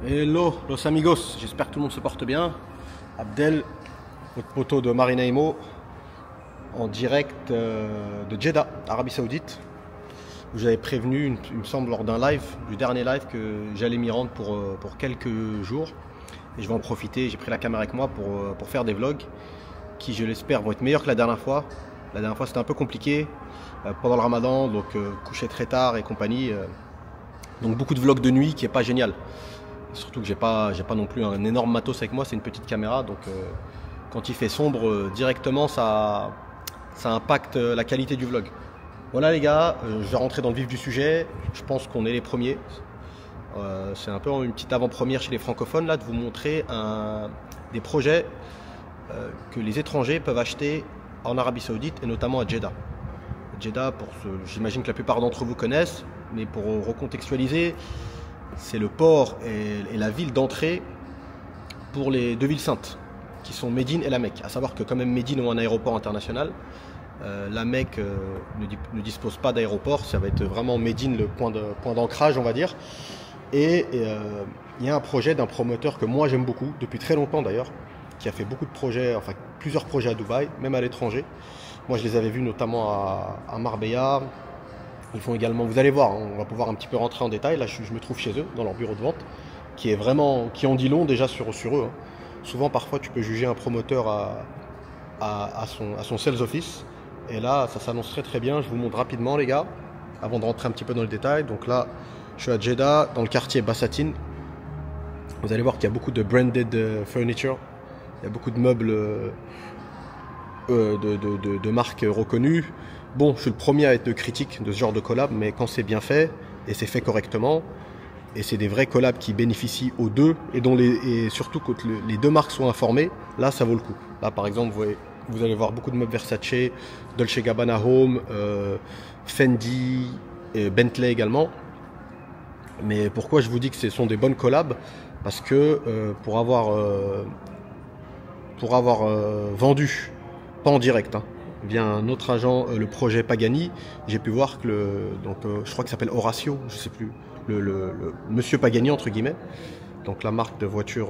Hello los amigos, j'espère que tout le monde se porte bien. Abdel, votre poteau de Marina Imo, en direct de Jeddah, Arabie Saoudite. J'avais prévenu, il me semble, lors d'un live, du dernier live, que j'allais m'y rendre pour quelques jours. Et je vais en profiter, j'ai pris la caméra avec moi pour faire des vlogs qui, je l'espère, vont être meilleurs que la dernière fois. La dernière fois, c'était un peu compliqué pendant le ramadan, donc coucher très tard et compagnie. Donc beaucoup de vlogs de nuit qui est pas génial. Surtout que j'ai pas non plus un énorme matos avec moi, c'est une petite caméra, donc quand il fait sombre directement ça impacte la qualité du vlog. Voilà les gars, je vais rentrer dans le vif du sujet, je pense qu'on est les premiers. C'est un peu une petite avant-première chez les francophones là, de vous montrer des projets que les étrangers peuvent acheter en Arabie Saoudite et notamment à Jeddah. Jeddah, j'imagine que la plupart d'entre vous connaissent, mais pour recontextualiser, c'est le port et la ville d'entrée pour les deux villes saintes, qui sont Médine et la Mecque. À savoir que quand même Médine ont un aéroport international, la Mecque ne dispose pas d'aéroport, ça va être vraiment Médine le point d'ancrage, on va dire. Et il y a un projet d'un promoteur que moi j'aime beaucoup, depuis très longtemps d'ailleurs, qui a fait beaucoup de projets, enfin plusieurs projets à Dubaï, même à l'étranger. Moi je les avais vus notamment à Marbella. Ils font également, vous allez voir, on va pouvoir un petit peu rentrer en détail. Là, je me trouve chez eux, dans leur bureau de vente, qui en dit long déjà sur eux. Hein. Souvent, parfois, tu peux juger un promoteur à son sales office. Et là, ça s'annonce très très bien. Je vous montre rapidement, les gars, avant de rentrer un petit peu dans le détail. Donc là, je suis à Jeddah, dans le quartier Bassatin. Vous allez voir qu'il y a beaucoup de branded furniture. Il y a beaucoup de meubles de marques reconnues. Bon, je suis le premier à être critique de ce genre de collab, mais quand c'est bien fait, et c'est fait correctement, et c'est des vrais collabs qui bénéficient aux deux, et surtout quand les deux marques sont informées, là ça vaut le coup. Là par exemple, vous allez voir beaucoup de meubles Versace, Dolce Gabbana Home, Fendi, et Bentley également. Mais pourquoi je vous dis que ce sont des bonnes collabs? Parce que pour avoir vendu, pas en direct, hein, via un autre agent, le projet Pagani, j'ai pu voir que je crois qu'il s'appelle Horacio, je sais plus, le monsieur Pagani entre guillemets, donc la marque de voitures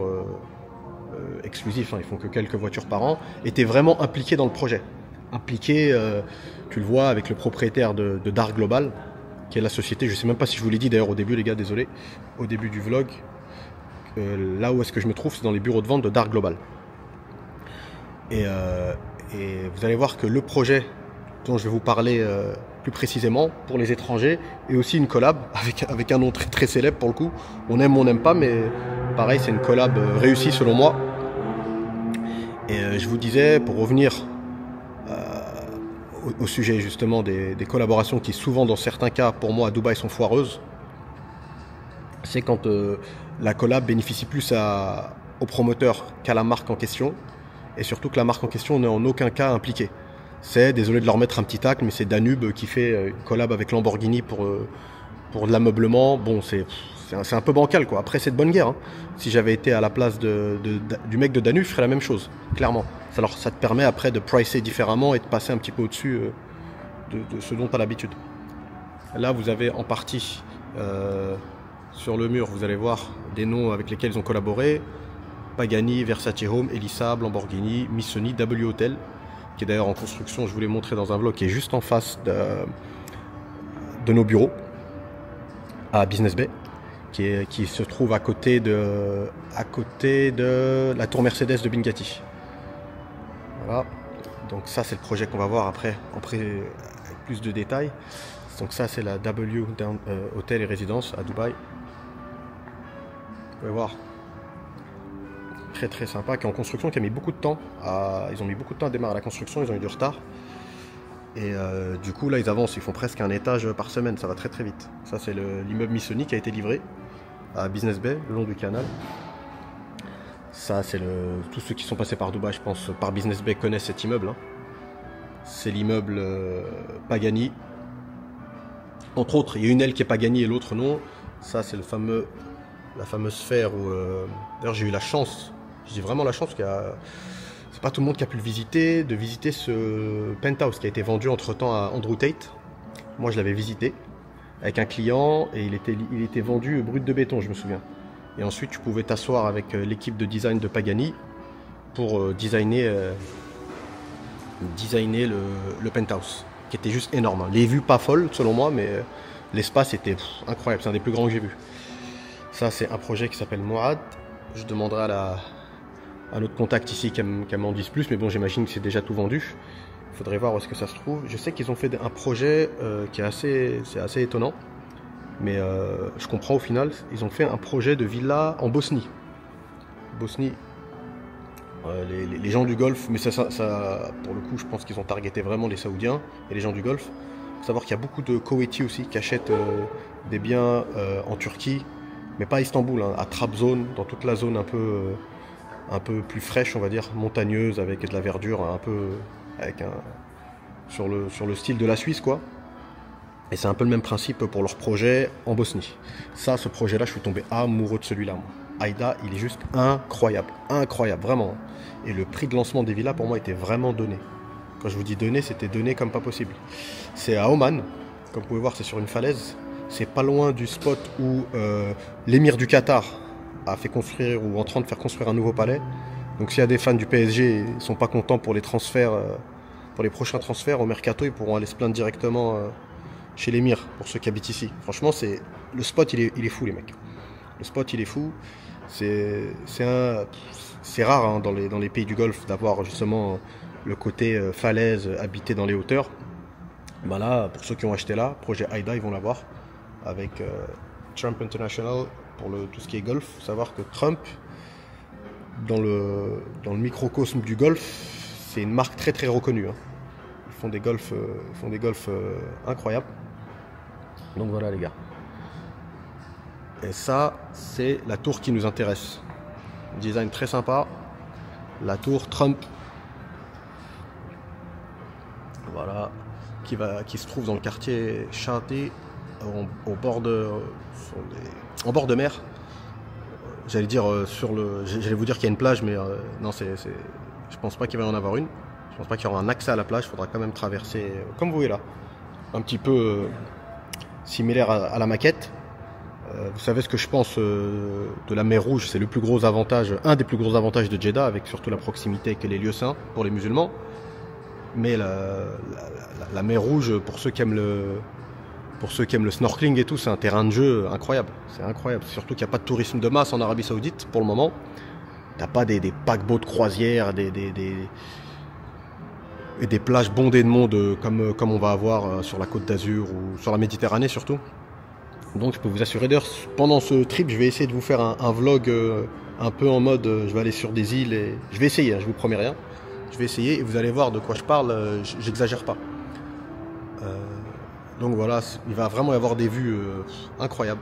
exclusive, hein, ils font que quelques voitures par an, était vraiment impliqué dans le projet. Impliqué, tu le vois avec le propriétaire de Dark Global, qui est la société, je sais même pas si je vous l'ai dit d'ailleurs au début les gars, désolé, au début du vlog, là où est-ce que je me trouve, c'est dans les bureaux de vente de Dark Global. Et vous allez voir que le projet dont je vais vous parler plus précisément pour les étrangers est aussi une collab avec un nom très, très célèbre pour le coup. On aime ou on n'aime pas, mais pareil, c'est une collab réussie selon moi. Et je vous disais, pour revenir au sujet justement des collaborations qui souvent dans certains cas pour moi à Dubaï sont foireuses, c'est quand la collab bénéficie plus au promoteur qu'à la marque en question. Et surtout que la marque en question n'est en aucun cas impliquée. C'est, désolé de leur mettre un petit tacle, mais c'est Danube qui fait une collab avec Lamborghini pour de l'ameublement. Bon, c'est un peu bancal quoi. Après, c'est de bonne guerre. Hein. Si j'avais été à la place du mec de Danube, je ferais la même chose, clairement. Ça te permet après de pricer différemment et de passer un petit peu au-dessus de ce dont tu as l'habitude. Là, vous avez en partie sur le mur, vous allez voir des noms avec lesquels ils ont collaboré. Pagani, Versace Home, Elisab, Lamborghini, Missoni, W Hotel, qui est d'ailleurs en construction, je vous l'ai montré dans un vlog, qui est juste en face de nos bureaux, à Business Bay, qui se trouve à côté de la tour Mercedes de Bingati. Voilà, donc ça c'est le projet qu'on va voir après avec plus de détails. Donc ça c'est la W Hotel et Résidence à Dubaï. Vous pouvez voir. Très très sympa, qui est en construction, qui a mis beaucoup de temps ils ont mis beaucoup de temps à démarrer la construction, ils ont eu du retard et du coup là ils avancent, ils font presque un étage par semaine, ça va très très vite. Ça c'est l'immeuble Missoni qui a été livré à Business Bay, le long du canal. Ça c'est tous ceux qui sont passés par Dubaï, je pense, par Business Bay connaissent cet immeuble, hein. C'est l'immeuble Pagani, entre autres, il y a une aile qui est Pagani et l'autre non. Ça c'est la fameuse sphère où d'ailleurs j'ai eu la chance, je dis vraiment la chance, c'est pas tout le monde qui a pu de visiter ce penthouse qui a été vendu entre temps à Andrew Tate. Moi je l'avais visité avec un client et il était vendu brut de béton, je me souviens. Et ensuite, tu pouvais t'asseoir avec l'équipe de design de Pagani pour designer le penthouse, qui était juste énorme. Les vues pas folles selon moi, mais l'espace était incroyable, c'est un des plus grands que j'ai vu. Ça, c'est un projet qui s'appelle Mourad. Je demanderai à notre contact ici qu'elle m'en dise plus, mais bon, j'imagine que c'est déjà tout vendu. Il faudrait voir où est-ce que ça se trouve. Je sais qu'ils ont fait un projet qui est assez étonnant, mais je comprends au final. Ils ont fait un projet de villa en Bosnie. Les gens du Golfe, mais ça, pour le coup, je pense qu'ils ont targeté vraiment les Saoudiens et les gens du Golfe. Il faut savoir qu'il y a beaucoup de Koweïtis aussi qui achètent des biens en Turquie, mais pas à Istanbul, hein, à Trabzon, dans toute la zone un peu plus fraîche, on va dire, montagneuse, avec de la verdure, un peu sur le style de la Suisse, quoi. Et c'est un peu le même principe pour leur projet en Bosnie. Ça, ce projet-là, je suis tombé amoureux de celui-là, moi. Aïda, il est juste incroyable, vraiment. Et le prix de lancement des villas, pour moi, était vraiment donné. Quand je vous dis donné, c'était donné comme pas possible. C'est à Oman, comme vous pouvez voir, c'est sur une falaise. C'est pas loin du spot où l'émir du Qatar a fait construire ou en train de faire construire un nouveau palais. Donc s'il y a des fans du PSG, ils sont pas contents pour les transferts, pour les prochains transferts au mercato, ils pourront aller se plaindre directement chez l'émir pour ceux qui habitent ici. Franchement, le spot, il est fou, les mecs. Le spot, il est fou. C'est rare hein, dans les pays du Golfe d'avoir justement le côté falaise, habité dans les hauteurs. Bah là, pour ceux qui ont acheté là, projet Aïda, ils vont l'avoir avec Trump International pour tout ce qui est golf. Il faut savoir que Trump, dans le microcosme du golf, c'est une marque très très reconnue. Hein. Ils font des golfs incroyables. Donc voilà les gars. Et ça, c'est la tour qui nous intéresse. Design très sympa. La tour Trump. Voilà. Qui se trouve dans le quartier Shati, en bord de mer. J'allais dire j'allais vous dire qu'il y a une plage, mais non, je pense pas qu'il va y en avoir une. Je pense pas qu'il y aura un accès à la plage. Il faudra quand même traverser, comme vous voyez là, un petit peu similaire à la maquette. Vous savez ce que je pense de la mer Rouge, c'est un des plus gros avantages de Jeddah, avec surtout la proximité avec les lieux saints pour les musulmans. Mais la mer Rouge, pour ceux qui aiment le snorkeling et tout, c'est un terrain de jeu incroyable. C'est incroyable, surtout qu'il n'y a pas de tourisme de masse en Arabie Saoudite pour le moment. T'as pas des paquebots de croisière, et des plages bondées de monde comme on va avoir sur la Côte d'Azur ou sur la Méditerranée surtout. Donc je peux vous assurer, d'ailleurs pendant ce trip je vais essayer de vous faire un vlog un peu en mode je vais aller sur des îles et je vais essayer, hein, je vous promets rien. Je vais essayer et vous allez voir de quoi je parle, j'exagère pas. Donc voilà, il va vraiment y avoir des vues incroyables,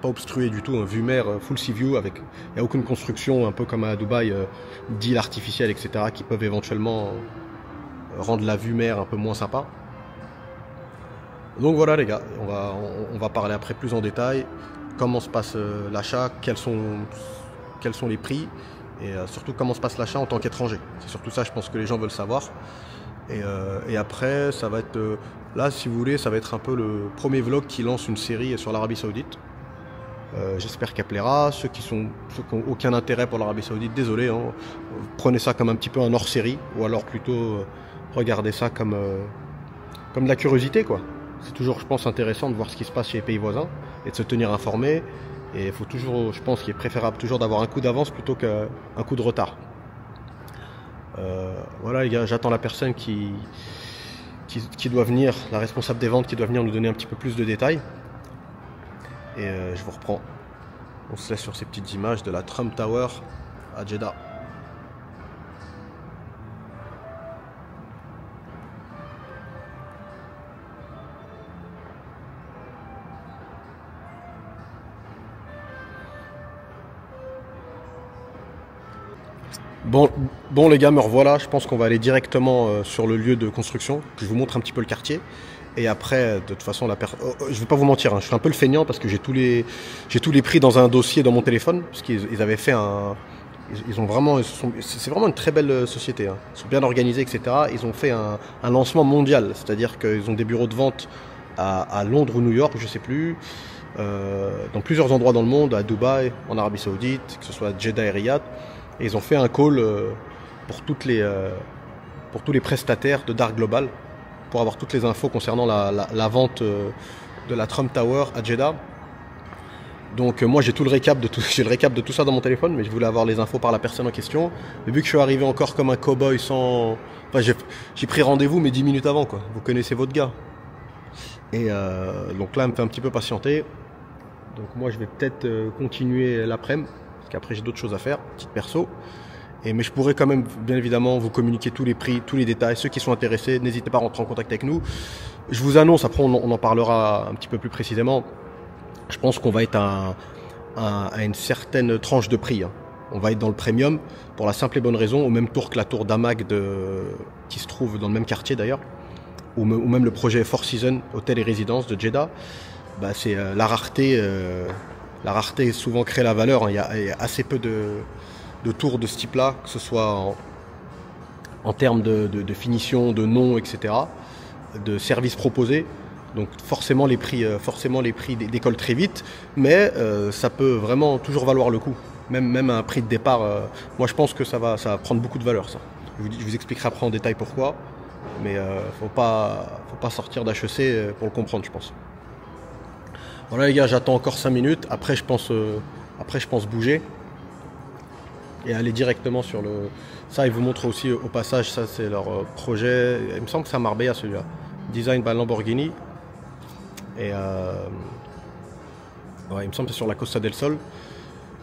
pas obstruées du tout, hein, vue mer, full sea view, il n'y a aucune construction, un peu comme à Dubaï, d'îles artificielles, etc. qui peuvent éventuellement rendre la vue mer un peu moins sympa. Donc voilà les gars, on va parler après plus en détail, comment se passe l'achat, quels sont les prix, et surtout comment se passe l'achat en tant qu'étranger. C'est surtout ça je pense que les gens veulent savoir. Et après ça va être, là si vous voulez, ça va être un peu le premier vlog qui lance une série sur l'Arabie Saoudite. J'espère qu'elle plaira. Ceux qui n'ont aucun intérêt pour l'Arabie Saoudite, désolé, hein, prenez ça comme un petit peu un hors-série, ou alors plutôt regardez ça comme de la curiosité quoi. C'est toujours, je pense, intéressant de voir ce qui se passe chez les pays voisins et de se tenir informé. Et il faut toujours, je pense qu'il est préférable toujours d'avoir un coup d'avance plutôt qu'un coup de retard. Voilà les gars, j'attends la personne qui doit venir, la responsable des ventes qui doit venir nous donner un petit peu plus de détails. Et je vous reprends. On se laisse sur ces petites images de la Trump Tower à Jeddah. Bon les gars, me revoilà. Je pense qu'on va aller directement sur le lieu de construction. Je vous montre un petit peu le quartier. Et après, de toute façon, je vais pas vous mentir, hein, je suis un peu le feignant parce que j'ai tous les prix dans un dossier dans mon téléphone. Parce qu'ils avaient fait c'est vraiment une très belle société. Hein. Ils sont bien organisés, etc. Ils ont fait un lancement mondial. C'est-à-dire qu'ils ont des bureaux de vente à Londres ou New York, je sais plus. dans plusieurs endroits dans le monde, à Dubaï, en Arabie Saoudite, que ce soit Jeddah et Riyad. Et ils ont fait un call pour tous les prestataires de Dark Global, pour avoir toutes les infos concernant la vente de la Trump Tower à Jeddah. Donc moi j'ai le récap de tout ça dans mon téléphone, mais je voulais avoir les infos par la personne en question. Mais vu que je suis arrivé encore comme un cow-boy sans... Enfin, j'ai pris rendez-vous mais 10 minutes avant, quoi. Vous connaissez votre gars. Et donc là, elle me fait un petit peu patienter. Donc moi je vais peut-être continuer l'après-midi, parce qu'après j'ai d'autres choses à faire, petite perso. Mais je pourrais quand même, bien évidemment, vous communiquer tous les prix, tous les détails. Ceux qui sont intéressés, n'hésitez pas à rentrer en contact avec nous. Je vous annonce, après on en parlera un petit peu plus précisément. Je pense qu'on va être à une certaine tranche de prix. Hein. On va être dans le premium pour la simple et bonne raison, au même tour que la tour d'Amag qui se trouve dans le même quartier d'ailleurs, ou même le projet Four Seasons, hôtel et résidence de Jeddah. Bah, c'est la rareté. La rareté souvent crée la valeur. Hein. Il y a assez peu de tours de ce type-là, que ce soit en termes de finition, de nom, etc., de services proposés. Donc forcément les prix décollent très vite, mais ça peut vraiment toujours valoir le coup. Même à un prix de départ, moi je pense que ça va prendre beaucoup de valeur, ça. Je vous expliquerai après en détail pourquoi, mais faut pas sortir d'HEC pour le comprendre, je pense. Voilà les gars, j'attends encore 5 minutes, après je pense bouger et aller directement sur le... Ça, ils vous montrent aussi au passage, ça c'est leur projet, il me semble que c'est à Marbella celui-là, Design by Lamborghini. Et ouais, il me semble que c'est sur la Costa del Sol.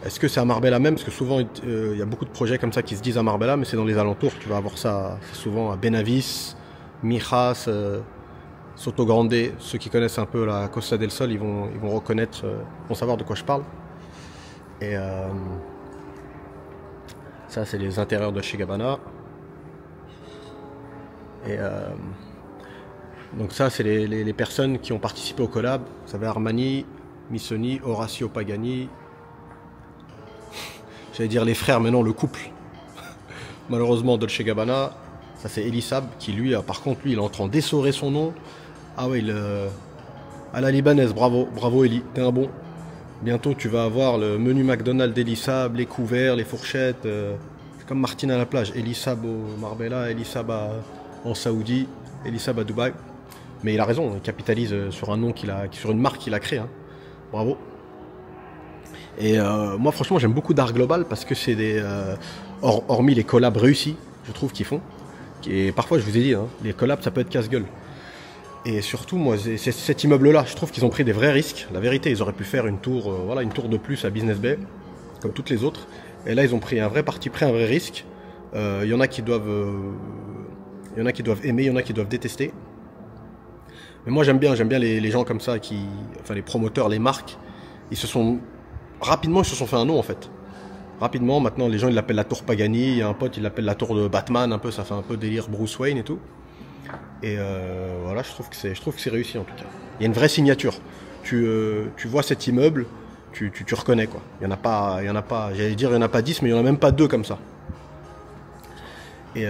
Est-ce que c'est à Marbella même? Parce que souvent il y a beaucoup de projets comme ça qui se disent à Marbella, mais c'est dans les alentours. Tu vas avoir ça souvent à Benavis, Mijas, Sotogrande. Ceux qui connaissent un peu la Costa del Sol, ils vont reconnaître, vont savoir de quoi je parle. Et ça, c'est les intérieurs de Dolce & Gabbana. Et donc ça, c'est les personnes qui ont participé au collab. Vous savez, Armani, Missoni, Horacio Pagani. J'allais dire les frères, mais non, le couple. Malheureusement, Dolce & Gabbana, ça c'est Elisab, qui lui, par contre, lui, il est en train d'essorer son nom. Ah ouais, à la libanaise, bravo Eli, t'es un bon. Bientôt, tu vas avoir le menu McDonald's d'Elisab, les couverts, les fourchettes. C'est comme Martine à la plage. Elisab au Marbella, Elisab en Saoudi, Elisab à Dubaï. Mais il a raison, il capitalise sur un nom sur une marque qu'il a créée. Hein. Bravo. Et moi, franchement, j'aime beaucoup Dark Global parce que c'est hormis les collabs réussis, je trouve qu'ils font. Et parfois, je vous ai dit, hein, les collabs, ça peut être casse-gueule. Et surtout, moi, c'est cet immeuble-là, je trouve qu'ils ont pris des vrais risques. La vérité, ils auraient pu faire une tour de plus à Business Bay, comme toutes les autres. Et là, ils ont pris un vrai parti pris, un vrai risque. Il y en a qui doivent aimer, il y en a qui doivent détester. Mais moi j'aime bien les gens comme ça, enfin les promoteurs, les marques, rapidement ils se sont fait un nom en fait. Rapidement, maintenant les gens ils l'appellent la tour Pagani, il y a un pote il l'appelle la tour de Batman, un peu, ça fait un peu délire Bruce Wayne et tout. Et voilà, je trouve que c'est réussi en tout cas. Il y a une vraie signature. Tu vois cet immeuble, tu reconnais quoi. Il y en a pas, j'allais dire il y en a pas 10, mais il y en a même pas 2 comme ça. Et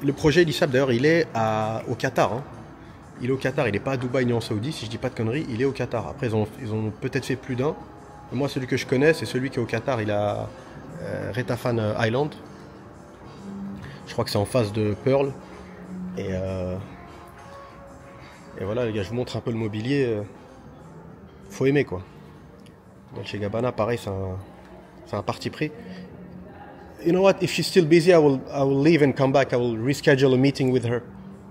le projet Elisab d'ailleurs il est au Qatar. Hein. Il est au Qatar, il n'est pas à Dubaï ni en Saoudi, si je dis pas de conneries, il est au Qatar. Après, ils ont peut-être fait plus d'un. Moi, celui que je connais, c'est celui qui est au Qatar, il a Retafan Island. Je crois que c'est en face de Pearl. Et voilà, les gars, je vous montre un peu le mobilier. Faut aimer, quoi. Dolce & Gabbana, pareil, c'est un parti pris. You know what, if she's still busy, I will leave and come back. I will reschedule a meeting with her.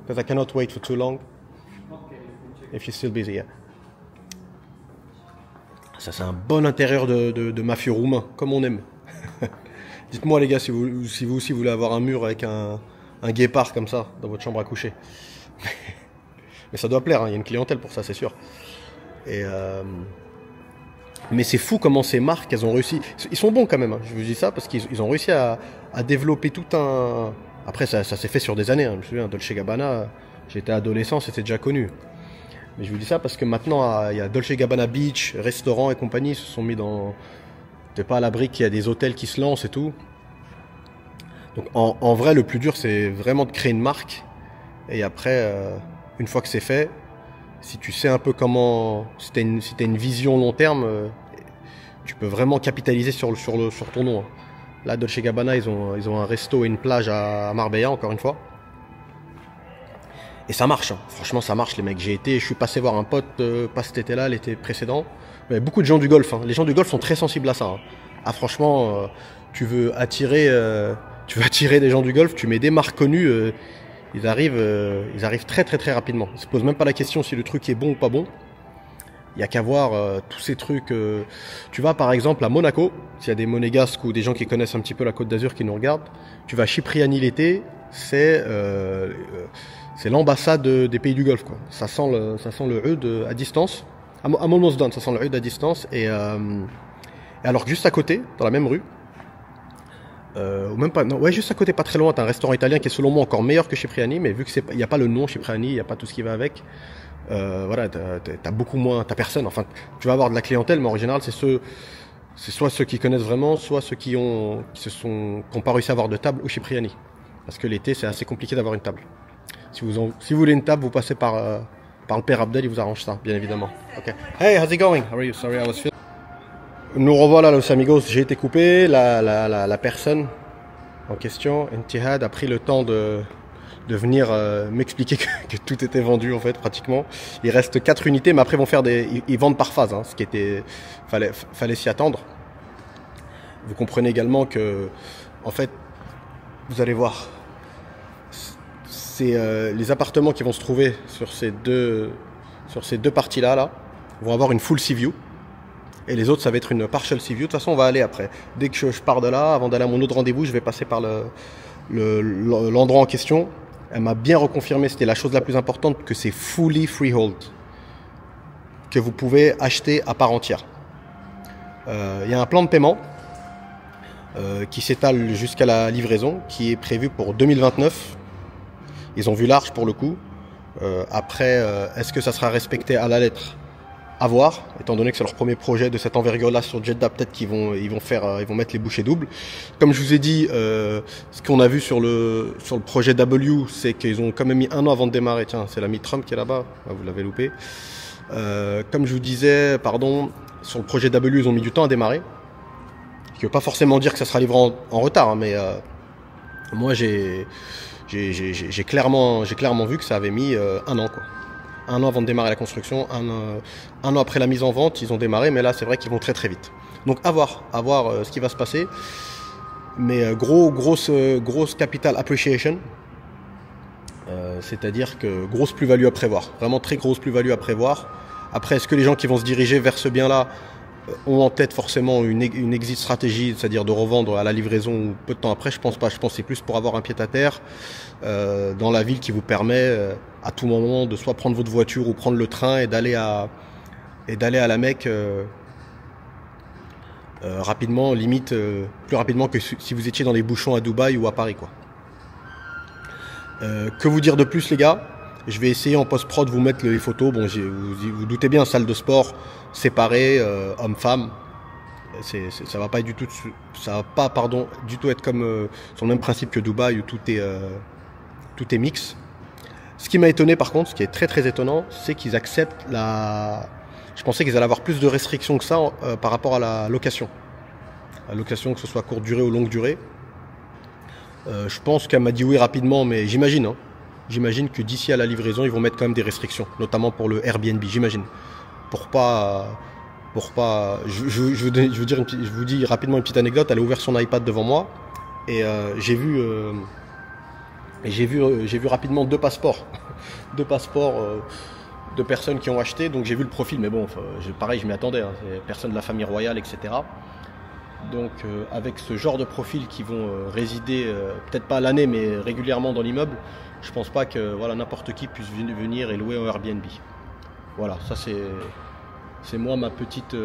Because I cannot wait for too long. If you're still busy, yeah. Ça c'est un bon intérieur de mafieux roumain, comme on aime. Dites-moi les gars si vous aussi voulez avoir un mur avec un guépard comme ça dans votre chambre à coucher. Mais ça doit plaire, hein, il y a une clientèle pour ça, c'est sûr. Mais c'est fou comment ces marques, elles ont réussi. Ils sont bons quand même, hein, je vous dis ça, parce qu'ils ont réussi à développer tout un... Après ça s'est fait sur des années, hein, je me souviens, Dolce & Gabbana, j'étais adolescent, c'était déjà connu. Mais je vous dis ça parce que maintenant, il y a Dolce & Gabbana Beach, restaurants et compagnie, ils se sont mis dans... T'es pas à l'abri qu'il y a des hôtels qui se lancent et tout. Donc en vrai, le plus dur, c'est vraiment de créer une marque. Et après, une fois que c'est fait, si tu sais un peu comment, si tu as une vision long terme, tu peux vraiment capitaliser sur ton nom. Hein. Là, Dolce & Gabbana, ils ont un resto et une plage à Marbella, encore une fois. Et ça marche, hein. Franchement ça marche les mecs. Je suis passé voir un pote, pas cet été-là, l'été précédent. Mais beaucoup de gens du golf, hein. Les gens du golf sont très sensibles à ça. Hein. Ah franchement, tu veux attirer des gens du golf, tu mets des marques connues, ils arrivent très très très rapidement. Ils se posent même pas la question si le truc est bon ou pas bon. Il n'y a qu'à voir tous ces trucs. Tu vas par exemple à Monaco, s'il y a des monégasques ou des gens qui connaissent un petit peu la Côte d'Azur qui nous regardent, tu vas à Cipriani l'été, c'est l'ambassade des pays du Golfe. Quoi. Ça sent le Oud à distance. À Molmosdan, ça sent le Oud à distance. Et alors que juste à côté, dans la même rue, ou même pas, non, ouais, juste à côté, pas très loin, t'as un restaurant italien qui est selon moi encore meilleur que Cipriani, mais vu qu'il n'y a pas le nom Cipriani, il n'y a pas tout ce qui va avec. Voilà, t'as beaucoup moins, t'as personne. Enfin, tu vas avoir de la clientèle, mais en général, c'est soit ceux qui connaissent vraiment, soit ceux qui n'ont pas réussi à avoir de table au Cipriani. Parce que l'été, c'est assez compliqué d'avoir une table. Si vous voulez une table, vous passez par le père Abdel, il vous arrange ça, bien évidemment. Okay. Hey, how's it going? How are you? Sorry, I was filming. Nous revoilà, los amigos. J'ai été coupé. La personne en question, Intihad, a pris le temps de venir m'expliquer que tout était vendu en fait pratiquement. Il reste 4 unités, mais après ils vendent par phase, hein, ce qui était fallait s'y attendre. Vous comprenez également que en fait vous allez voir, c'est les appartements qui vont se trouver sur ces deux parties là vont avoir une full sea view. Et les autres, ça va être une partial sea view. De toute façon, on va aller après. Dès que je pars de là, avant d'aller à mon autre rendez-vous, je vais passer par l'endroit en question. Elle m'a bien reconfirmé, c'était la chose la plus importante, que c'est fully freehold, que vous pouvez acheter à part entière. Il y a un plan de paiement qui s'étale jusqu'à la livraison, qui est prévu pour 2029. Ils ont vu large pour le coup. Après, est-ce que ça sera respecté à la lettre? À voir, étant donné que c'est leur premier projet de cette envergure-là sur Jeddah, peut-être qu'ils vont mettre les bouchées doubles. Comme je vous ai dit, ce qu'on a vu sur le projet W, c'est qu'ils ont quand même mis 1 an avant de démarrer. Tiens, c'est l'ami Trump qui est là-bas, vous l'avez loupé. Comme je vous disais, sur le projet W, ils ont mis du temps à démarrer. Ce qui ne veut pas forcément dire que ça sera livré en retard, hein, mais moi j'ai clairement vu que ça avait mis 1 an, quoi. 1 an avant de démarrer la construction, un an après la mise en vente, ils ont démarré, mais là c'est vrai qu'ils vont très très vite. Donc à voir ce qui va se passer. Mais grosse capital appreciation, c'est-à-dire que grosse plus-value à prévoir, vraiment très grosse plus-value à prévoir. Après, est-ce que les gens qui vont se diriger vers ce bien-là ont en tête forcément une exit stratégie, c'est-à-dire de revendre à la livraison ou peu de temps après? Je pense pas, je pense que c'est plus pour avoir un pied-à-terre dans la ville qui vous permet à tout moment de soit prendre votre voiture ou prendre le train et d'aller à la Mecque rapidement, limite plus rapidement que si vous étiez dans les bouchons à Dubaï ou à Paris, quoi. Que vous dire de plus, les gars? Je vais essayer en post-prod de vous mettre les photos. Bon, vous doutez bien, salle de sport séparée, hommes-femmes. Ça va pas du tout être comme sur le même principe que Dubaï où tout est mix. Ce qui m'a étonné par contre, ce qui est très très étonnant, c'est qu'ils acceptent je pensais qu'ils allaient avoir plus de restrictions que ça par rapport à la location. La location, que ce soit courte durée ou longue durée. Je pense qu'elle m'a dit oui rapidement, mais j'imagine. Hein. J'imagine que d'ici à la livraison, ils vont mettre quand même des restrictions, notamment pour le Airbnb, j'imagine. Je vous dis rapidement une petite anecdote. Elle a ouvert son iPad devant moi et j'ai vu rapidement 2 passeports, de personnes qui ont acheté. Donc j'ai vu le profil, mais bon, pareil, je m'y attendais. Hein, personnes de la famille royale, etc. Donc avec ce genre de profil qui vont résider, peut-être pas à l'année, mais régulièrement dans l'immeuble, je pense pas que n'importe qui puisse venir et louer un Airbnb. Voilà, ça c'est moi ma petite,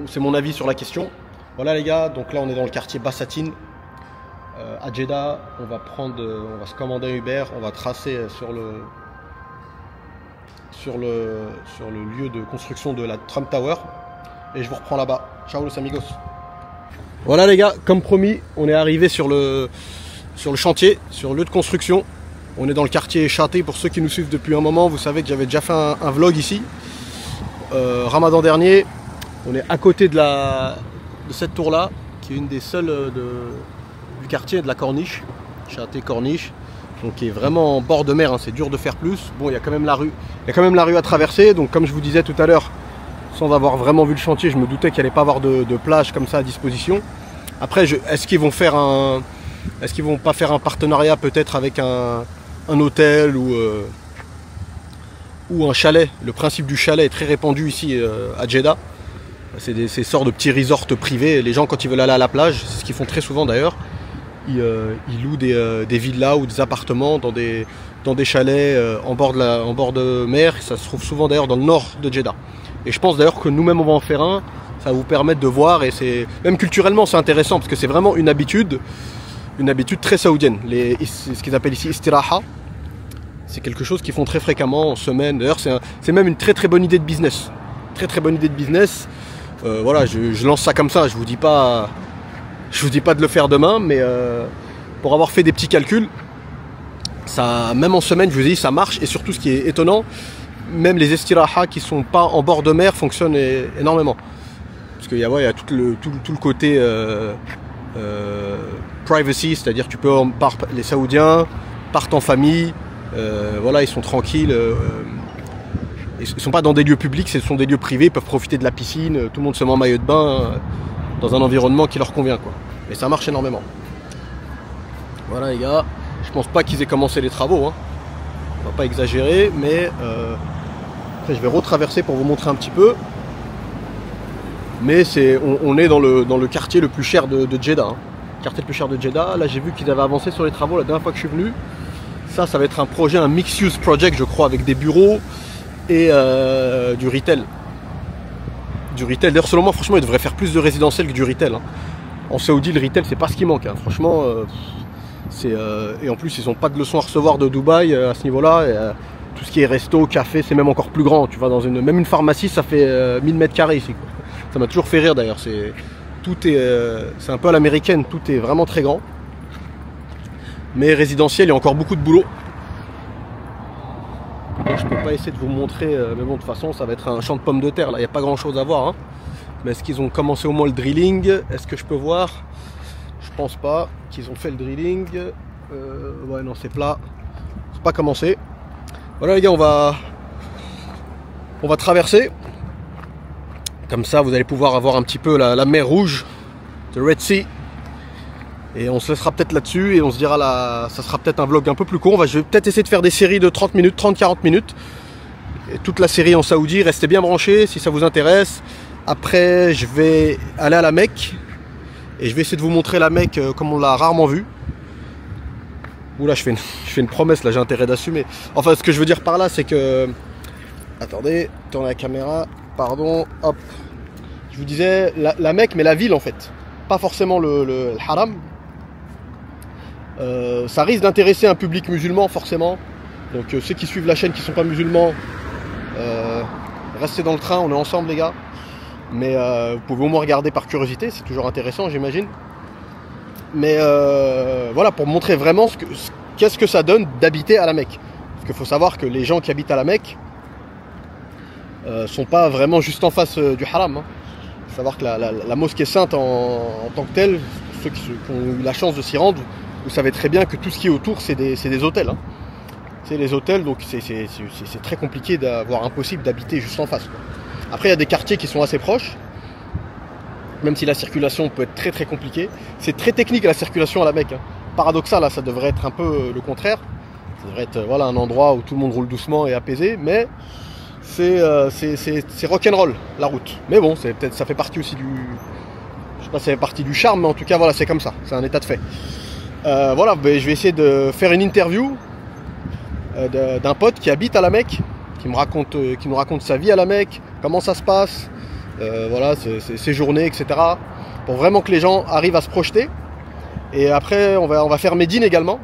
c'est mon avis sur la question. Voilà les gars, donc là on est dans le quartier Bassatine à Jeddah. On va se commander un Uber, on va tracer sur le lieu de construction de la Trump Tower et je vous reprends là-bas. Ciao los amigos. Voilà les gars, comme promis, on est arrivé sur le chantier, sur le lieu de construction. On est dans le quartier Châté. Pour ceux qui nous suivent depuis un moment, vous savez que j'avais déjà fait un vlog ici. Ramadan dernier, on est à côté de cette tour-là, qui est une des seules du quartier, de la Corniche. Châté Corniche. Donc qui est vraiment en bord de mer, hein, c'est dur de faire plus. Bon, il y a quand même la rue. Il y a quand même la rue à traverser. Donc comme je vous disais tout à l'heure, sans avoir vraiment vu le chantier, je me doutais qu'il n'allait pas avoir de plage comme ça à disposition. Après, est-ce qu'ils vont pas faire un partenariat peut-être avec un hôtel ou un chalet? Le principe du chalet est très répandu ici à Jeddah. C'est ces sortes de petits resorts privés. Les gens, quand ils veulent aller à la plage, c'est ce qu'ils font très souvent d'ailleurs, ils louent des villas ou des appartements dans des chalets en bord de mer. Ça se trouve souvent d'ailleurs dans le nord de Jeddah. Et je pense d'ailleurs que nous-mêmes on va en faire un. Ça va vous permettre de voir, et même culturellement c'est intéressant parce que c'est vraiment une habitude très saoudienne. Ce qu'ils appellent ici istiraha. C'est quelque chose qu'ils font très fréquemment en semaine. D'ailleurs c'est même une très très bonne idée de business. Très très bonne idée de business. Voilà, je lance ça comme ça. Je vous dis pas de le faire demain, mais pour avoir fait des petits calculs, ça, même en semaine, je vous dis, ça marche. Et surtout, ce qui est étonnant, même les istiraha qui sont pas en bord de mer fonctionnent énormément. Parce qu'il y a tout le côté privacy, c'est-à-dire que les Saoudiens partent en famille, voilà, ils sont tranquilles. Ils ne sont pas dans des lieux publics, ce sont des lieux privés, ils peuvent profiter de la piscine, tout le monde se met en maillot de bain dans un environnement qui leur convient, quoi. Et ça marche énormément. Voilà les gars, je pense pas qu'ils aient commencé les travaux, hein. On va pas exagérer, mais après je vais retraverser pour vous montrer un petit peu. Mais on est dans le quartier le plus cher de Jeddah, hein. Quartier le plus cher de Jeddah. Là j'ai vu qu'ils avaient avancé sur les travaux la dernière fois que je suis venu. Ça va être un projet, un mixed-use project, je crois, avec des bureaux et du retail. D'ailleurs selon moi, franchement, ils devraient faire plus de résidentiel que du retail, hein. En Saoudi, le retail, c'est pas ce qui manque, hein. Franchement, et en plus, ils n'ont pas de leçons à recevoir de Dubaï à ce niveau-là. Tout ce qui est resto, café, c'est même encore plus grand. Tu vas dans même une pharmacie, ça fait 1000 mètres carrés ici, quoi. Ça m'a toujours fait rire d'ailleurs. C'est un peu à l'américaine, tout est vraiment très grand. Mais résidentiel, il y a encore beaucoup de boulot. Donc, je peux pas essayer de vous montrer, mais bon, de toute façon, ça va être un champ de pommes de terre. Là, il n'y a pas grand chose à voir, hein. Mais est-ce qu'ils ont commencé au moins le drilling? Est-ce que je peux voir? Je pense pas qu'ils ont fait le drilling. Ouais, non, c'est plat. C'est pas commencé. Voilà les gars, on va traverser. Comme ça, vous allez pouvoir avoir un petit peu la mer Rouge, the Red Sea. Et on se laissera peut-être là-dessus et on se dira ça sera peut-être un vlog un peu plus court. Je vais peut-être essayer de faire des séries de 30 minutes, 30-40 minutes. Et toute la série en Saoudi, restez bien branchés si ça vous intéresse. Après, je vais aller à la Mecque. Et je vais essayer de vous montrer la Mecque comme on l'a rarement vue. Oula, je fais une promesse, là j'ai intérêt d'assumer. Enfin, ce que je veux dire par là, c'est que... Attendez, tournez la caméra, pardon, hop. Je vous disais la Mecque, mais la ville en fait. Pas forcément le haram. Ça risque d'intéresser un public musulman forcément. Donc ceux qui suivent la chaîne qui ne sont pas musulmans, restez dans le train, on est ensemble les gars. Mais vous pouvez au moins regarder par curiosité, c'est toujours intéressant j'imagine. Mais voilà, pour montrer vraiment qu'est-ce que ça donne d'habiter à la Mecque. Parce qu'il faut savoir que les gens qui habitent à la Mecque sont pas vraiment juste en face du haram, hein. Il faut savoir que la mosquée sainte en tant que telle, ceux qui ont eu la chance de s'y rendre, vous savez très bien que tout ce qui est autour c'est des hôtels, hein. C'est les hôtels, donc c'est très compliqué, voire impossible d'habiter juste en face, quoi. Après il y a des quartiers qui sont assez proches, même si la circulation peut être très très compliquée. C'est très technique la circulation à la Mecque, hein. Paradoxal, là, ça devrait être un peu le contraire. Ça devrait être voilà, un endroit où tout le monde roule doucement et apaisé, mais c'est rock'n'roll la route. Mais bon, peut-être ça fait partie aussi je sais pas si ça fait partie du charme, mais en tout cas voilà, c'est comme ça, c'est un état de fait. Voilà, je vais essayer de faire une interview d'un pote qui habite à la Mecque, qui nous raconte sa vie à la Mecque, comment ça se passe, voilà, ses journées, etc. Pour vraiment que les gens arrivent à se projeter. Et après, on va faire Médine également.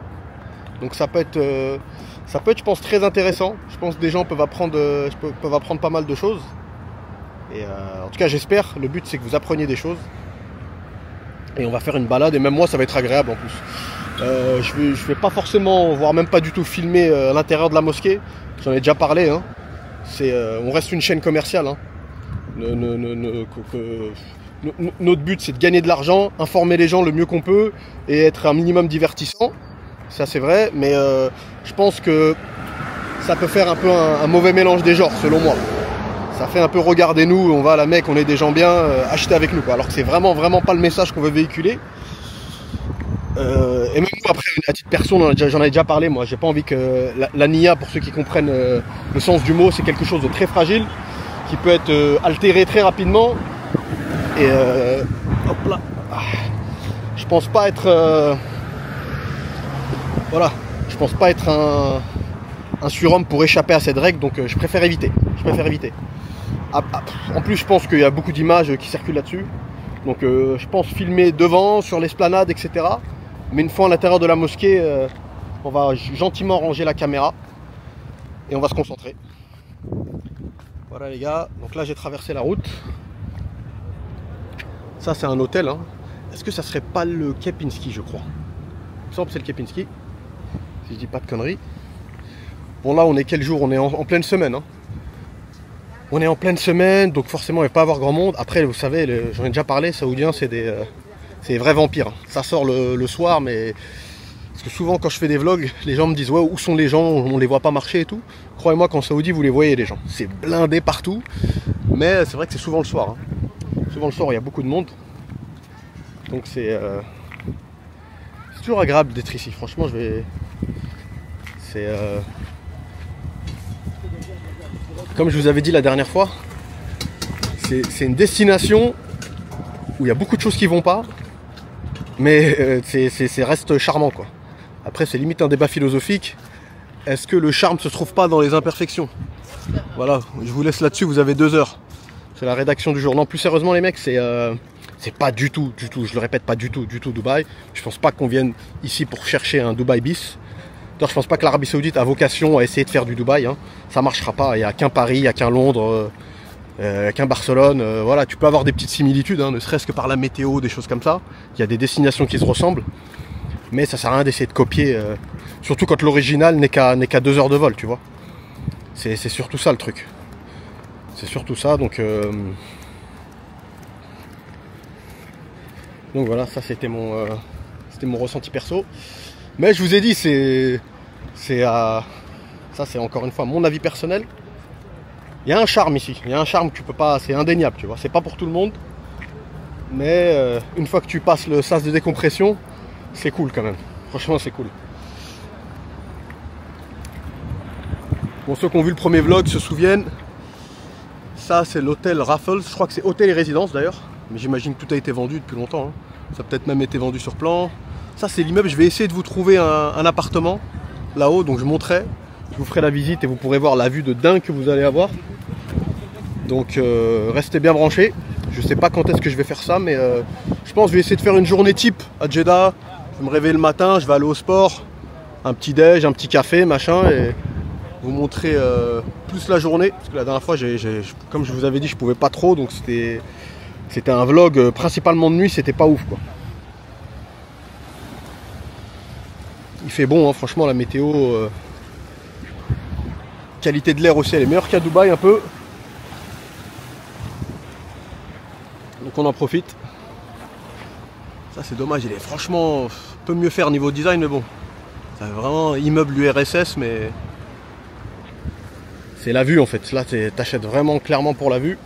Donc ça peut être, je pense, très intéressant. Je pense que des gens peuvent apprendre pas mal de choses. Et en tout cas, j'espère. Le but, c'est que vous appreniez des choses. Et on va faire une balade. Et même moi, ça va être agréable en plus. Je vais pas forcément, voire même pas du tout filmer l'intérieur de la mosquée. J'en ai déjà parlé. Hein. On reste une chaîne commerciale. Hein. Notre but, c'est de gagner de l'argent, informer les gens le mieux qu'on peut et être un minimum divertissant. Ça, c'est vrai. Mais je pense que ça peut faire un peu un mauvais mélange des genres, selon moi. Ça fait un peu regardez-nous, on va à la Mecque, on est des gens bien, achetez avec nous. Quoi. Alors que c'est vraiment pas le message qu'on veut véhiculer. Et même moi, après, à titre perso, j'en ai déjà parlé, moi. J'ai pas envie que la niya, pour ceux qui comprennent le sens du mot, c'est quelque chose de très fragile, qui peut être altéré très rapidement. Et hop là. Je pense pas être. Voilà. Je pense pas être un surhomme pour échapper à cette règle, donc je préfère éviter. En plus, je pense qu'il y a beaucoup d'images qui circulent là-dessus. Donc je pense filmer devant, sur l'esplanade, etc. Mais une fois à l'intérieur de la mosquée, on va gentiment ranger la caméra et on va se concentrer. Voilà les gars, donc là j'ai traversé la route. Ça c'est un hôtel. Hein. Est-ce que ça serait pas le Kempinski, je crois? Il me semble que c'est le Kempinski, si je dis pas de conneries. Bon là on est quel jour? On est en pleine semaine. Hein. On est en pleine semaine, donc forcément il ne va pas avoir grand monde. Après vous savez, j'en ai déjà parlé, Saoudiens c'est des vrais vampires. Ça sort le soir, mais parce que souvent quand je fais des vlogs, les gens me disent ouais, où sont les gens, on les voit pas marcher et tout. Croyez-moi qu'en Saoudi vous les voyez les gens. C'est blindé partout, mais c'est vrai que c'est souvent le soir. Hein. Souvent le soir il y a beaucoup de monde. Donc c'est toujours agréable d'être ici. Franchement comme je vous avais dit la dernière fois, c'est une destination où il y a beaucoup de choses qui vont pas, mais c'est reste charmant quoi. Après c'est limite un débat philosophique. Est-ce que le charme se trouve pas dans les imperfections? Voilà, je vous laisse là-dessus, vous avez 2 heures. C'est la rédaction du jour. Non, plus sérieusement les mecs, c'est pas du tout, je le répète, pas du tout Dubaï. Je pense pas qu'on vienne ici pour chercher un Dubaï bis. Je pense pas que l'Arabie Saoudite a vocation à essayer de faire du Dubaï. Hein. Ça marchera pas. Il n'y a qu'un Paris, il n'y a qu'un Londres, qu'un Barcelone. Voilà, tu peux avoir des petites similitudes, hein, ne serait-ce que par la météo, des choses comme ça. Il y a des destinations qui se ressemblent. Mais ça sert à rien d'essayer de copier. Surtout quand l'original n'est qu'à 2 heures de vol, tu vois. C'est surtout ça le truc. C'est surtout ça. Donc voilà, ça c'était mon ressenti perso. Mais je vous ai dit, ça c'est encore une fois mon avis personnel. Il y a un charme ici, il y a un charme que tu peux pas, c'est indéniable, tu vois. C'est pas pour tout le monde, mais une fois que tu passes le sas de décompression, c'est cool quand même. Franchement, c'est cool. Bon, ceux qui ont vu le premier vlog se souviennent. Ça, c'est l'hôtel Raffles. Je crois que c'est hôtel et résidence d'ailleurs, mais j'imagine que tout a été vendu depuis longtemps. Hein. Ça a peut-être même été vendu sur plan. Ça c'est l'immeuble, je vais essayer de vous trouver un appartement là-haut, donc je monterai, je vous ferai la visite et vous pourrez voir la vue de dingue que vous allez avoir. Donc restez bien branchés, je sais pas quand est-ce que je vais faire ça, mais je pense que je vais essayer de faire une journée type à Jeddah. Je vais me réveiller le matin, je vais aller au sport, un petit déj, un petit café, machin, et vous montrer plus la journée, parce que la dernière fois, comme je vous avais dit, je pouvais pas trop, donc c'était un vlog principalement de nuit, c'était pas ouf quoi. Il fait bon, hein, franchement, la météo. Qualité de l'air aussi, elle est meilleure qu'à Dubaï un peu. Donc on en profite. Ça c'est dommage, il est franchement peut mieux faire niveau design, mais bon. C'est vraiment immeuble URSS, mais c'est la vue en fait. Là t'achètes vraiment clairement pour la vue.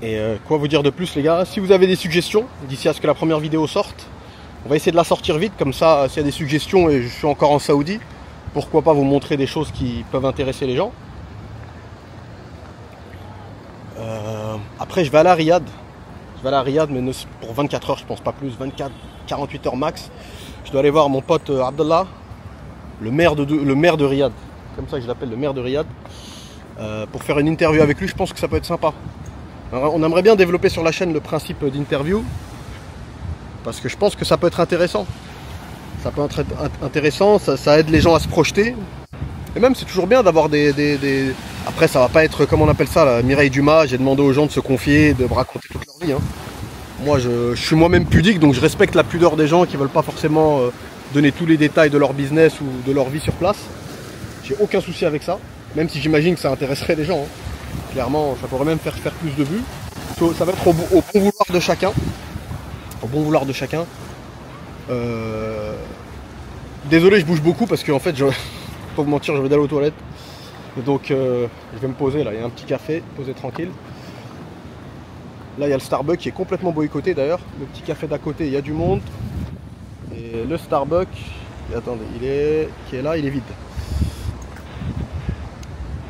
Et quoi vous dire de plus les gars? Si vous avez des suggestions, d'ici à ce que la première vidéo sorte, on va essayer de la sortir vite, comme ça s'il y a des suggestions et je suis encore en Saoudi, pourquoi pas vous montrer des choses qui peuvent intéresser les gens. Après je vais aller à Riyad. Je vais aller à Riyad mais pour 24 heures je pense, pas plus, 24-48 heures max. Je dois aller voir mon pote Abdallah, le maire de Riyad, comme ça que je l'appelle, le maire de Riyad, pour faire une interview avec lui. Je pense que ça peut être sympa. Alors, on aimerait bien développer sur la chaîne le principe d'interview, parce que je pense que ça peut être intéressant. Ça peut être intéressant, ça aide les gens à se projeter. Et même c'est toujours bien d'avoir des Après, ça va pas être, comme on appelle ça, la Mireille Dumas. J'ai demandé aux gens de se confier, de me raconter toute leur vie. Hein. Moi, je suis moi-même pudique, donc je respecte la pudeur des gens qui veulent pas forcément donner tous les détails de leur business ou de leur vie sur place. J'ai aucun souci avec ça, même si j'imagine que ça intéresserait les gens. Hein. Clairement, ça pourrait même faire plus de vues. Ça va être au bon vouloir de chacun. Au bon vouloir de chacun. Désolé, je bouge beaucoup parce qu'en fait, pas vous mentir, je vais aller aux toilettes. Et donc, je vais me poser là. Il y a un petit café, poser tranquille. Là, il y a le Starbucks qui est complètement boycotté d'ailleurs. Le petit café d'à côté, il y a du monde. Et le Starbucks, attendez, qui est là, il est vide.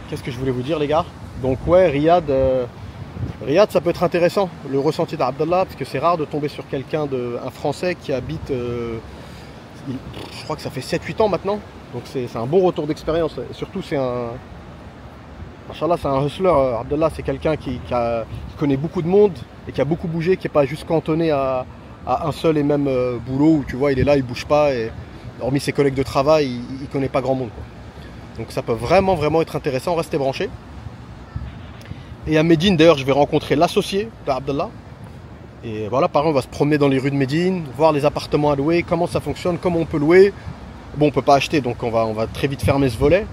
Qu'est-ce que je voulais vous dire, les gars? Donc, ouais, Riyad, ça peut être intéressant, le ressenti d'Abdallah, parce que c'est rare de tomber sur quelqu'un, un Français qui habite, je crois que ça fait 7-8 ans maintenant. Donc, c'est un bon retour d'expérience. Et surtout, c'est un. Machallah, c'est un hustler. Abdallah, c'est quelqu'un qui connaît beaucoup de monde et qui a beaucoup bougé, qui n'est pas juste cantonné à un seul et même boulot où tu vois, il est là, il bouge pas et hormis ses collègues de travail, il connaît pas grand monde, quoi. Donc ça peut vraiment être intéressant, restez branchés. Et à Médine, d'ailleurs, je vais rencontrer l'associé d'Abdallah. Et voilà, pareil, on va se promener dans les rues de Médine, voir les appartements à louer, comment ça fonctionne, comment on peut louer. Bon, on peut pas acheter, donc on va très vite fermer ce volet.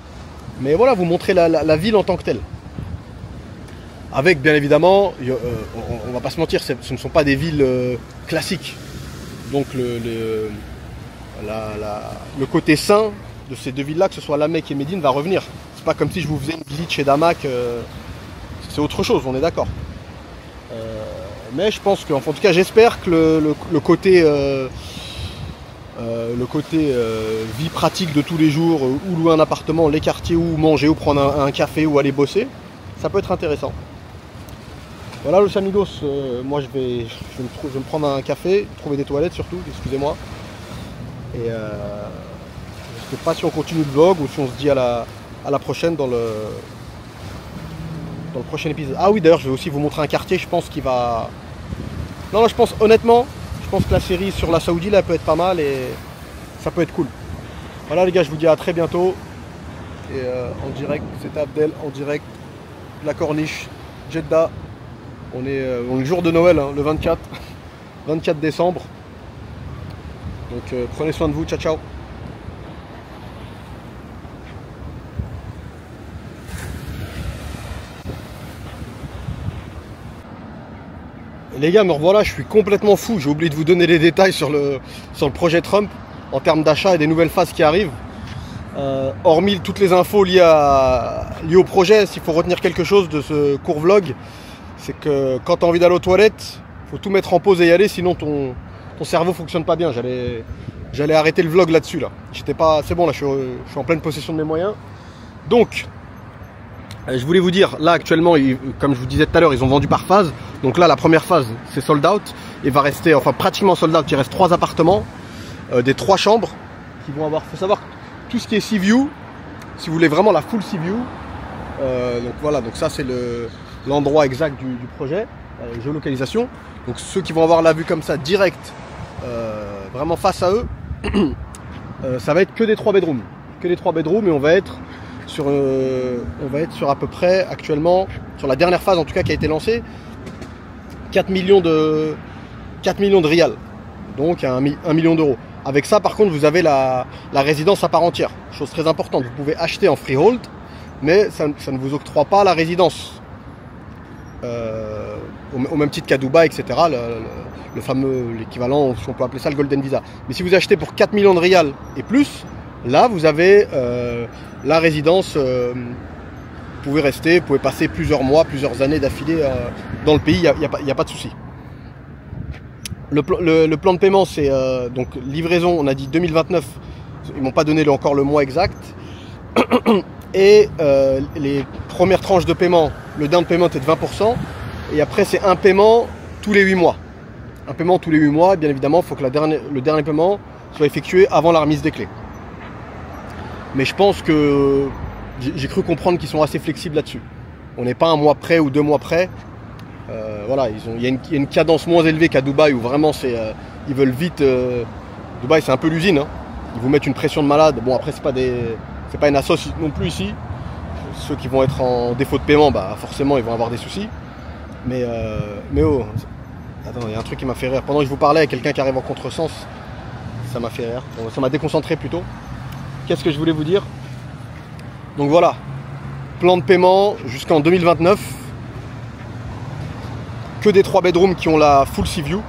Mais voilà, vous montrer la ville en tant que telle. Avec, bien évidemment, on va pas se mentir, ce ne sont pas des villes classiques. Donc le côté sain de ces deux villes-là, que ce soit La Mecque et Médine, va revenir. C'est pas comme si je vous faisais une visite chez Damak, c'est autre chose, on est d'accord. Mais je pense que, en tout cas, j'espère que le côté vie pratique de tous les jours, ou louer un appartement, les quartiers, ou manger, ou prendre un café, ou aller bosser, ça peut être intéressant. Voilà, los amigos, moi je vais me prendre un café, trouver des toilettes surtout, excusez-moi. Et je sais pas si on continue le vlog ou si on se dit à la prochaine dans le prochain épisode. Ah oui, d'ailleurs, je vais aussi vous montrer un quartier, je pense qu'il va... Non, je pense, honnêtement, je pense que la série sur la Saoudi, là, peut être pas mal et ça peut être cool. Voilà, les gars, je vous dis à très bientôt. Et en direct, c'était Abdel, en direct de la Corniche, Jeddah. On est le jour de Noël, hein, le 24 décembre. Donc prenez soin de vous, ciao ciao. Les gars, me revoilà, je suis complètement fou. J'ai oublié de vous donner les détails sur le projet Trump en termes d'achat et des nouvelles phases qui arrivent. Hormis toutes les infos liées au projet, s'il faut retenir quelque chose de ce court vlog, c'est que quand tu as envie d'aller aux toilettes, il faut tout mettre en pause et y aller, sinon ton cerveau fonctionne pas bien. J'allais arrêter le vlog là-dessus. Là. C'est bon, là, je suis en pleine possession de mes moyens. Donc, je voulais vous dire, là actuellement, comme je vous disais tout à l'heure, ils ont vendu par phase. Donc là, la première phase, c'est sold out. Il va rester, enfin pratiquement sold out, il reste 3 appartements, des 3 chambres qui vont avoir, il faut savoir, tout ce qui est Sea View, si vous voulez vraiment la full Sea View. Donc voilà, donc ça c'est l'endroit exact du projet, la géolocalisation. Donc ceux qui vont avoir la vue comme ça, direct, vraiment face à eux, ça va être que des 3 bedrooms. Que des 3 bedrooms et on va être sur à peu près actuellement, sur la dernière phase en tout cas qui a été lancée, 4 millions de rials, donc 1 million d'euros. Avec ça par contre vous avez la résidence à part entière, chose très importante, vous pouvez acheter en freehold, mais ça ne vous octroie pas la résidence. Au même titre qu'à Dubaï, etc. Le fameux, l'équivalent, si on peut appeler ça le Golden Visa. Mais si vous achetez pour 4 millions de rials et plus, là vous avez la résidence, vous pouvez rester, vous pouvez passer plusieurs mois, plusieurs années d'affilée dans le pays, il n'y a pas de souci. Le plan de paiement, c'est donc livraison, on a dit 2029, ils m'ont pas donné encore le mois exact. Et les premières tranches de paiement, le down payment est de 20%, et après c'est un paiement tous les 8 mois. Un paiement tous les 8 mois, bien évidemment, il faut que le dernier paiement soit effectué avant la remise des clés. Mais je pense que j'ai cru comprendre qu'ils sont assez flexibles là-dessus. On n'est pas un mois près ou 2 mois près. Voilà, il y a une cadence moins élevée qu'à Dubaï où vraiment ils veulent vite. Dubaï c'est un peu l'usine, hein. Ils vous mettent une pression de malade. Bon après c'est pas une assoce non plus ici. Ceux qui vont être en défaut de paiement, bah forcément ils vont avoir des soucis. Mais oh, attends, il y a un truc qui m'a fait rire. Pendant que je vous parlais à quelqu'un qui arrive en contresens, ça m'a fait rire. Ça m'a déconcentré plutôt. Qu'est-ce que je voulais vous dire? Donc voilà, plan de paiement jusqu'en 2029. Que des 3 bedrooms qui ont la full sea view.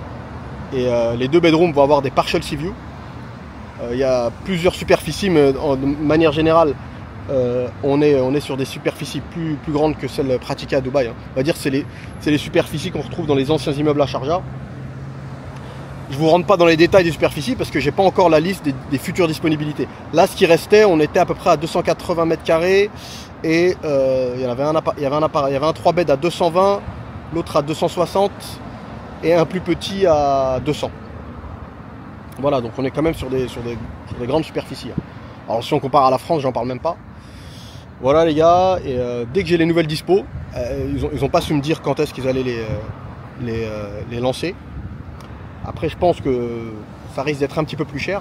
Et les 2 bedrooms vont avoir des partial sea view. Il y a plusieurs superficies, mais de manière générale, on est sur des superficies plus grandes que celles pratiquées à Dubaï. Hein. On va dire que c'est les superficies qu'on retrouve dans les anciens immeubles à Sharjah. Je ne vous rentre pas dans les détails des superficies parce que j'ai pas encore la liste des futures disponibilités. Là, ce qui restait, on était à peu près à 280 mètres carrés et il y avait un 3 beds à 220, l'autre à 260 et un plus petit à 200. Voilà, donc on est quand même sur des grandes superficies. Alors si on compare à la France, j'en parle même pas. Voilà les gars, et dès que j'ai les nouvelles dispo, ils ont pas su me dire quand est-ce qu'ils allaient les lancer. Après je pense que ça risque d'être un petit peu plus cher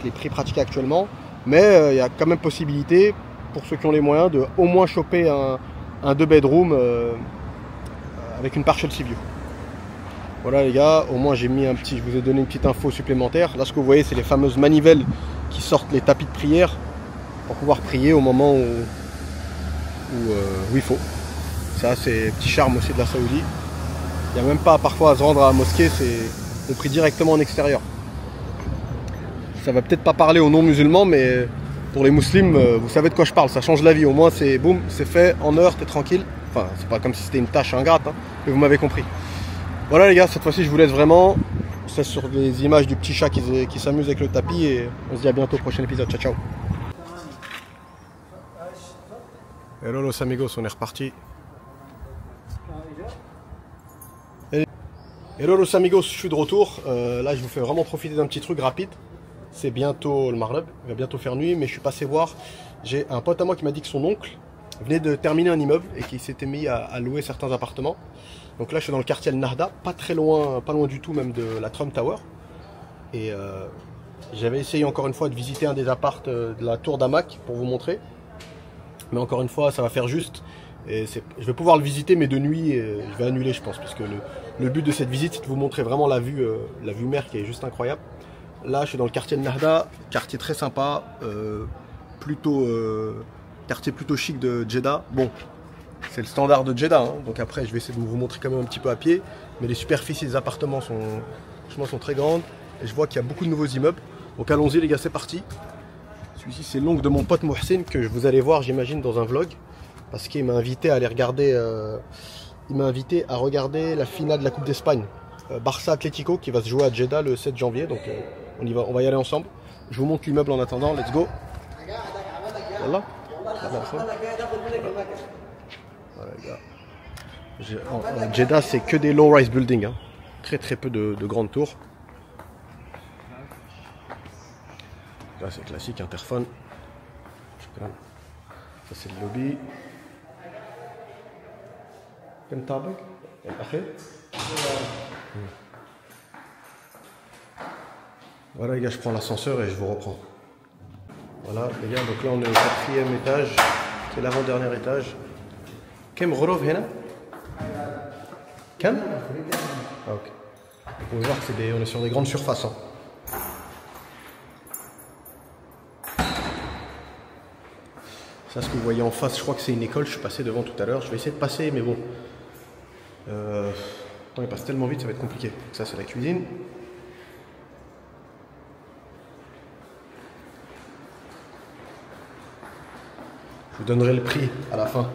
que les prix pratiqués actuellement. Mais il y a quand même possibilité, pour ceux qui ont les moyens, de au moins choper un 2 bedroom avec une partial sea view. Voilà les gars, au moins je vous ai donné une petite info supplémentaire. Là ce que vous voyez c'est les fameuses manivelles qui sortent les tapis de prière pour pouvoir prier au moment où il faut. Ça c'est petit charme aussi de la Saoudie. Il n'y a même pas parfois à se rendre à la mosquée, on prie directement en extérieur. Ça va peut-être pas parler aux non-musulmans, mais pour les musulmans, vous savez de quoi je parle, ça change la vie. Au moins c'est boum, c'est fait, en heure, t'es tranquille. Enfin c'est pas comme si c'était une tâche ingrate, hein, mais vous m'avez compris. Voilà les gars, cette fois-ci je vous laisse vraiment. C'est sur des images du petit chat qui s'amuse avec le tapis et on se dit à bientôt au prochain épisode. Ciao ciao. Hello los amigos, on est reparti. Hello los amigos, je suis de retour. Là je vous fais vraiment profiter d'un petit truc rapide. C'est bientôt le Maghreb, il va bientôt faire nuit, mais je suis passé voir. J'ai un pote à moi qui m'a dit que son oncle venait de terminer un immeuble et qu'il s'était mis à louer certains appartements. Donc là je suis dans le quartier Al-Nahda, pas loin du tout même de la Trump Tower. Et j'avais essayé encore une fois de visiter un des apparts de la tour d'Hamac pour vous montrer. Mais encore une fois ça va faire juste. Et je vais pouvoir le visiter mais de nuit je vais annuler je pense. Parce que le but de cette visite c'est de vous montrer vraiment la vue mer qui est juste incroyable. Là je suis dans le quartier Al-Nahda, quartier très sympa, quartier plutôt chic de Jeddah. Bon. C'est le standard de Jeddah, hein. Donc après je vais essayer de vous montrer quand même un petit peu à pied. Mais les superficies des appartements sont très grandes. Et je vois qu'il y a beaucoup de nouveaux immeubles. Donc allons-y les gars, c'est parti. Celui-ci c'est l'oncle de mon pote Mohsen que vous allez voir j'imagine dans un vlog. Parce qu'il m'a invité à aller regarder la finale de la Coupe d'Espagne. Barça Atlético qui va se jouer à Jeddah le 7 janvier. Donc on va y aller ensemble. Je vous montre l'immeuble en attendant, let's go. Voilà. Voilà les gars. Jeddah c'est que des low-rise buildings, hein. Très peu de grandes tours. Là c'est classique, interphone. Ça c'est le lobby. Voilà les gars, je prends l'ascenseur et je vous reprends. Voilà les gars, donc là on est au 4e étage. C'est l'avant-dernier étage. كم غرف هنا؟ كم؟ Ah, ok. Vous pouvez voir qu'on est sur des grandes surfaces. Hein. Ça, ce que vous voyez en face, je crois que c'est une école. Je suis passé devant tout à l'heure. Je vais essayer de passer, mais bon. Il passe tellement vite, ça va être compliqué. Ça, c'est la cuisine. Je vous donnerai le prix à la fin.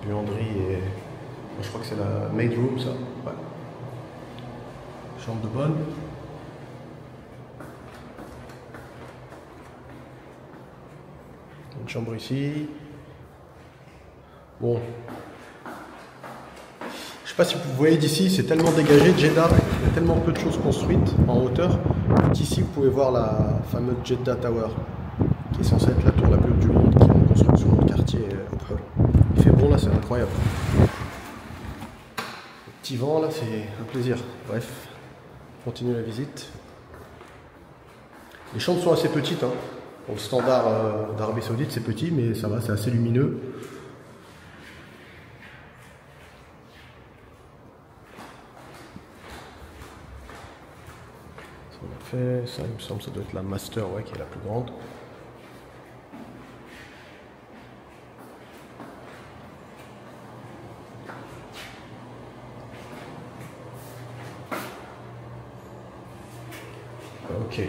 Buanderie et... Je crois que c'est la maid room, ça. Ouais. Chambre de bonne. Une chambre ici. Bon. Je sais pas si vous voyez d'ici, c'est tellement dégagé, Jeddah. Il y a tellement peu de choses construites en hauteur. Ici, vous pouvez voir la fameuse Jeddah Tower, qui est censée être la tour la plus haute du monde, qui est en construction dans le quartier Ophel. Il fait bon là, c'est incroyable. Le petit vent là, c'est un plaisir. Bref, on continue la visite. Les chambres sont assez petites, hein. Bon, le standard d'Arabie Saoudite c'est petit mais ça va, c'est assez lumineux. Ça on a fait, ça il me semble ça doit être la Master ouais, qui est la plus grande. Ok.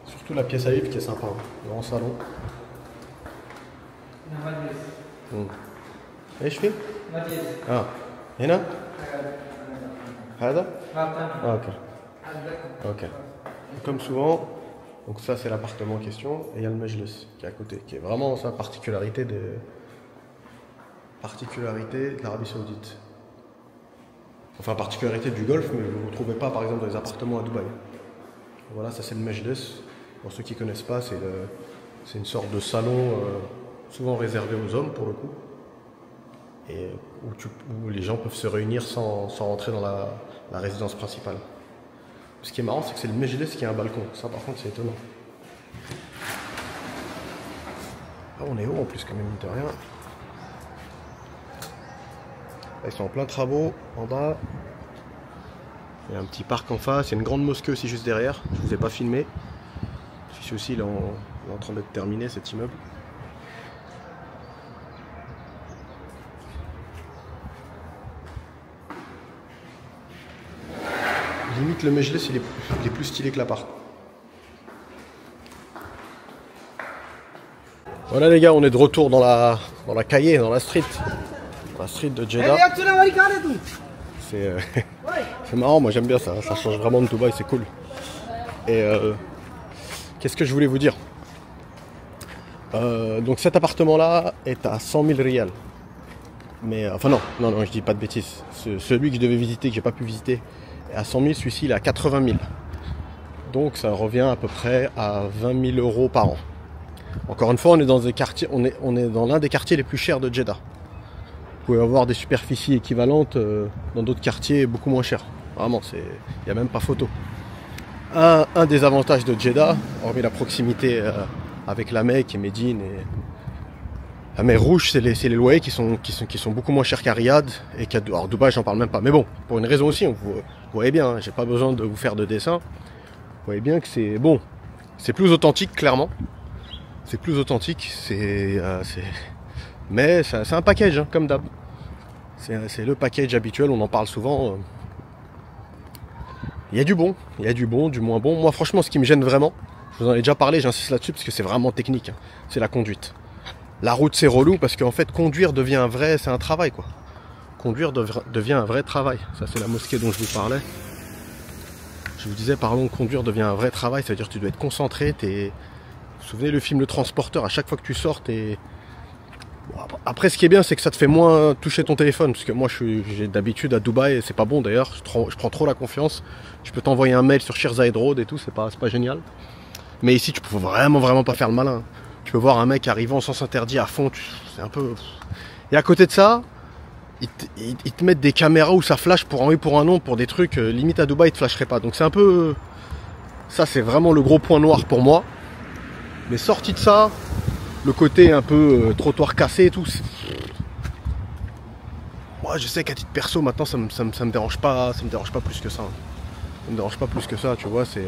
Surtout la pièce à vivre qui est sympa, hein. Grand salon. ايش في؟ هنا؟ هذا؟ Ok. Ok. Comme souvent, donc ça c'est l'appartement en question, et il y a le Majlis qui est à côté, qui est vraiment sa particularité de l'Arabie Saoudite. Enfin, particularité du Golfe, mais vous ne le retrouvez pas par exemple dans les appartements à Dubaï. Voilà, ça c'est le Majlis. Pour ceux qui ne connaissent pas, c'est une sorte de salon souvent réservé aux hommes pour le coup. Et où les gens peuvent se réunir sans rentrer dans la résidence principale. Ce qui est marrant, c'est que c'est le Majlis qui a un balcon. Ça par contre c'est étonnant. Ah, on est haut en plus quand même, mine de rien. Là, ils sont en plein travaux en bas. Il y a un petit parc en face, il y a une grande mosquée aussi juste derrière. Je ne vous ai pas filmé. Ici aussi il est en train d'être terminé cet immeuble. Limite le Majlis il est plus stylé que l'appart. Voilà les gars, on est de retour dans la cahier, dans la street. Dans la street de Jeddah. C'est marrant, moi j'aime bien ça, ça change vraiment de Dubaï, c'est cool. Et qu'est-ce que je voulais vous dire? Donc cet appartement là est à 100 000 riyals. Mais enfin non, je dis pas de bêtises. Celui que je devais visiter, que j'ai pas pu visiter, est à 100 000, celui-ci il est à 80 000. Donc ça revient à peu près à 20 000 euros par an. Encore une fois, on est dans des quartiers, on est dans l'un des quartiers les plus chers de Jeddah. Vous pouvez avoir des superficies équivalentes dans d'autres quartiers beaucoup moins chers. Vraiment, il n'y a même pas photo. Un des avantages de Jeddah, hormis la proximité avec la Mecque et Médine et la mer Rouge, c'est les loyers qui sont beaucoup moins chers qu'à Riyad et qu'à Dubaï, j'en parle même pas. Mais bon, pour une raison aussi, vous voyez bien, hein, j'ai pas besoin de vous faire de dessin. Vous voyez bien que c'est bon, c'est plus authentique clairement. C'est plus authentique, mais c'est un package hein, comme d'hab. C'est le package habituel, on en parle souvent. Il y a du bon, du moins bon. Moi franchement ce qui me gêne vraiment, je vous en ai déjà parlé, j'insiste là-dessus parce que c'est vraiment technique, hein, c'est la conduite. La route c'est relou parce qu'en fait conduire devient c'est un travail quoi. Conduire devient un vrai travail. Ça c'est la mosquée dont je vous parlais. Je vous disais pardon, conduire devient un vrai travail, ça veut dire que tu dois être concentré, vous vous souvenez le film Le Transporteur, à chaque fois que tu sors, bon, après ce qui est bien c'est que ça te fait moins toucher ton téléphone, parce que moi j'ai d'habitude à Dubaï, et c'est pas bon d'ailleurs, je prends trop la confiance, je peux t'envoyer un mail sur Sheikh Road et tout, c'est pas génial. Mais ici tu peux vraiment pas faire le malin. Tu peux voir un mec arrivant en sens interdit à fond, c'est un peu... Et à côté de ça, ils te mettent des caméras où ça flash pour un oui pour un non, pour des trucs, limite à Dubaï ils te flasheraient pas, donc c'est un peu... Ça c'est vraiment le gros point noir pour moi. Mais sorti de ça, le côté un peu trottoir cassé et tout, moi je sais qu'à titre perso maintenant ça me dérange pas plus que ça. Ça me dérange pas plus que ça, tu vois, c'est...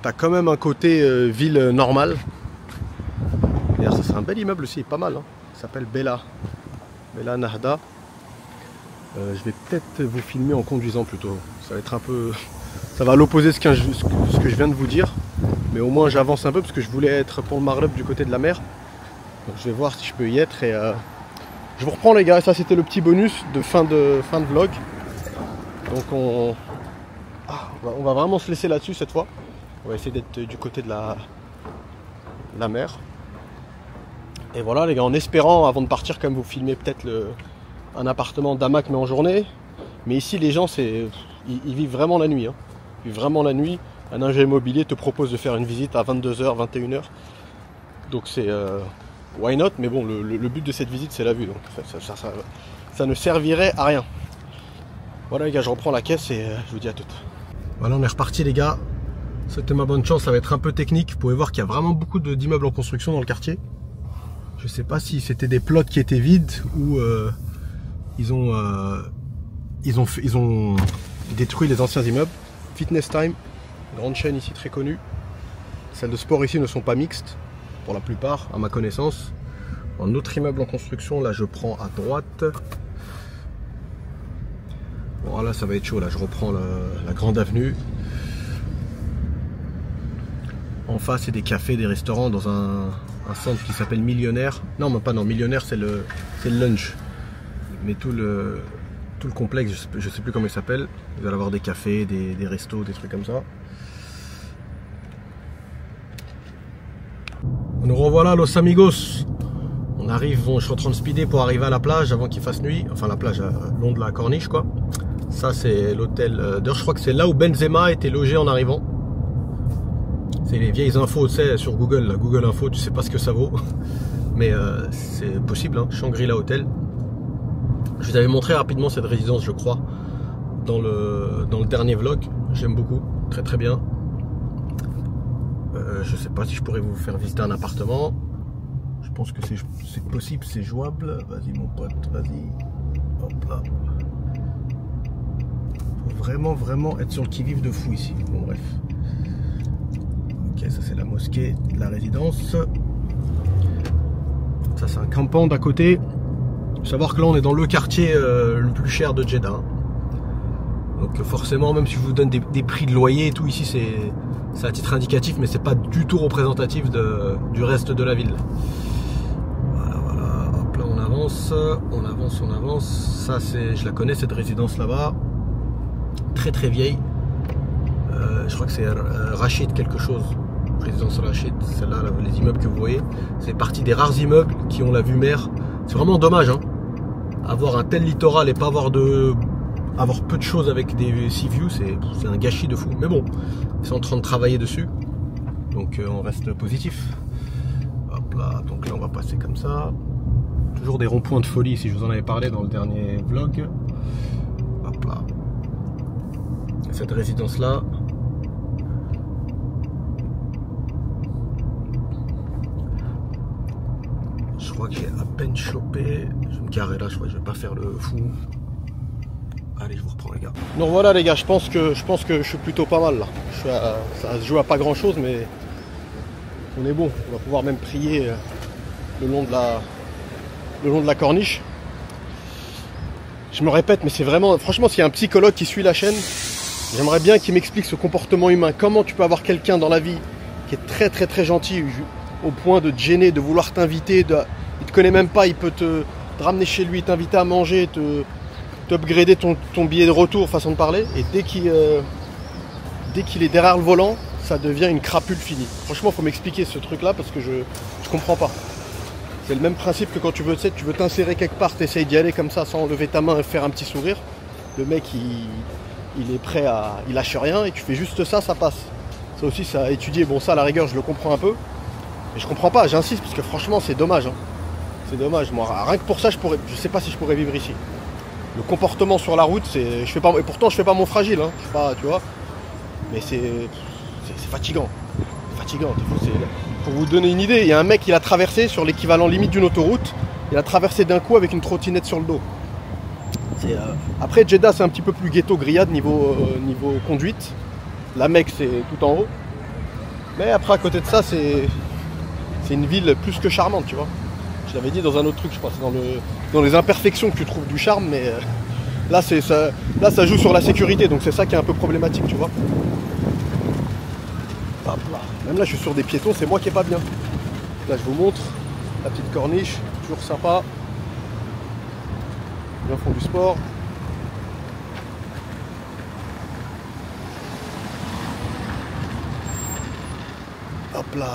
T'as quand même un côté ville normale. D'ailleurs ça c'est un bel immeuble aussi, pas mal, hein. Il s'appelle Bella Nahda. Je vais peut-être vous filmer en conduisant plutôt. Ça va être un peu... Ça va à l'opposé de ce que je viens de vous dire. Mais au moins j'avance un peu parce que je voulais être pour le Maghreb du côté de la mer. Donc je vais voir si je peux y être et je vous reprends les gars. Ça c'était le petit bonus de fin de vlog. Donc on va vraiment se laisser là-dessus cette fois. On va essayer d'être du côté de la mer. Et voilà les gars, en espérant avant de partir quand même vous filmer peut-être un appartement d'hamac mais en journée. Mais ici les gens ils vivent vraiment la nuit, hein. Ils vivent vraiment la nuit. Un ingénieur immobilier te propose de faire une visite à 22h, 21h. Donc c'est why not, mais bon le but de cette visite c'est la vue. Donc ça ne servirait à rien. Voilà les gars, je reprends la caisse et je vous dis à toutes. Voilà, on est reparti les gars. C'était ma bonne chance, ça va être un peu technique. Vous pouvez voir qu'il y a vraiment beaucoup d'immeubles en construction dans le quartier. Je sais pas si c'était des plots qui étaient vides ou ils ont détruit les anciens immeubles. Fitness Time, grande chaîne ici très connue. Celles de sport ici ne sont pas mixtes, pour la plupart, à ma connaissance. Un autre immeuble en construction, là je prends à droite. Bon là ça va être chaud, là je reprends la grande avenue. En face c'est des cafés, des restaurants dans un centre qui s'appelle Millionnaire. Non mais pas non, Millionnaire c'est le lunch. Mais tout le complexe, je sais plus comment il s'appelle. Vous allez avoir des cafés, des restos, des trucs comme ça. Nous revoilà à Los Amigos. On arrive, je suis en train de speeder pour arriver à la plage avant qu'il fasse nuit. Enfin la plage le long de la corniche quoi. Ça c'est l'hôtel, d'ailleurs je crois que c'est là où Benzema était logé en arrivant. C'est les vieilles infos, tu sais, sur Google, là, Google Info, tu sais pas ce que ça vaut. Mais c'est possible, hein, Shangri-La Hotel. Je vous avais montré rapidement cette résidence, je crois, dans le dernier vlog. J'aime beaucoup, très très bien. Je sais pas si je pourrais vous faire visiter un appartement. Je pense que c'est possible, c'est jouable. Vas-y mon pote, vas-y. Hop là. Faut vraiment être sur le qui-vive de fou ici. Bon bref. Ok, ça c'est la mosquée, la résidence. Ça c'est un compound à côté. Faut savoir que là on est dans le quartier le plus cher de Jeddah. Donc forcément, même si je vous donne des prix de loyer et tout, ici c'est à titre indicatif, mais c'est pas du tout représentatif du reste de la ville. Voilà, hop là on avance. Ça je la connais cette résidence là-bas. Très très vieille. Je crois que c'est Rachid quelque chose. Résidence Rachid, celle-là, les immeubles que vous voyez. C'est partie des rares immeubles qui ont la vue mer. C'est vraiment dommage, hein. Avoir un tel littoral et pas avoir peu de choses avec des sea views, c'est un gâchis de fou. Mais bon, ils sont en train de travailler dessus. Donc on reste positif. Hop là, donc là on va passer comme ça. Toujours des ronds-points de folie, si je vous en avais parlé dans le dernier vlog. Hop là. Cette résidence là. Je crois que j'ai à peine chopé. Je vais me garer là, je crois que je vais pas faire le fou. Allez, je vous reprends les gars. Donc voilà les gars, je pense que je suis plutôt pas mal là. Ça se joue à pas grand chose, mais on est bon. On va pouvoir même prier le long de la corniche. Je me répète, mais c'est vraiment, franchement, s'il y a un psychologue qui suit la chaîne, j'aimerais bien qu'il m'explique ce comportement humain. Comment tu peux avoir quelqu'un dans la vie qui est très très très gentil au point de te gêner, de vouloir t'inviter, il te connaît même pas, il peut te ramener chez lui, t'inviter à manger, t'upgrader ton billet de retour, façon de parler, et dès qu'il est derrière le volant, ça devient une crapule finie. Franchement, il faut m'expliquer ce truc là parce que je comprends pas. C'est le même principe que quand tu veux t'insérer quelque part, tu essayes d'y aller comme ça sans lever ta main et faire un petit sourire. Le mec il est prêt il lâche rien et tu fais juste ça, ça passe. Ça aussi, ça a étudié, bon ça à la rigueur je le comprends un peu. Mais je comprends pas, j'insiste parce que franchement c'est dommage. Hein. C'est dommage, moi rien que pour ça je sais pas si je pourrais vivre ici. Le comportement sur la route, et pourtant je fais pas mon fragile, hein. Je sais pas, tu vois. Mais c'est fatigant. C'est fatigant. Pour vous donner une idée, il y a un mec qui l'a traversé sur l'équivalent limite d'une autoroute. Il a traversé d'un coup avec une trottinette sur le dos. Après Jeddah c'est un petit peu plus ghetto grillade niveau conduite. La Mecque c'est tout en haut. Mais après à côté de ça c'est une ville plus que charmante, tu vois. Je l'avais dit dans un autre truc, je crois, c'est dans les imperfections que tu trouves du charme, mais là ça joue sur la sécurité, donc c'est ça qui est un peu problématique, tu vois. Hop là. Même là je suis sur des piétons, c'est moi qui est pas bien. Là je vous montre la petite corniche, toujours sympa. Les gens font du sport. Hop là.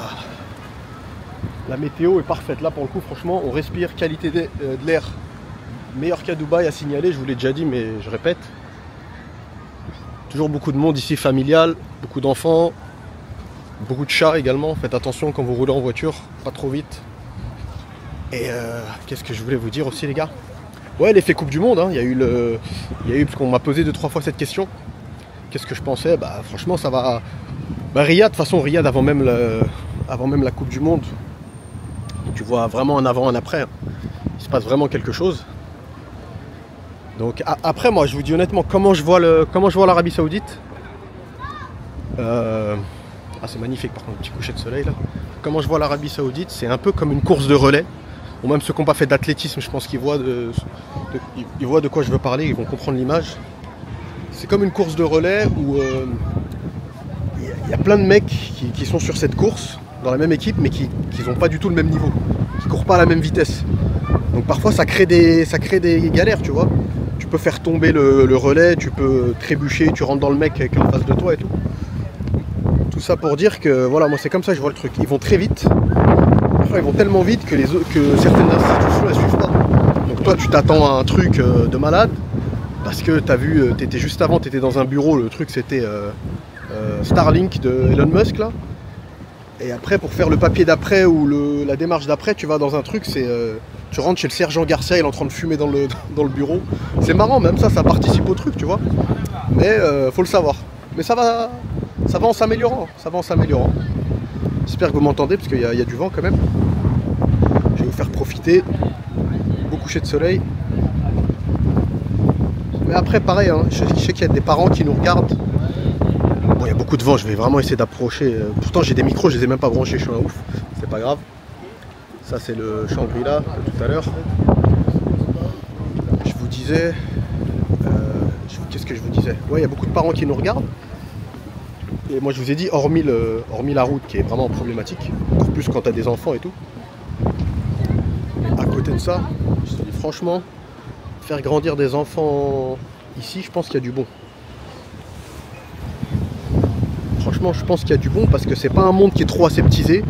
La météo est parfaite. Là pour le coup franchement on respire, qualité de l'air meilleur qu'à Dubaï à signaler, je vous l'ai déjà dit mais je répète. Toujours beaucoup de monde ici familial, beaucoup d'enfants, beaucoup de chats également. Faites attention quand vous roulez en voiture, pas trop vite. Et qu'est-ce que je voulais vous dire aussi les gars? Ouais, l'effet Coupe du Monde, hein. Parce qu'on m'a posé 2-3 fois cette question. Qu'est-ce que je pensais? Bah franchement ça va. Bah Riyad, de toute façon Riyad avant même la Coupe du Monde, tu vois vraiment un avant, un après. Hein. Il se passe vraiment quelque chose. Donc après moi je vous dis honnêtement comment je vois l'Arabie Saoudite. Ah c'est magnifique par contre, un petit coucher de soleil là. Comment je vois l'Arabie Saoudite, c'est un peu comme une course de relais. Ou même ceux qui n'ont pas fait d'athlétisme, je pense qu'ils voient ils voient de quoi je veux parler, ils vont comprendre l'image. C'est comme une course de relais où il y a plein de mecs qui sont sur cette course, dans la même équipe, mais qui n'ont pas du tout le même niveau, qui ne courent pas à la même vitesse. Donc parfois ça crée des galères, tu vois. Tu peux faire tomber le relais, tu peux trébucher, tu rentres dans le mec qui est en face de toi et tout. Tout ça pour dire que voilà, moi c'est comme ça que je vois le truc. Ils vont très vite. Parfois ils vont tellement vite que certaines institutions ne suivent pas. Donc toi tu t'attends à un truc de malade parce que t'as vu, t'étais juste avant, t'étais dans un bureau, le truc c'était Starlink de Elon Musk là. Et après pour faire le papier d'après ou la démarche d'après, tu vas dans un truc, tu rentres chez le sergent Garcia, il est en train de fumer dans le bureau. C'est marrant, même ça participe au truc, tu vois. Mais faut le savoir. Mais ça va en s'améliorant, J'espère que vous m'entendez parce qu'il y a du vent quand même. Je vais vous faire profiter. Beau coucher de soleil. Mais après pareil, hein, je sais qu'il y a des parents qui nous regardent. Bon, il y a beaucoup de vent, je vais vraiment essayer d'approcher. Pourtant j'ai des micros, je les ai même pas branchés, je suis un ouf. C'est pas grave. Ça c'est le Shangri-La de tout à l'heure. Je vous disais... qu'est-ce que je vous disais? Ouais, il y a beaucoup de parents qui nous regardent. Et moi je vous ai dit, hormis la route qui est vraiment problématique, encore plus quand tu as des enfants et tout. À côté de ça, je te dis franchement, faire grandir des enfants ici, je pense qu'il y a du bon. Franchement, je pense qu'il y a du bon parce que c'est pas un monde qui est trop aseptisé.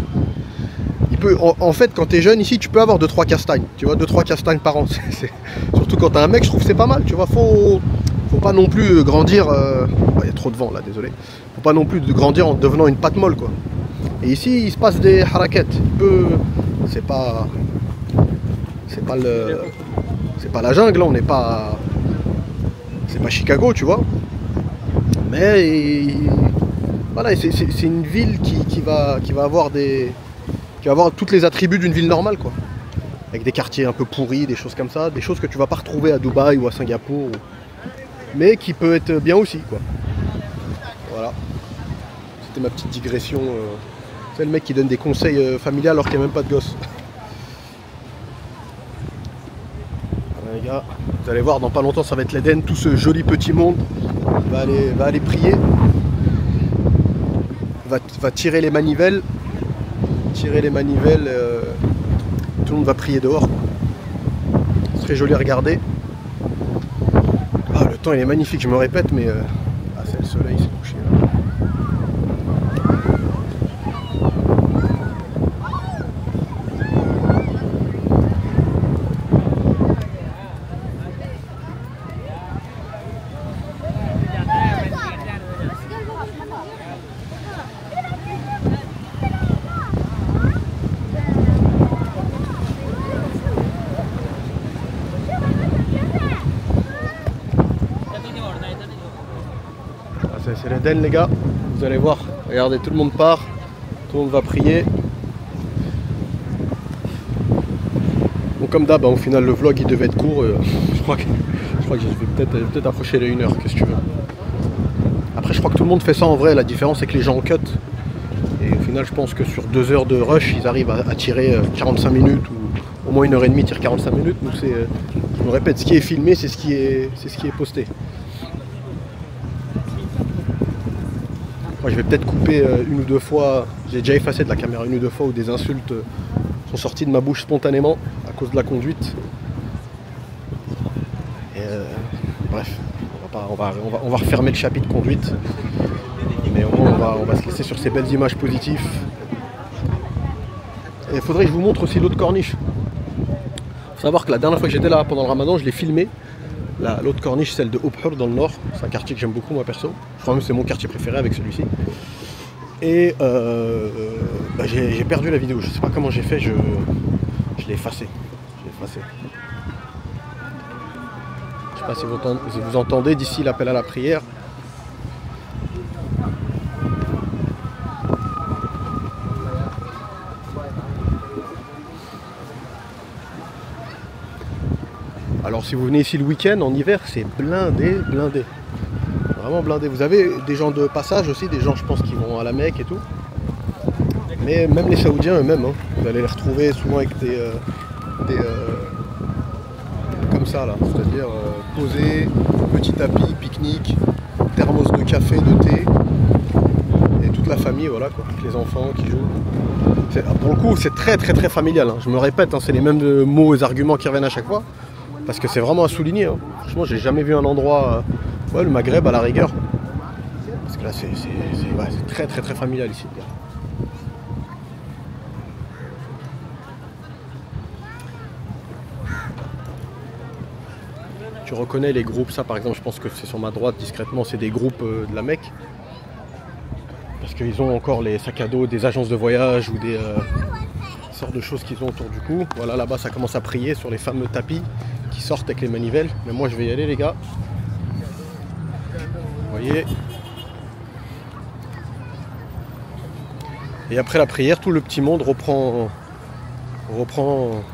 En fait, quand tu es jeune ici, tu peux avoir 2-3 castagnes. Tu vois, 2-3 castagnes par an. Surtout quand tu as un mec, je trouve que c'est pas mal. Tu vois, faut pas non plus grandir. Il y a trop de vent là, désolé. Faut pas non plus grandir en devenant une pâte molle, quoi. Et ici, il se passe des harakettes. C'est pas la jungle, on n'est pas. C'est pas Chicago, tu vois. Mais voilà, c'est une ville qui va avoir toutes les attributs d'une ville normale, quoi. Avec des quartiers un peu pourris, des choses comme ça, des choses que tu vas pas retrouver à Dubaï ou à Singapour, mais qui peut être bien aussi, quoi. Voilà. C'était ma petite digression. C'est le mec qui donne des conseils familiaux alors qu'il n'y a même pas de gosse. Voilà, les gars, vous allez voir, dans pas longtemps ça va être l'Éden, tout ce joli petit monde va aller prier, va tirer les manivelles. Tout le monde va prier dehors. Ce serait joli à regarder. Ah, le temps il est magnifique, je me répète, mais c'est le soleil, c'est couché là. C'est l'Éden, les gars, vous allez voir, regardez, tout le monde part, tout le monde va prier. Bon, comme d'hab, au final le vlog il devait être court, je crois que je vais peut-être approcher les 1 heure, qu'est-ce que tu veux. Après je crois que tout le monde fait ça en vrai, la différence c'est que les gens cut. Et au final je pense que sur 2 heures de rush, ils arrivent à tirer 45 minutes ou au moins 1h30 ils tirent 45 minutes. Donc je me répète, ce qui est filmé c'est ce qui est posté. Moi, je vais peut-être couper 1 ou 2 fois, j'ai déjà effacé de la caméra 1 ou 2 fois où des insultes sont sorties de ma bouche spontanément à cause de la conduite. Et bref, on va refermer le chapitre conduite, mais au moins on va se laisser sur ces belles images positives. Et il faudrait que je vous montre aussi l'autre corniche. Il faut savoir que la dernière fois que j'étais là pendant le ramadan, je l'ai filmé. L'autre corniche, celle de Obhur dans le nord, c'est un quartier que j'aime beaucoup moi perso. Je crois même que c'est mon quartier préféré avec celui-ci. Et j'ai perdu la vidéo, je sais pas comment j'ai fait, je l'ai effacé. sais pas si vous entendez d'ici l'appel à la prière. Alors si vous venez ici le week-end, en hiver, c'est blindé, blindé. Vraiment blindé. Vous avez des gens de passage aussi, des gens je pense qui vont à la Mecque et tout. Mais même les Saoudiens eux-mêmes, hein, vous allez les retrouver souvent avec des comme ça là, c'est-à-dire posés, petit tapis, pique-nique, thermos de café, de thé, et toute la famille, voilà quoi, avec les enfants qui jouent. Pour le coup, c'est très familial, hein. Je me répète, hein, c'est les mêmes mots et arguments qui reviennent à chaque fois, parce que c'est vraiment à souligner, hein. Franchement, j'ai jamais vu un endroit, ouais, le Maghreb à la rigueur, parce que là c'est ouais, très familial ici. Tu reconnais les groupes, ça par exemple, je pense que c'est sur ma droite discrètement, c'est des groupes de la Mecque. Parce qu'ils ont encore les sacs à dos des agences de voyage ou des sortes de choses qu'ils ont autour du cou. Voilà, là-bas ça commence à prier sur les fameux tapis qui sortent avec les manivelles. Mais moi je vais y aller les gars. Vous voyez. Et après la prière, tout le petit monde reprend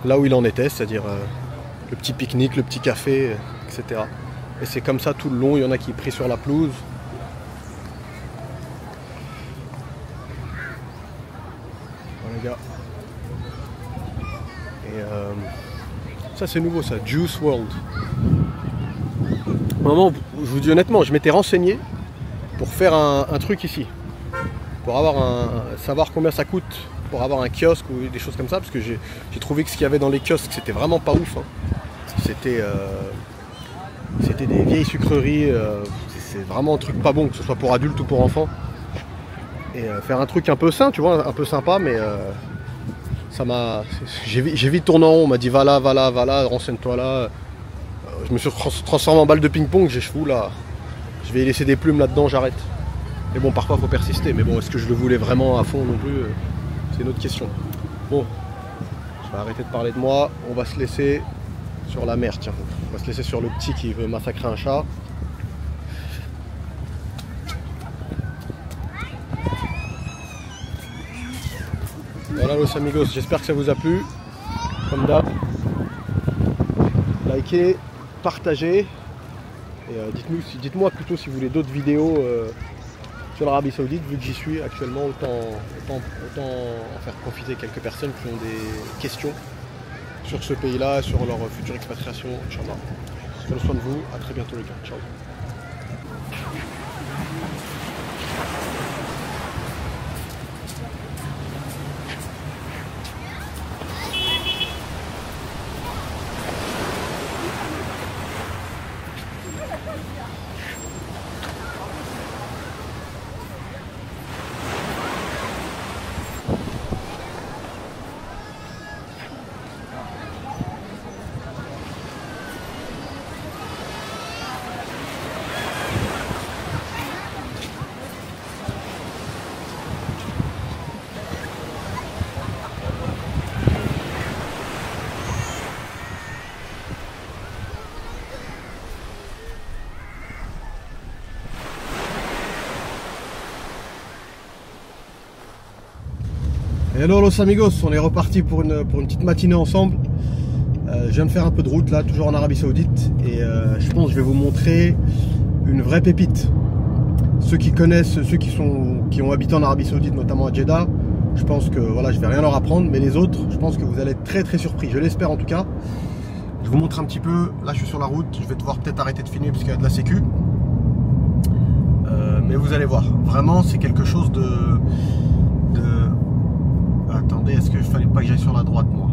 là où il en était, c'est-à-dire le petit pique-nique, le petit café, etc. Et c'est comme ça tout le long, il y en a qui prient sur la pelouse. Voilà les gars. Et ça c'est nouveau ça, Juice World. Vraiment, je vous dis honnêtement, je m'étais renseigné pour faire un truc ici. Pour savoir combien ça coûte pour avoir un kiosque ou des choses comme ça, parce que j'ai trouvé que ce qu'il y avait dans les kiosques c'était vraiment pas ouf, hein. C'était des vieilles sucreries, c'est vraiment un truc pas bon, que ce soit pour adultes ou pour enfants. Et faire un truc un peu sain, tu vois, un peu sympa, mais j'ai vite tourné en rond. On m'a dit va là, renseigne-toi là. Je me suis transformé en balle de ping-pong, j'ai fou là, je vais y laisser des plumes là-dedans, j'arrête. Mais bon, parfois il faut persister, mais bon, est-ce que je le voulais vraiment à fond non plus, c'est une autre question. Bon, je vais arrêter de parler de moi, on va se laisser sur la mer, tiens. On va se laisser sur le petit qui veut massacrer un chat. Voilà los amigos, j'espère que ça vous a plu. Comme d'hab, likez, partagez. Et dites-moi plutôt si vous voulez d'autres vidéos sur l'Arabie Saoudite, vu que j'y suis actuellement, autant en faire profiter quelques personnes qui ont des questions sur ce pays-là, sur leur future expatriation, Inch'Allah. Prenez soin de vous, à très bientôt les gars, ciao. Hello los amigos, on est reparti pour une petite matinée ensemble. Je viens de faire un peu de route là, toujours en Arabie Saoudite, et je pense que je vais vous montrer une vraie pépite. Ceux qui connaissent, ceux qui ont habité en Arabie Saoudite, notamment à Jeddah, je pense que voilà, je vais rien leur apprendre, mais les autres, je pense que vous allez être très surpris, je l'espère en tout cas. Je vous montre un petit peu, là je suis sur la route, je vais devoir peut-être arrêter de filmer parce qu'il y a de la sécu. Mais vous allez voir, vraiment c'est quelque chose de... Attendez, est-ce qu'il ne fallait pas que j'aille sur la droite moi?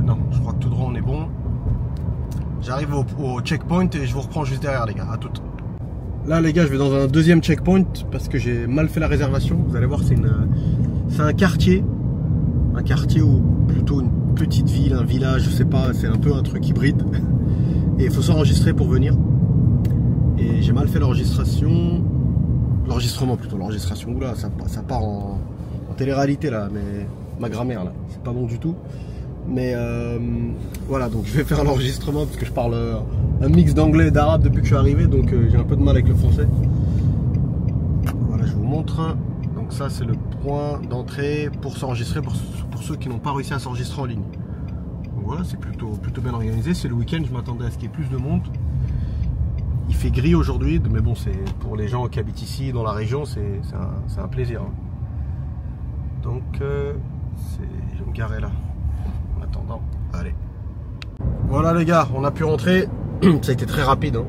Non, je crois que tout droit on est bon. J'arrive au checkpoint et je vous reprends juste derrière les gars, à toutes. Là les gars, je vais dans un deuxième checkpoint parce que j'ai mal fait la réservation. Vous allez voir, c'est un quartier ou plutôt une petite ville, un village, je sais pas, c'est un peu un truc hybride. Et il faut s'enregistrer pour venir. Et j'ai mal fait l'enregistrement plutôt, l'enregistration. Oula, ça part en télé-réalité là, mais ma grammaire là, c'est pas bon du tout. Mais voilà, donc je vais faire l'enregistrement parce que je parle un mix d'anglais et d'arabe depuis que je suis arrivé, donc j'ai un peu de mal avec le français. Voilà, je vous montre. Donc ça c'est le point d'entrée pour s'enregistrer pour ceux qui n'ont pas réussi à s'enregistrer en ligne. Donc voilà, c'est plutôt bien organisé. C'est le week-end, je m'attendais à ce qu'il y ait plus de monde. Il fait gris aujourd'hui, mais bon, c'est pour les gens qui habitent ici dans la région, c'est un plaisir. Donc je vais me garer là. En attendant, allez. Voilà les gars, on a pu rentrer. Ça a été très rapide. Hein.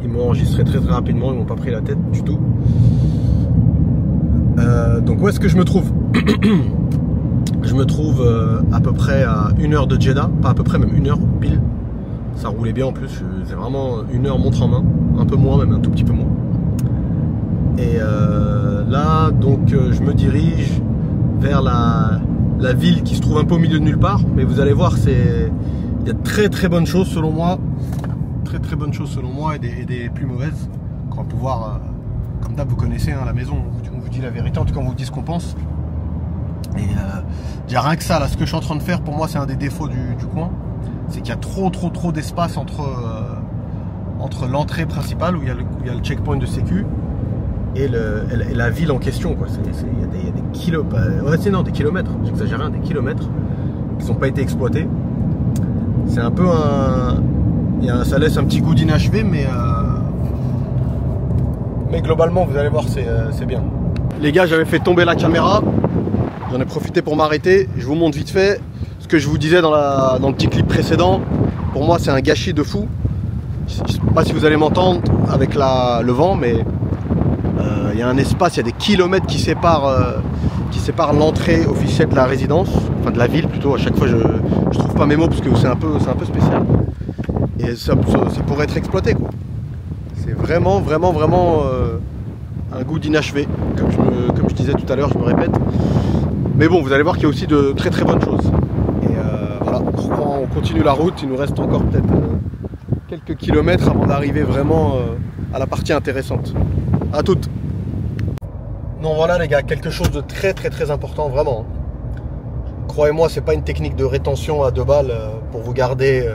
Ils m'ont enregistré très rapidement, ils m'ont pas pris la tête du tout. Donc où est-ce que je me trouve? Je me trouve à peu près à 1 heure de Jeddah, pas à peu près, même 1 heure pile. Ça roulait bien en plus, c'est vraiment 1 heure montre en main, un peu moins, même un tout petit peu moins. Et là, donc je me dirige vers la ville qui se trouve un peu au milieu de nulle part, mais vous allez voir, il y a très bonnes choses selon moi, très bonnes choses selon moi et des plus mauvaises qu'on va pouvoir, comme d'hab vous connaissez hein, la maison, on vous dit la vérité, en tout cas on vous dit ce qu'on pense. Et déjà rien que ça, là, ce que je suis en train de faire, pour moi c'est un des défauts du coin, c'est qu'il y a trop d'espace entre l'entrée principale où il y a le checkpoint de sécu et la ville en question. Il y a des kilomètres, ouais, non, des kilomètres, j'exagère rien, des kilomètres qui n'ont pas été exploités. C'est un peu ça laisse un petit goût d'inachevé, mais globalement vous allez voir, c'est bien. Les gars, j'avais fait tomber la caméra, j'en ai profité pour m'arrêter. Je vous montre vite fait ce que je vous disais dans le petit clip précédent. Pour moi c'est un gâchis de fou. Je ne sais pas si vous allez m'entendre avec le vent, mais il y a un espace, il y a des kilomètres qui séparent l'entrée officielle de la résidence, enfin de la ville plutôt. À chaque fois je trouve pas mes mots parce que c'est un peu spécial. Et ça pourrait être exploité quoi. C'est vraiment un goût d'inachevé, comme je disais tout à l'heure, je me répète. Mais bon, vous allez voir qu'il y a aussi de très bonnes choses. Et voilà, on continue la route, il nous reste encore peut-être quelques kilomètres avant d'arriver vraiment à la partie intéressante. À toutes. Non, voilà les gars, quelque chose de très important, vraiment. Croyez-moi, c'est pas une technique de rétention à 2 balles pour vous garder.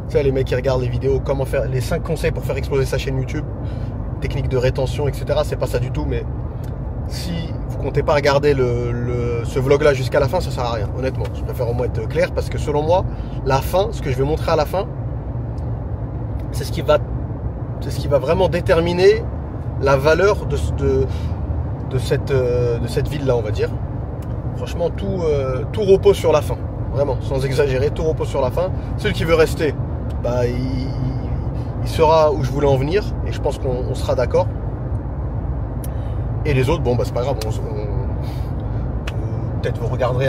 Tu sais, les mecs qui regardent les vidéos, comment faire les 5 conseils pour faire exploser sa chaîne YouTube, technique de rétention, etc. C'est pas ça du tout, mais si vous comptez pas regarder ce vlog là jusqu'à la fin, ça sert à rien, honnêtement. Je préfère au moins être clair parce que selon moi, la fin, ce que je vais montrer à la fin, c'est ce qui va vraiment déterminer la valeur de cette ville là, on va dire. Franchement, tout repose sur la fin, vraiment, sans exagérer, tout repose sur la fin. Celui qui veut rester, bah, il saura où je voulais en venir et je pense qu'on sera d'accord. Et les autres, bon bah c'est pas grave, peut-être vous regarderez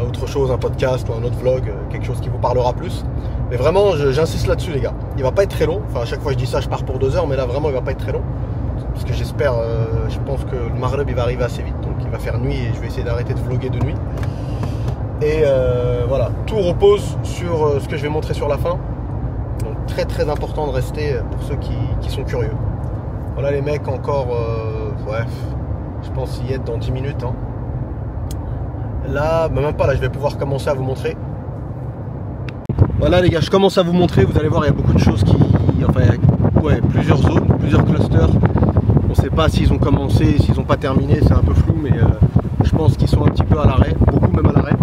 autre chose, un podcast ou un autre vlog, quelque chose qui vous parlera plus. Mais vraiment, j'insiste là-dessus les gars. Il va pas être très long, enfin à chaque fois je dis ça, je pars pour 2 heures, mais là vraiment il va pas être très long. Parce que j'espère, je pense que le Maghreb il va arriver assez vite, donc il va faire nuit et je vais essayer d'arrêter de vlogger de nuit. Et voilà, tout repose sur ce que je vais montrer sur la fin. Donc très important de rester pour ceux qui sont curieux. Voilà les mecs, encore, ouais, je pense y être dans 10 minutes. Hein. Là, bah même pas, là je vais pouvoir commencer à vous montrer. Voilà les gars, je commence à vous montrer, vous allez voir, il y a beaucoup de choses enfin, ouais, plusieurs zones, plusieurs clusters. On ne sait pas s'ils ont commencé, s'ils n'ont pas terminé, c'est un peu flou, mais je pense qu'ils sont un petit peu à l'arrêt, beaucoup même à l'arrêt.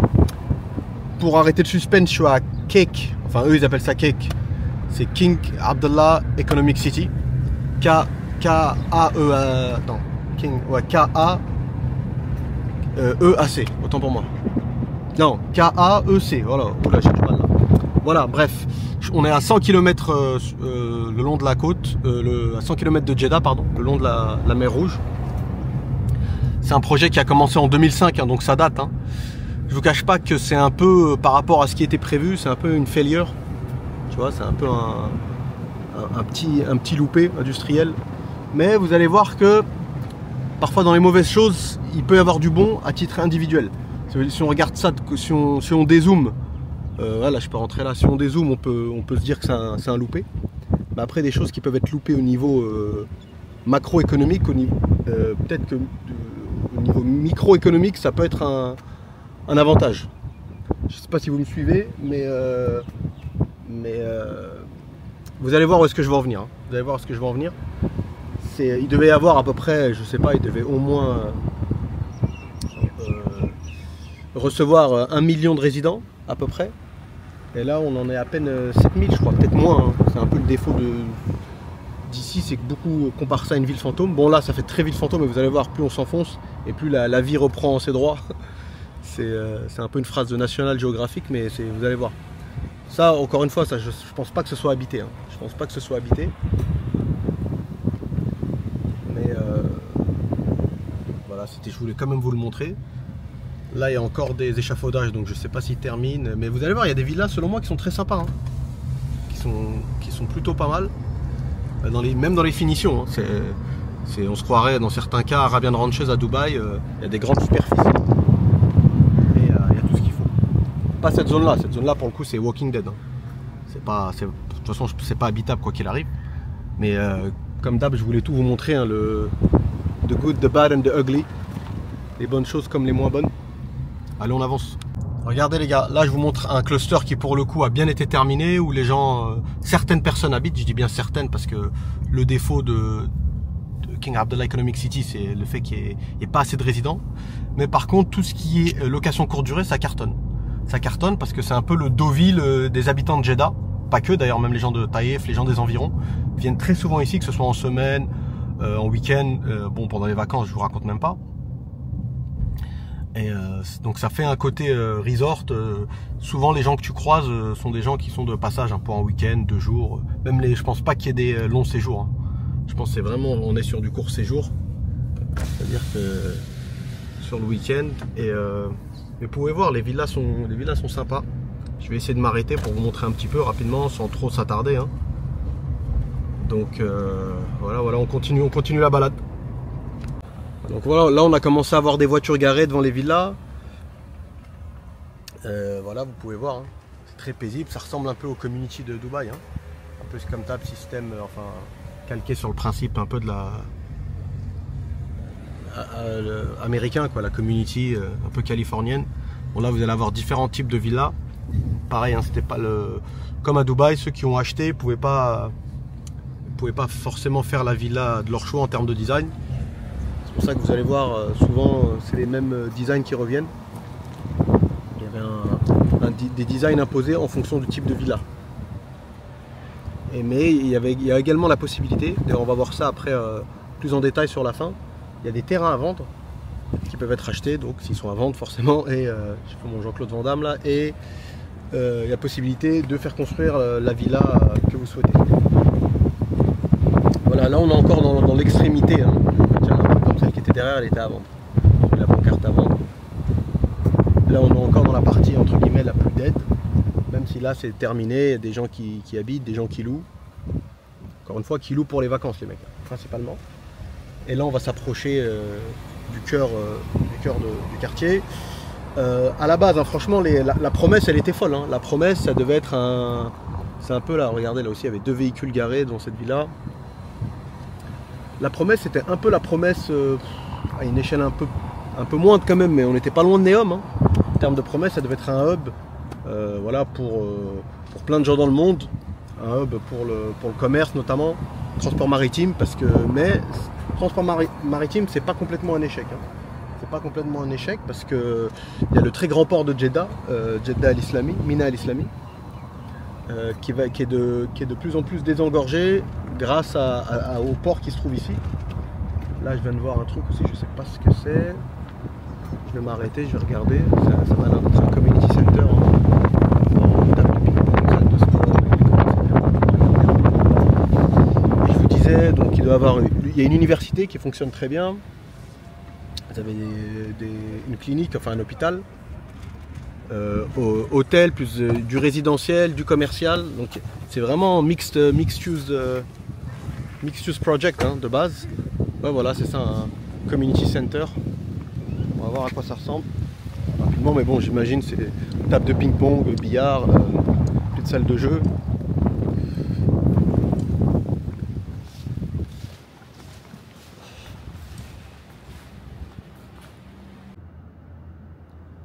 Pour arrêter le suspense, je suis à Cake, enfin eux ils appellent ça Cake. C'est King Abdullah Economic City. K-A-E-A-C, autant pour moi. Non, K-A-E-C, voilà, oula, j'ai du mal là. Voilà, bref, on est à 100 km le long de la côte, à 100 km de Jeddah, pardon, le long de la mer Rouge. C'est un projet qui a commencé en 2005, hein, donc ça date. Hein. Je vous cache pas que c'est un peu, par rapport à ce qui était prévu, c'est un peu une failure. Tu vois, c'est un peu un petit loupé industriel. Mais vous allez voir que parfois dans les mauvaises choses, il peut y avoir du bon à titre individuel. Si on regarde ça, si on dézoome, voilà, je peux rentrer là, si on dézoome, on peut se dire que c'est un loupé. Mais après, des choses qui peuvent être loupées au niveau macroéconomique, peut-être que au niveau microéconomique, ça peut être un avantage. Je sais pas si vous me suivez, mais vous allez voir où est-ce que je vais en venir. Hein. Vous allez voir où est-ce que je vais en venir. Il devait y avoir à peu près, je sais pas, il devait au moins recevoir 1 million de résidents à peu près. Et là on en est à peine 7000 je crois, peut-être moins. Hein. C'est un peu le défaut d'ici, c'est que beaucoup comparent ça à une ville fantôme. Bon là ça fait très ville fantôme, mais vous allez voir, plus on s'enfonce et plus la vie reprend ses droits. C'est un peu une phrase de National Geographic, mais vous allez voir. Ça, encore une fois, ça, je pense pas que ce soit habité. Hein. Je pense pas que ce soit habité. Mais voilà, je voulais quand même vous le montrer. Là, il y a encore des échafaudages, donc je sais pas s'ils terminent. Mais vous allez voir, il y a des villas, selon moi, qui sont très sympas. Hein. Qui sont plutôt pas mal. Même dans les finitions. Hein. On se croirait, dans certains cas, Arabian Ranches à Dubaï. Il y a des grandes superficies. Il y a tout ce qu'il faut. Pas cette zone-là. Cette zone-là, pour le coup, c'est Walking Dead. Hein. De toute façon, c'est pas habitable quoi qu'il arrive. Mais comme d'hab, je voulais tout vous montrer. Hein, the good, the bad and the ugly. Les bonnes choses comme les moins bonnes. Allez, on avance. Regardez les gars, là je vous montre un cluster qui pour le coup a bien été terminé, où les gens, certaines personnes habitent, je dis bien certaines parce que le défaut de King Abdullah Economic City, c'est le fait qu'il n'y ait pas assez de résidents. Mais par contre, tout ce qui est location courte durée, ça cartonne. Ça cartonne parce que c'est un peu le Deauville des habitants de Jeddah. Pas que d'ailleurs, même les gens de Taïf, les gens des environs, viennent très souvent ici, que ce soit en semaine, en week-end, bon pendant les vacances, je vous raconte même pas. Et donc ça fait un côté resort. Souvent les gens que tu croises sont des gens qui sont de passage un peu en week-end, 2 jours. Même je pense pas qu'il y ait des longs séjours. Hein. Je pense que c'est vraiment, on est sur du court séjour. C'est-à-dire que sur le week-end. Et vous pouvez voir, les villas sont sympas. Je vais essayer de m'arrêter pour vous montrer un petit peu rapidement sans trop s'attarder. Hein. Donc voilà, on continue la balade. Donc voilà, là on a commencé à avoir des voitures garées devant les villas. Voilà, vous pouvez voir, hein. C'est très paisible, ça ressemble un peu au community de Dubaï. Hein. Un peu comme tab système, enfin calqué sur le principe un peu de américain, quoi, la community un peu californienne. Bon là vous allez avoir différents types de villas. Pareil, hein, c'était pas comme à Dubaï, ceux qui ont acheté pouvaient pas forcément faire la villa de leur choix en termes de design. C'est pour ça que vous allez voir, souvent c'est les mêmes designs qui reviennent. Il y avait des designs imposés en fonction du type de villa. Mais il y a également la possibilité, d'ailleurs on va voir ça après plus en détail sur la fin, il y a des terrains à vendre qui peuvent être achetés, donc s'ils sont à vendre forcément, et je fais mon Jean-Claude Van Damme là, et il y a possibilité de faire construire la villa que vous souhaitez. Voilà, là on est encore dans l'extrémité. Hein. Comme celle qui était derrière, elle était à vendre. La pancarte à vendre. Là on est encore dans la partie entre guillemets la plus dead. Même si là c'est terminé, il y a des gens qui habitent, des gens qui louent. Encore une fois, qui louent pour les vacances les mecs, principalement. Et là on va s'approcher du cœur du quartier. À la base, hein, franchement, la promesse elle était folle. Hein. La promesse, ça devait être un... C'est un peu là, regardez, là aussi il y avait 2 véhicules garés dans cette villa. La promesse c'était un peu la promesse à une échelle un peu moindre quand même, mais on n'était pas loin de Neom. Hein. En termes de promesse, ça devait être un hub voilà, pour plein de gens dans le monde. Un hub pour le commerce notamment, transport maritime, mais transport maritime c'est pas complètement un échec. Hein. C'est pas complètement un échec parce que il y a le très grand port de Jeddah, Jeddah al-Islami, Mina al-Islami, qui est de plus en plus désengorgé grâce au port qui se trouve ici. Là je viens de voir un truc aussi, je sais pas ce que c'est. Je vais m'arrêter, je vais regarder. Ça m'a l'air d'être un community center. Et je vous disais, donc il y a une université qui fonctionne très bien. Vous avez une clinique, enfin un hôpital. Hôtel, plus du résidentiel, du commercial. Donc c'est vraiment mixed use project hein, de base. Ouais, voilà, c'est ça, un community center. On va voir à quoi ça ressemble rapidement, mais bon, j'imagine c'est table de ping-pong, billard, petite salle de jeu.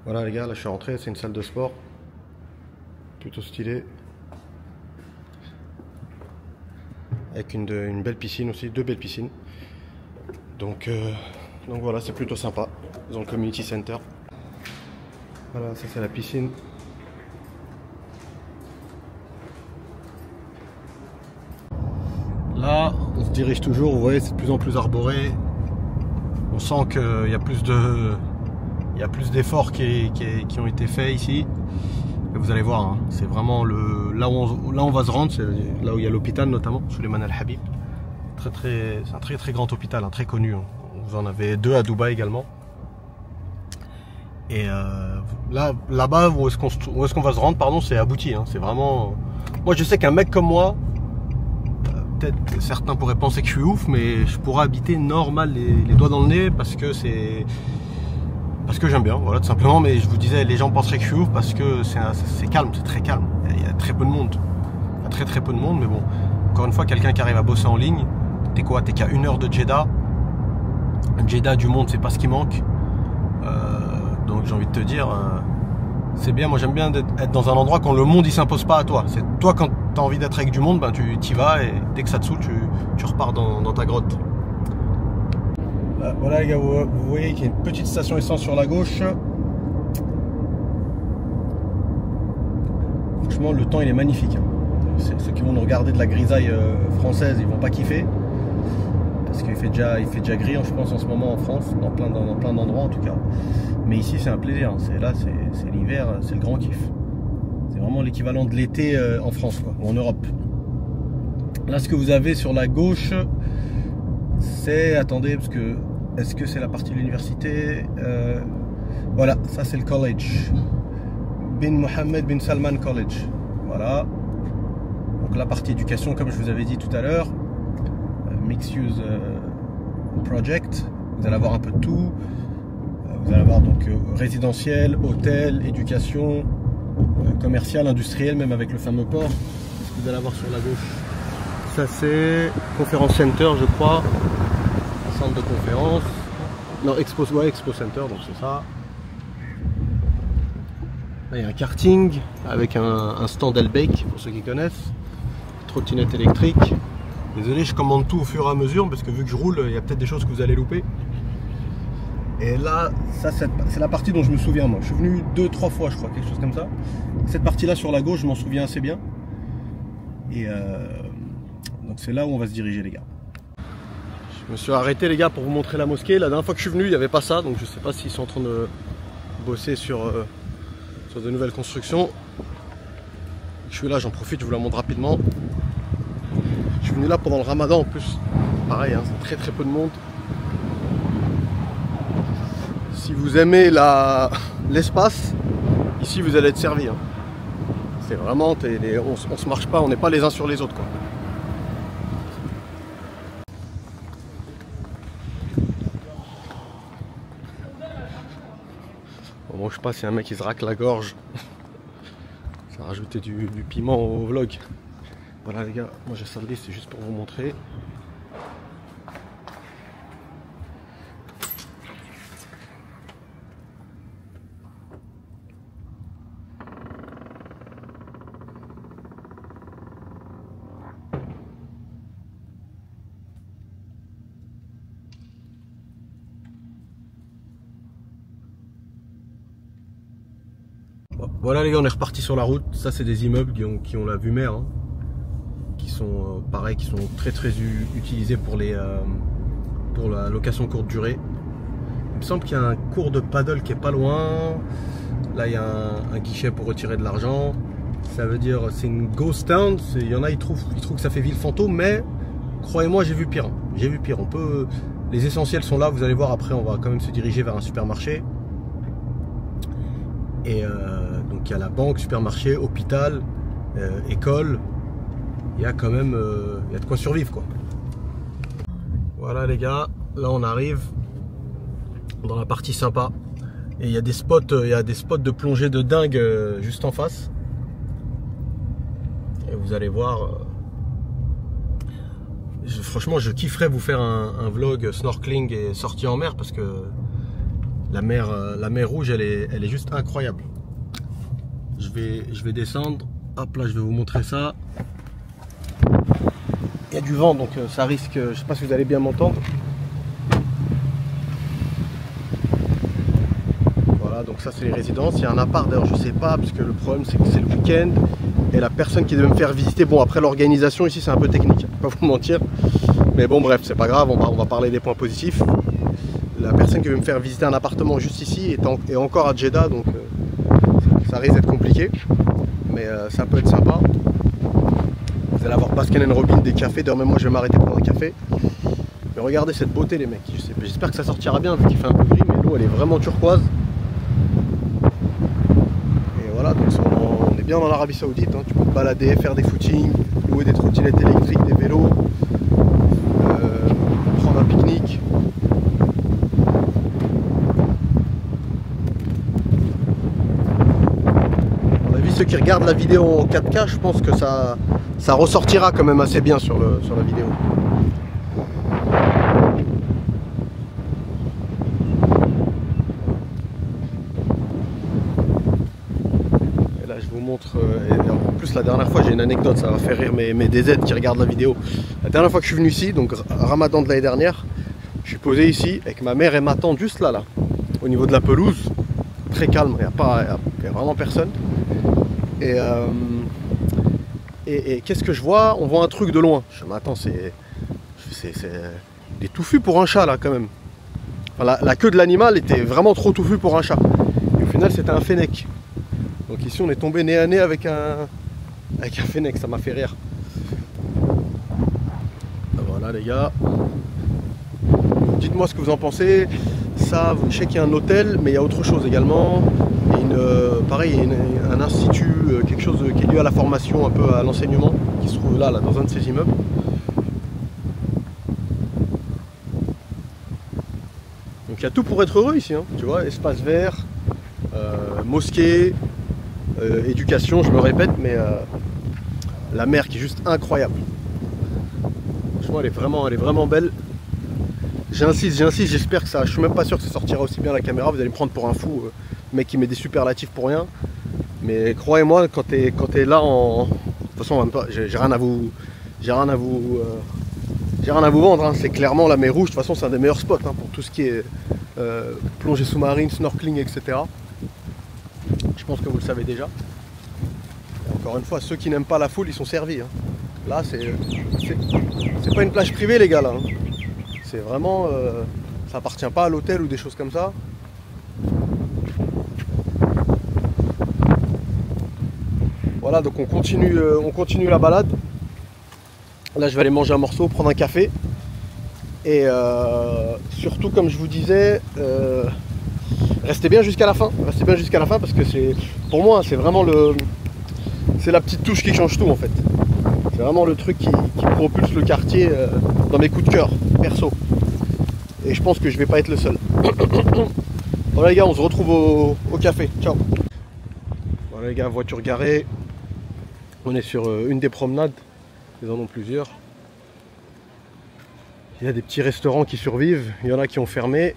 Voilà les gars, là je suis rentré, c'est une salle de sport. plutôt stylé. Avec une belle piscine aussi, 2 belles piscines. Donc voilà, c'est plutôt sympa. Ils ont le community center. Voilà, ça c'est la piscine. Là, on se dirige toujours, vous voyez, c'est de plus en plus arboré. On sent qu'il y a plus d'efforts qui ont été faits ici. Et vous allez voir, hein, c'est vraiment là où on va se rendre, c'est là où il y a l'hôpital notamment, Souleymane El Habib. C'est un très grand hôpital, hein, très connu. Hein. Vous en avez 2 à Dubaï également. Et là-bas, où est-ce qu'on va se rendre, pardon, c'est abouti. Hein, c'est vraiment. Moi, je sais qu'un mec comme moi, peut-être certains pourraient penser que je suis ouf, mais je pourrais habiter normal les doigts dans le nez parce que j'aime bien, voilà, tout simplement. Mais je vous disais, les gens penseraient que je suis ouf parce que c'est calme, c'est très calme. Il y a très peu de monde. Il y a très peu de monde, mais bon, encore une fois, quelqu'un qui arrive à bosser en ligne, t'es quoi? T'es qu'à 1 heure de Jeddah. Jeddah, du monde, c'est pas ce qui manque. Donc j'ai envie de te dire, c'est bien. Moi j'aime bien être dans un endroit quand le monde il s'impose pas à toi. C'est toi, quand tu as envie d'être avec du monde, ben tu y vas, et dès que ça te saoule, tu repars dans ta grotte. Voilà les gars, vous voyez qu'il y a une petite station essence sur la gauche. Franchement, le temps il est magnifique. Ceux qui vont nous regarder de la grisaille française, ils vont pas kiffer. Parce qu'il fait déjà gris, je pense, en ce moment en France, dans plein d'endroits en tout cas. Mais ici c'est un plaisir, c'est l'hiver, c'est le grand kiff. C'est vraiment l'équivalent de l'été en France, quoi, ou en Europe. Là, ce que vous avez sur la gauche, c'est, attendez, parce que est-ce que c'est la partie de l'université? Voilà, ça c'est le college, Bin Mohammed Bin Salman College. Voilà. Donc la partie éducation, comme je vous avais dit tout à l'heure, Mixed Use Project. Vous allez avoir un peu de tout. Vous allez avoir donc résidentiel, hôtel, éducation, commercial, industriel, même avec le fameux port. Ce que vous allez avoir sur la gauche, ça c'est Conference Center, je crois. Centre de conférence. Non, Expo Center, donc c'est ça. Là, il y a un karting avec un stand Elbake, pour ceux qui connaissent. Trottinette électrique. Désolé, je commande tout au fur et à mesure parce que vu que je roule, il y a peut-être des choses que vous allez louper. Et là, ça c'est la partie dont je me souviens moi. Je suis venu 2-3 fois, je crois, quelque chose comme ça. Cette partie-là sur la gauche, je m'en souviens assez bien. Et donc c'est là où on va se diriger, les gars. Je me suis arrêté, les gars, pour vous montrer la mosquée. La dernière fois que je suis venu, il n'y avait pas ça, donc je sais pas s'ils sont en train de bosser sur de nouvelles constructions. Je suis là, j'en profite, je vous la montre rapidement. Je suis venu là pendant le ramadan en plus. Pareil, hein, c'est très peu de monde. Si vous aimez l'espace, ici vous allez être servi. Hein. C'est vraiment, on se marche pas, on n'est pas les uns sur les autres, quoi. Bon, je sais pas si un mec il se racle la gorge. Ça a rajouté du piment au vlog. Voilà les gars, moi j'ai ça de liste, c'est juste pour vous montrer. Voilà les gars, on est reparti sur la route. Ça c'est des immeubles qui ont la vue mer, hein, qui sont pareil, qui sont très utilisés pour la location courte durée. Il me semble qu'il y a un cours de paddle qui est pas loin. Là il y a un guichet pour retirer de l'argent. Ça veut dire c'est une ghost town. Il y en a, ils trouvent que ça fait ville fantôme, mais croyez-moi, j'ai vu pire. Hein. J'ai vu pire. Les essentiels sont là. Vous allez voir, après on va quand même se diriger vers un supermarché. Et donc il y a la banque, supermarché, hôpital, école. Il y a quand même il y a de quoi survivre, quoi. Voilà les gars, là on arrive dans la partie sympa. Et il y a des spots de plongée de dingue juste en face. Et vous allez voir. Franchement, je kifferais vous faire un vlog snorkeling et sortie en mer parce que la mer Rouge, elle est juste incroyable. Je vais descendre Hop là, je vais vous montrer ça. Il y a du vent, donc ça risque, je sais pas si vous allez bien m'entendre. Voilà, donc ça c'est les résidences. Il y a un appart d'ailleurs, je sais pas, parce que le problème c'est que c'est le week-end. Et la personne qui devait me faire visiter, bon après l'organisation ici c'est un peu technique, je vais pas vous mentir. Mais bon bref, c'est pas grave, on va parler des points positifs. La personne qui veut me faire visiter un appartement juste ici est encore à Jeddah, donc ça risque d'être compliqué. Mais ça peut être sympa. Vous allez avoir Baskin & Robbins, des cafés, d'ailleurs même moi je vais m'arrêter pour un café. Mais regardez cette beauté les mecs, j'espère que ça sortira bien vu qu'il fait un peu gris, mais l'eau elle est vraiment turquoise. Et voilà, donc on est bien dans l'Arabie Saoudite, hein. Tu peux te balader, faire des footings, louer des trottinettes électriques, des vélos, prendre un pique-nique. Ceux qui regardent la vidéo en 4K, je pense que ça ressortira quand même assez bien sur la vidéo. Et là je vous montre, et en plus la dernière fois j'ai une anecdote, ça va faire rire mes DZ qui regardent la vidéo. La dernière fois que je suis venu ici, donc Ramadan de l'année dernière, je suis posé ici avec ma mère et ma tante juste là, au niveau de la pelouse, très calme, il n'y a vraiment personne. Et qu'est-ce que je vois? On voit un truc de loin. Je me dis, attends, il est touffu pour un chat là quand même. Enfin, la queue de l'animal était vraiment trop touffue pour un chat. Et au final c'était un fennec. Donc ici on est tombé nez à nez avec un fennec, ça m'a fait rire. Voilà les gars. Dites-moi ce que vous en pensez. Ça, je sais qu'il y a un hôtel, mais il y a autre chose également. Pareil, il y a un institut, quelque chose qui est lié à la formation, un peu à l'enseignement, qui se trouve là, dans un de ces immeubles. Donc il y a tout pour être heureux ici, hein, tu vois, espace vert, mosquée, éducation, je me répète, mais la mer qui est juste incroyable. Franchement, elle est vraiment belle. J'insiste, j'espère que ça, je suis même pas sûr que ça sortira aussi bien à la caméra, vous allez me prendre pour un fou. Mec qui met des superlatifs pour rien, mais croyez-moi, quand t'es là en... De toute façon, même pas, j'ai rien à vous vendre, hein. C'est clairement la mer Rouge. De toute façon c'est un des meilleurs spots, hein, pour tout ce qui est plongée sous-marine, snorkeling, etc. Je pense que vous le savez déjà. Et encore une fois, ceux qui n'aiment pas la foule, ils sont servis, hein. Là c'est pas une plage privée les gars là, hein. C'est vraiment ça appartient pas à l'hôtel ou des choses comme ça. Voilà, donc on continue la balade. Là je vais aller manger un morceau, prendre un café. Et surtout comme je vous disais, restez bien jusqu'à la fin. Restez bien jusqu'à la fin parce que pour moi c'est vraiment c'est la petite touche qui change tout en fait. C'est vraiment le truc qui propulse le quartier dans mes coups de cœur perso. Et je pense que je vais pas être le seul. Voilà les gars, on se retrouve au café. Ciao. Voilà les gars, voiture garée. On est sur une des promenades, ils en ont plusieurs. Il y a des petits restaurants qui survivent, il y en a qui ont fermé,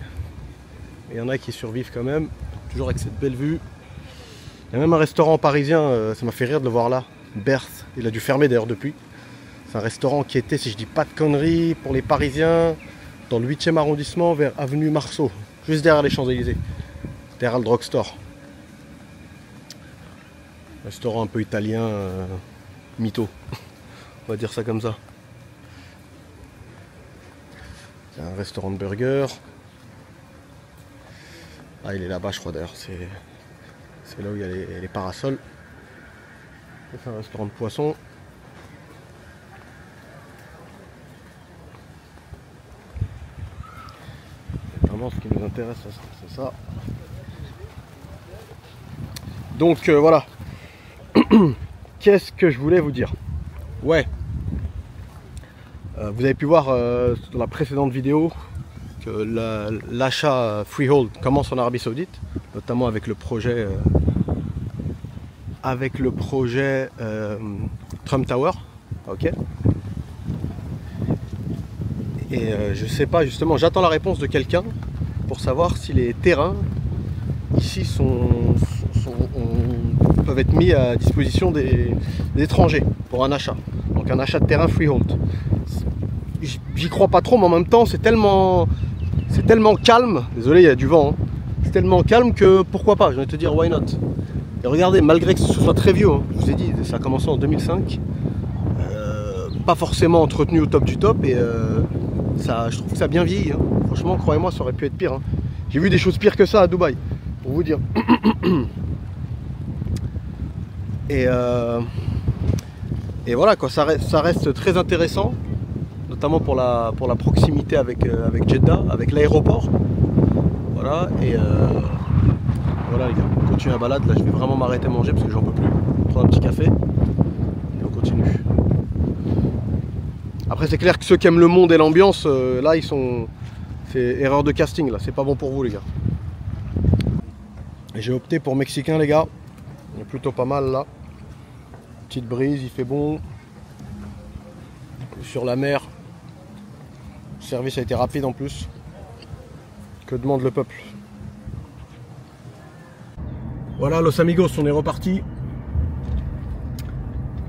il y en a qui survivent quand même, toujours avec cette belle vue. Il y a même un restaurant parisien, ça m'a fait rire de le voir là, Berthe, il a dû fermer d'ailleurs depuis. C'est un restaurant qui était, si je dis pas de conneries, pour les Parisiens, dans le 8e arrondissement, vers avenue Marceau, juste derrière les Champs-Élysées, derrière le drugstore. Restaurant un peu italien, mytho, on va dire ça comme ça. C'est un restaurant de burgers. Ah, il est là-bas, je crois d'ailleurs. C'est là où il y a les parasols. C'est un restaurant de poisson. Vraiment, ce qui nous intéresse, c'est ça. Donc voilà. Qu'est-ce que je voulais vous dire? Ouais. Vous avez pu voir dans la précédente vidéo que l'achat freehold commence en Arabie Saoudite, notamment avec le projet Trump Tower. Ok. Et je sais pas, justement, j'attends la réponse de quelqu'un pour savoir si les terrains ici ont peuvent être mis à disposition des étrangers pour un achat. Donc un achat de terrain freehold. J'y crois pas trop, mais en même temps c'est tellement calme. Désolé, il y a du vent. Hein. C'est tellement calme que pourquoi pas, je vais te dire why not. Et regardez, malgré que ce soit très vieux, hein, je vous ai dit, ça a commencé en 2005. Pas forcément entretenu au top du top et je trouve que ça a bien vieilli. Hein. Franchement, croyez-moi, ça aurait pu être pire. Hein. J'ai vu des choses pires que ça à Dubaï, pour vous dire. Et voilà quoi, ça reste très intéressant, notamment pour la proximité avec Jeddah, avec l'aéroport. Voilà, et voilà les gars, on continue la balade. Là je vais vraiment m'arrêter à manger parce que j'en peux plus. Prendre un petit café et on continue. Après c'est clair que ceux qui aiment le monde et l'ambiance, là ils sont... C'est erreur de casting là, c'est pas bon pour vous les gars. Et j'ai opté pour mexicain les gars, il est plutôt pas mal là. Petite brise, il fait bon. Sur la mer. Le service a été rapide en plus. Que demande le peuple? Voilà Los Amigos, on est reparti.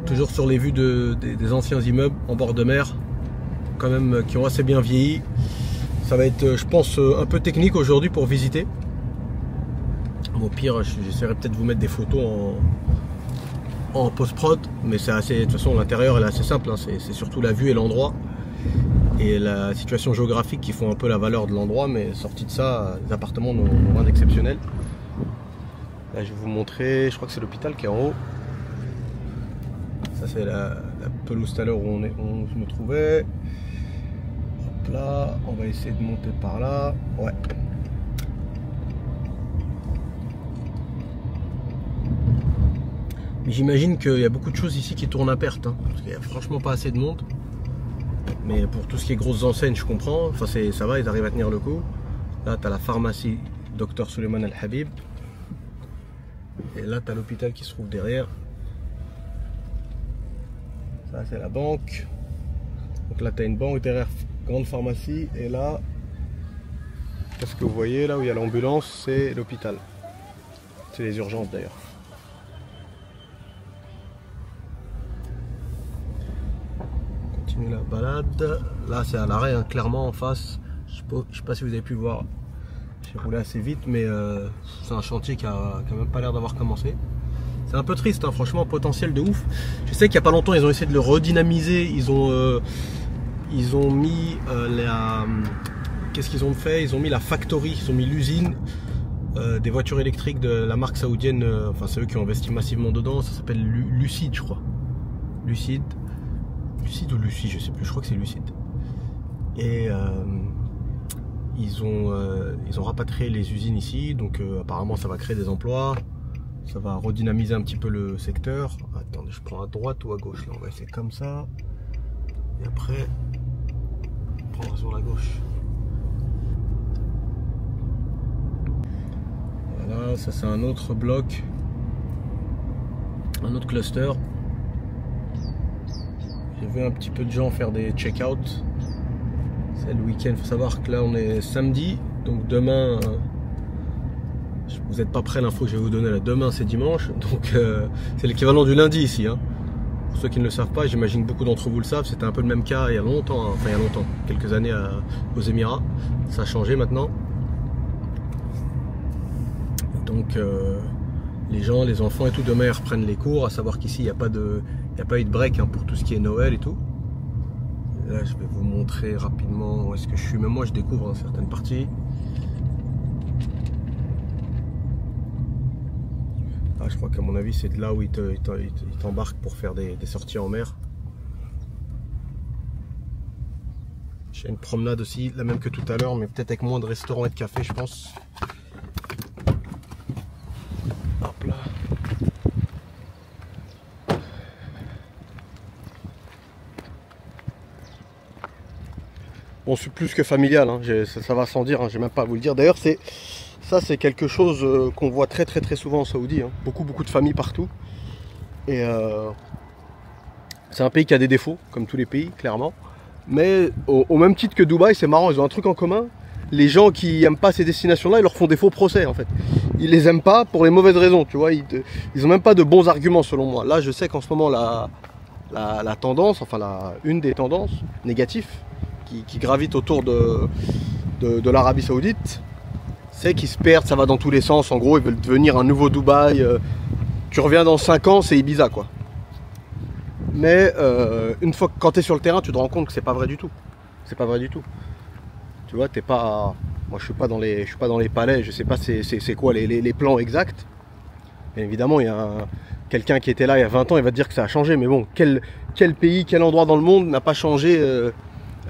Toujours sur les vues des anciens immeubles en bord de mer. Quand même qui ont assez bien vieilli. Ça va être je pense un peu technique aujourd'hui pour visiter. Au pire j'essaierai peut-être de vous mettre des photos en post-prod, mais c'est assez, de toute façon l'intérieur est assez simple, hein. C'est surtout la vue et l'endroit et la situation géographique qui font un peu la valeur de l'endroit, mais sorti de ça, les appartements n'ont rien d'exceptionnel. Là je vais vous montrer, je crois que c'est l'hôpital qui est en haut. Ça c'est la pelouse tout à l'heure où je me trouvais. Hop là, on va essayer de monter par là. Ouais. Mais j'imagine qu'il y a beaucoup de choses ici qui tournent à perte, hein, parce qu'il n'y a franchement pas assez de monde. Mais pour tout ce qui est grosses enseignes, je comprends. Enfin, ça va, ils arrivent à tenir le coup. Là, tu as la pharmacie Dr Suleiman Al Habib. Et là, tu as l'hôpital qui se trouve derrière. Ça, c'est la banque. Donc là, tu as une banque derrière, grande pharmacie. Et là, qu'est-ce que vous voyez là où il y a l'ambulance? C'est l'hôpital. C'est les urgences d'ailleurs. La balade, là c'est à l'arrêt, hein, clairement en face. Je sais pas si vous avez pu voir, j'ai roulé assez vite, mais c'est un chantier qui a même pas l'air d'avoir commencé. C'est un peu triste, hein, franchement, potentiel de ouf. Je sais qu'il y a pas longtemps ils ont essayé de le redynamiser, ils ont mis qu'est-ce qu'ils ont fait? Ils ont mis la factory, ils ont mis l'usine des voitures électriques de la marque saoudienne, enfin c'est eux qui ont investi massivement dedans, ça s'appelle Lucid je crois. Lucid ou Lucid, je sais plus, je crois que c'est Lucid. Et ils ont rapatrié les usines ici, donc apparemment ça va créer des emplois, ça va redynamiser un petit peu le secteur. Attendez, je prends à droite ou à gauche? Là, on va essayer comme ça. Et après, on prendra sur la gauche. Voilà, ça c'est un autre bloc, un autre cluster. J'ai vu un petit peu de gens faire des check-out. C'est le week-end. Il faut savoir que là on est samedi, donc demain, vous n'êtes pas prêts, l'info que je vais vous donner là. Demain c'est dimanche, donc c'est l'équivalent du lundi ici. Hein. Pour ceux qui ne le savent pas, j'imagine beaucoup d'entre vous le savent. C'était un peu le même cas il y a longtemps, hein. Enfin il y a longtemps, quelques années aux Émirats. Ça a changé maintenant. Donc les gens, les enfants et tout, demain ils reprennent les cours, à savoir qu'ici il n'y a pas eu de break, hein, pour tout ce qui est Noël et tout. Et là je vais vous montrer rapidement où est-ce que je suis, même moi je découvre, hein, certaines parties. Ah, je crois qu'à mon avis c'est de là où ils t'embarquent pour faire des sorties en mer. J'ai une promenade aussi, la même que tout à l'heure, mais peut-être avec moins de restaurants et de cafés je pense. Hop là. Bon, c'est plus que familial, hein. Ça va sans dire, hein. J'ai même pas à vous le dire. D'ailleurs, ça c'est quelque chose qu'on voit très souvent en Saoudi, hein. Beaucoup de familles partout. Et c'est un pays qui a des défauts, comme tous les pays, clairement. Mais au même titre que Dubaï, c'est marrant, ils ont un truc en commun. Les gens qui n'aiment pas ces destinations-là, ils leur font des faux procès en fait. ils les aiment pas pour les mauvaises raisons, tu vois. Ils ont même pas de bons arguments selon moi. Là, je sais qu'en ce moment, la tendance, enfin une des tendances négatives qui gravitent autour de l'Arabie Saoudite, c'est qu'ils se perdent, ça va dans tous les sens. En gros, ils veulent devenir un nouveau Dubaï. Tu reviens dans 5 ans, c'est Ibiza, quoi. Mais une fois que quand tu es sur le terrain, tu te rends compte que c'est pas vrai du tout. C'est pas vrai du tout. Tu vois, t'es pas. Moi, je suis pas dans les palais. Je sais pas c'est quoi les plans exacts. Bien évidemment, il y a quelqu'un qui était là il y a 20 ans, il va te dire que ça a changé. Mais bon, quel pays, quel endroit dans le monde n'a pas changé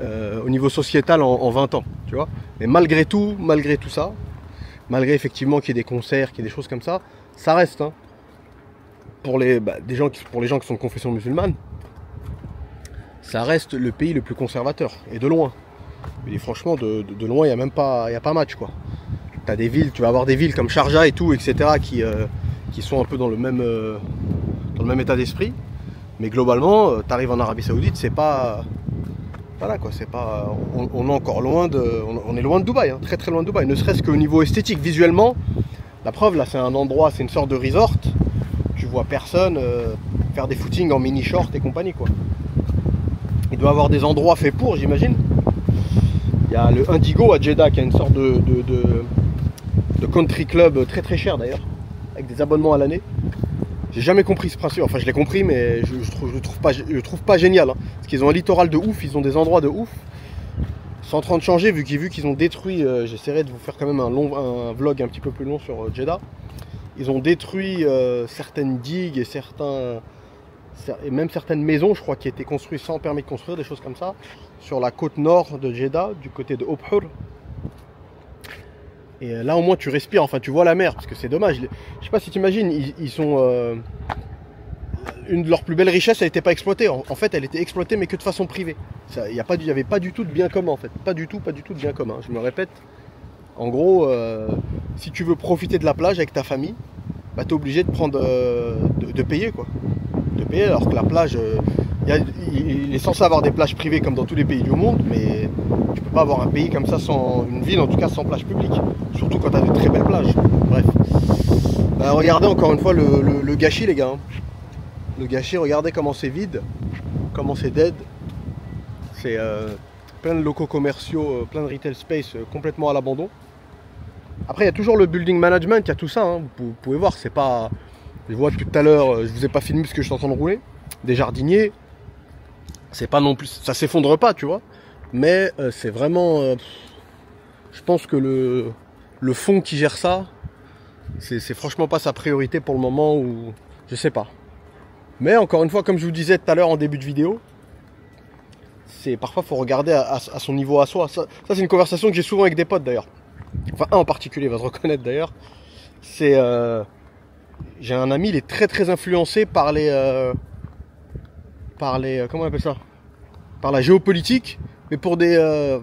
au niveau sociétal en 20 ans, tu vois. Mais malgré tout ça, malgré effectivement qu'il y ait des concerts, qu'il y ait des choses comme ça reste, hein, pour les gens qui sont de confession musulmane, ça reste le pays le plus conservateur, et de loin. Et franchement, de loin, il n'y a même pas, match, quoi. T'as des villes, tu vas avoir des villes comme Sharjah et tout, etc., qui sont un peu dans le même état d'esprit. Mais globalement, tu arrives en Arabie Saoudite, c'est pas... Voilà, quoi, c'est pas... On est encore loin on est loin de Dubaï, hein, très très loin de Dubaï. Ne serait-ce qu'au niveau esthétique, visuellement. La preuve, là, c'est un endroit, c'est une sorte de resort. Tu vois personne faire des footings en mini-short et compagnie, quoi. Il doit y avoir des endroits faits pour, j'imagine. Il y a le Indigo à Jeddah qui a une sorte de country club très très cher d'ailleurs, avec des abonnements à l'année. J'ai jamais compris ce principe, enfin je l'ai compris mais je trouve pas génial, hein. Parce qu'ils ont un littoral de ouf, ils ont des endroits de ouf. Ils sont en train de changer vu qu'ils ont détruit, j'essaierai de vous faire quand même un vlog un petit peu plus long sur Jeddah. Ils ont détruit certaines digues et même certaines maisons, je crois, qui étaient construites sans permis de construire, des choses comme ça, sur la côte nord de Jeddah, du côté de Obhur. Et là, au moins, tu respires, enfin, tu vois la mer, parce que c'est dommage. Je sais pas si tu imagines, ils sont... une de leurs plus belles richesses, elle n'était pas exploitée. En fait, elle était exploitée, mais que de façon privée. Il n'y avait pas du tout de bien commun, en fait. Pas du tout de bien commun. Je me répète. En gros, si tu veux profiter de la plage avec ta famille, bah, tu es obligé de prendre, de payer, quoi. De payer, alors que la plage, il est censé avoir des plages privées comme dans tous les pays du monde, mais tu peux pas avoir un pays comme ça, une ville en tout cas sans plage publique, surtout quand tu as de très belles plages. Bref, regardez encore une fois le gâchis, les gars, hein. Le gâchis, regardez comment c'est vide, comment c'est dead. C'est plein de locaux commerciaux, plein de retail space complètement à l'abandon. Après, il y a toujours le building management, il y a tout ça, hein. Vous pouvez voir, c'est pas... Je vois depuis tout à l'heure, je vous ai pas filmé parce que je suis en train de rouler. Des jardiniers, c'est pas non plus, ça s'effondre pas, tu vois. Mais c'est vraiment, je pense que le fonds qui gère ça, c'est franchement pas sa priorité pour le moment, ou je sais pas. Mais encore une fois, comme je vous disais tout à l'heure en début de vidéo, parfois faut regarder à son niveau à soi. Ça c'est une conversation que j'ai souvent avec des potes d'ailleurs. Enfin un en particulier va se reconnaître d'ailleurs. C'est j'ai un ami, il est très très influencé par les comment on appelle ça, par la géopolitique, mais pour des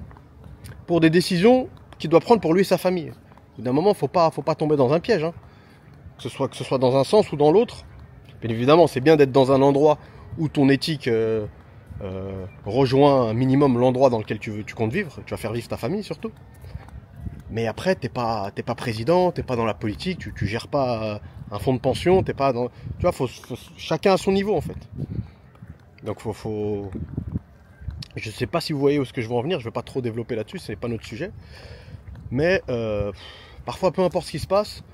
décisions qu'il doit prendre pour lui et sa famille. D'un moment, faut pas tomber dans un piège, hein. Que ce soit dans un sens ou dans l'autre. Bien évidemment, c'est bien d'être dans un endroit où ton éthique rejoint un minimum l'endroit dans lequel tu comptes vivre. Tu vas faire vivre ta famille surtout. Mais après, t'es pas président, t'es pas dans la politique, tu gères pas un fonds de pension, t'es pas dans... Tu vois, chacun à son niveau en fait. Donc je sais pas si vous voyez où est-ce que je veux en venir, je vais pas trop développer là-dessus, c'est pas notre sujet. Mais parfois, peu importe ce qui se passe,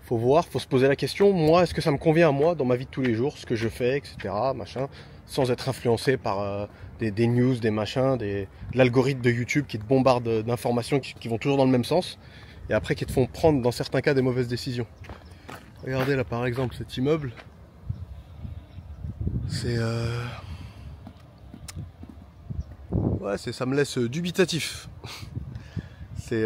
faut voir, faut se poser la question, moi, est-ce que ça me convient à moi dans ma vie de tous les jours, ce que je fais, etc. Machin, sans être influencé par des news, des machins, de l'algorithme de YouTube qui te bombarde d'informations qui vont toujours dans le même sens, et après qui te font prendre dans certains cas des mauvaises décisions. Regardez là par exemple cet immeuble, c'est ouais, ça me laisse dubitatif. C'est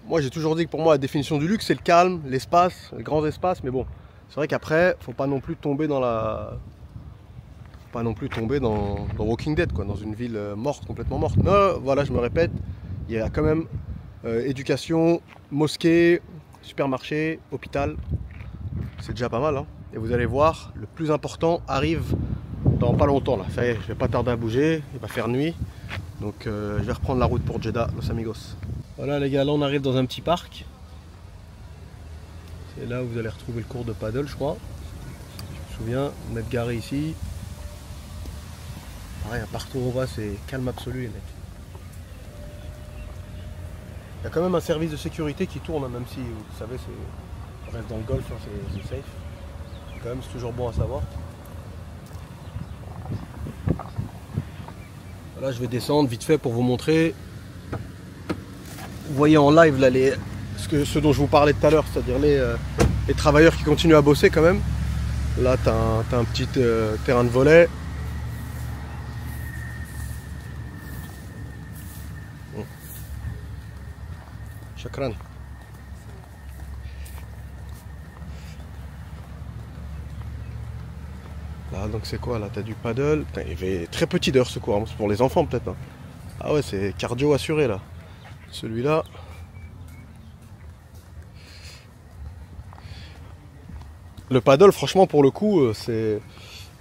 moi j'ai toujours dit que pour moi la définition du luxe c'est le calme, l'espace, les grands espaces, mais bon, c'est vrai qu'après faut pas non plus tomber dans dans Walking Dead, quoi, dans une ville morte, complètement morte. Non, voilà, je me répète, il y a quand même éducation, mosquée, supermarché, hôpital, c'est déjà pas mal, hein. Et vous allez voir, le plus important arrive dans pas longtemps là. Ça y est, je vais pas tarder à bouger, il va faire nuit, donc je vais reprendre la route pour Jeddah, Los Amigos. Voilà les gars, là on arrive dans un petit parc. C'est là où vous allez retrouver le cours de paddle, je crois. Je me souviens m'être garé ici. Pareil, partout où on va, c'est calme absolu les mecs. Il y a quand même un service de sécurité qui tourne, hein, même si vous savez, on reste dans le golf, hein, c'est safe. Quand même, c'est toujours bon à savoir. Là, je vais descendre vite fait pour vous montrer. Vous voyez en live là ce dont je vous parlais tout à l'heure, c'est-à-dire les travailleurs qui continuent à bosser quand même. Là, tu as un petit terrain de volley. Chakran. Là, donc c'est quoi là? T'as du paddle. Putain, il fait très petit d'ailleurs ce cours, hein. C'est pour les enfants peut-être. Hein. Ah ouais, c'est cardio assuré là. Celui-là. Le paddle, franchement, pour le coup, ça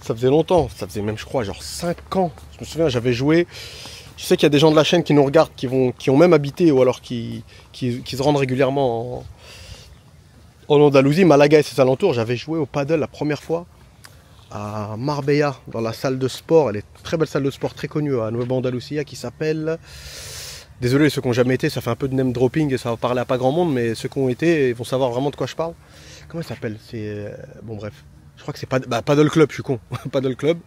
faisait longtemps. Ça faisait même, je crois, genre 5 ans. Je me souviens, j'avais joué. Je sais qu'il y a des gens de la chaîne qui nous regardent, qui ont même habité ou alors qui se rendent régulièrement en Andalousie, Malaga et ses alentours. J'avais joué au paddle la première fois à Marbella, dans la salle de sport. Elle est une très belle salle de sport, très connue à Nueva Andalucía, qui s'appelle... Désolé, ceux qui n'ont jamais été, ça fait un peu de name dropping et ça va parler à pas grand monde, mais ceux qui ont été, ils vont savoir vraiment de quoi je parle. Comment il s'appelle? C'est... Bon bref, je crois que c'est Paddle Club, je suis con. Paddle Club.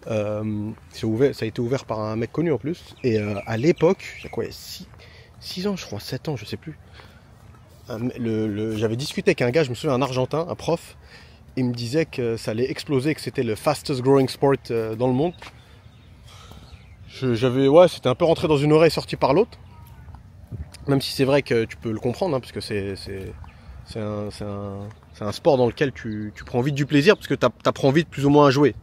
Ça a été ouvert par un mec connu en plus. Et à l'époque, il y a quoi, 6 ans je crois, 7 ans, je sais plus. J'avais discuté avec un gars, je me souviens, un Argentin, un prof. Il me disait que ça allait exploser, que c'était le fastest growing sport dans le monde. Ouais, c'était un peu rentré dans une oreille, sorti par l'autre. Même si c'est vrai que tu peux le comprendre, hein, parce que c'est un sport dans lequel tu prends vite du plaisir, parce que tu apprends vite plus ou moins à jouer.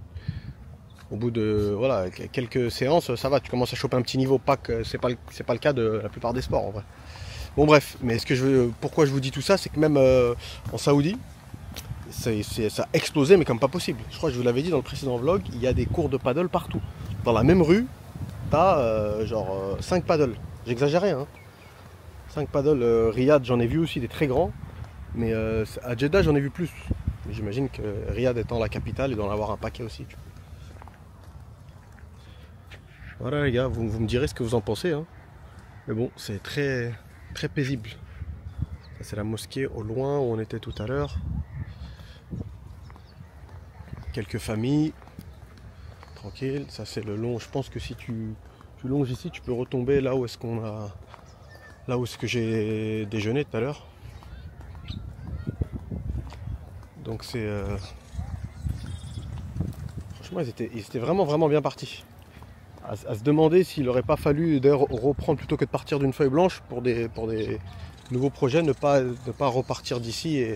Au bout de voilà, quelques séances, ça va, tu commences à choper un petit niveau. Pas que c'est pas le cas de la plupart des sports en vrai. Bon bref, mais pourquoi je vous dis tout ça, c'est que même en Saoudi, ça a explosé, mais comme pas possible. Je crois que je vous l'avais dit dans le précédent vlog, il y a des cours de paddle partout. Dans la même rue, t'as genre 5 paddles. J'exagérais, hein. 5 paddles. Riyad, j'en ai vu aussi des très grands, mais à Jeddah, j'en ai vu plus. J'imagine que Riyad étant la capitale, il doit en avoir un paquet aussi. Voilà les gars, vous me direz ce que vous en pensez, hein. Mais bon, c'est très, très paisible. Ça c'est la mosquée au loin où on était tout à l'heure. Quelques familles. Tranquille, ça c'est le long. Je pense que si tu longes ici, tu peux retomber là où est-ce que j'ai déjeuné tout à l'heure. Donc c'est... Franchement, ils étaient vraiment, vraiment bien partis. À se demander s'il n'aurait pas fallu d'ailleurs reprendre plutôt que de partir d'une feuille blanche pour des nouveaux projets, ne pas repartir d'ici et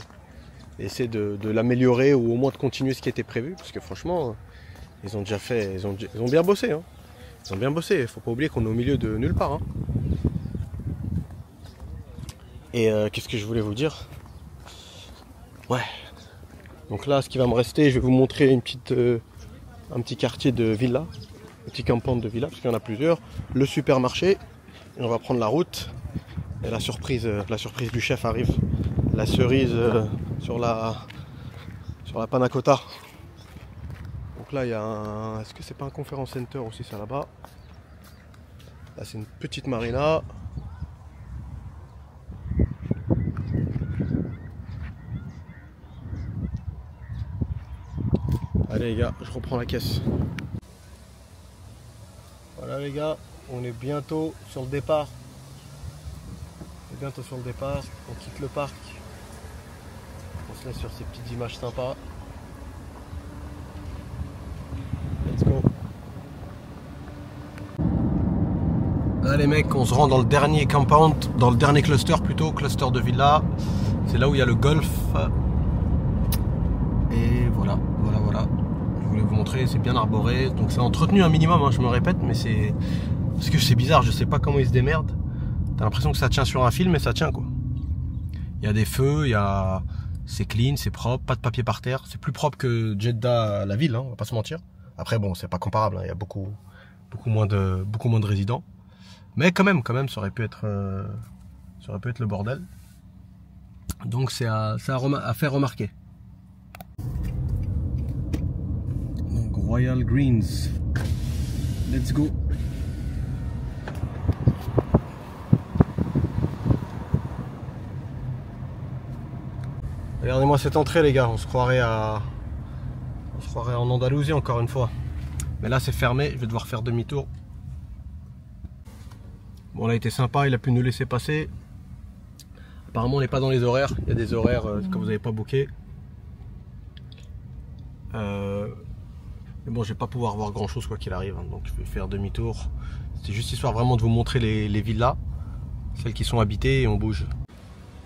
essayer de l'améliorer ou au moins de continuer ce qui était prévu, parce que franchement ils ont déjà fait, ils ont bien bossé, hein. Ils ont bien bossé, il ne faut pas oublier qu'on est au milieu de nulle part, hein. Et qu'est-ce que je voulais vous dire? Ouais, donc là ce qui va me rester, je vais vous montrer un petit quartier de villa. Petit campement de villa, parce qu'il y en a plusieurs, le supermarché, et on va prendre la route, et la surprise du chef arrive, la cerise sur la panna cotta. Donc là il y a est-ce que c'est pas un conference center aussi ça là-bas? Là c'est une petite marina. Allez les gars, je reprends la caisse. Voilà les gars, on est bientôt sur le départ. On quitte le parc. On se laisse sur ces petites images sympas. Let's go. Là les mecs, on se rend dans le dernier compound, dans le dernier cluster plutôt, cluster de villa. C'est là où il y a le golf. Et voilà. Je voulais vous montrer, c'est bien arboré. Donc c'est entretenu un minimum, hein, je me répète, mais c'est... Parce que c'est bizarre, je sais pas comment ils se démerdent. T'as l'impression que ça tient sur un fil, mais ça tient quoi. Il y a des feux, c'est clean, c'est propre, pas de papier par terre. C'est plus propre que Jeddah, la ville, hein, on va pas se mentir. Après bon, c'est pas comparable, hein, il y a beaucoup moins de résidents. Mais quand même, ça aurait pu être le bordel. Donc c'est à faire remarquer. Donc Royal Greens. Let's go. Regardez-moi cette entrée les gars, on se croirait en Andalousie encore une fois. Mais là c'est fermé, je vais devoir faire demi-tour. Bon, on a été sympa, il a pu nous laisser passer. Apparemment on n'est pas dans les horaires, il y a des horaires que vous n'avez pas booké. Mais bon, je vais pas pouvoir voir grand chose quoi qu'il arrive, hein, donc je vais faire demi-tour. C'était juste histoire vraiment de vous montrer les villas, celles qui sont habitées, et on bouge.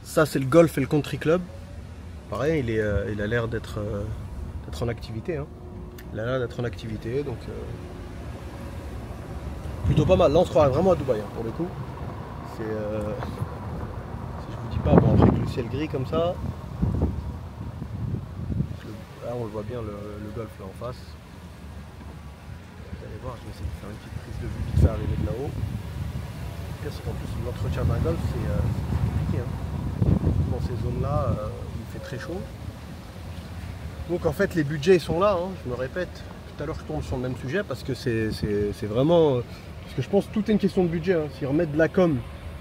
Ça c'est le golf et le country club. Pareil, il a l'air d'être en activité. Hein. Il a l'air d'être en activité, donc plutôt pas mal. Là on se croirait vraiment à Dubaï hein, pour le coup. C'est si je vous dis pas, bon avec le ciel gris comme ça. Là on le voit bien le golf là en face. Vous allez voir, je vais essayer de faire une petite prise de vue vite fait arriver de là-haut. Le pire c'est qu'en plus l'entretien d'un golf c'est compliqué. Hein. Dans ces zones là, il fait très chaud. Donc en fait les budgets ils sont là, hein, je me répète. Tout à l'heure je tombe sur le même sujet parce que c'est vraiment... parce que je pense que tout est une question de budget. Hein. Si on remet de la com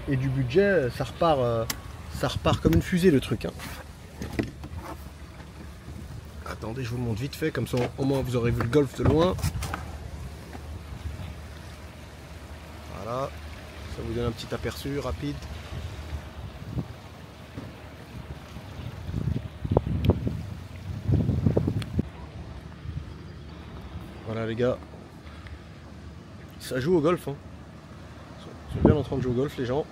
et du budget, ça repart comme une fusée le truc. Hein. Attendez, je vous montre vite fait, comme ça au moins vous aurez vu le golf de loin. Voilà, ça vous donne un petit aperçu rapide. Voilà les gars, ça joue au golf. Hein. Ils sont bien en train de jouer au golf les gens.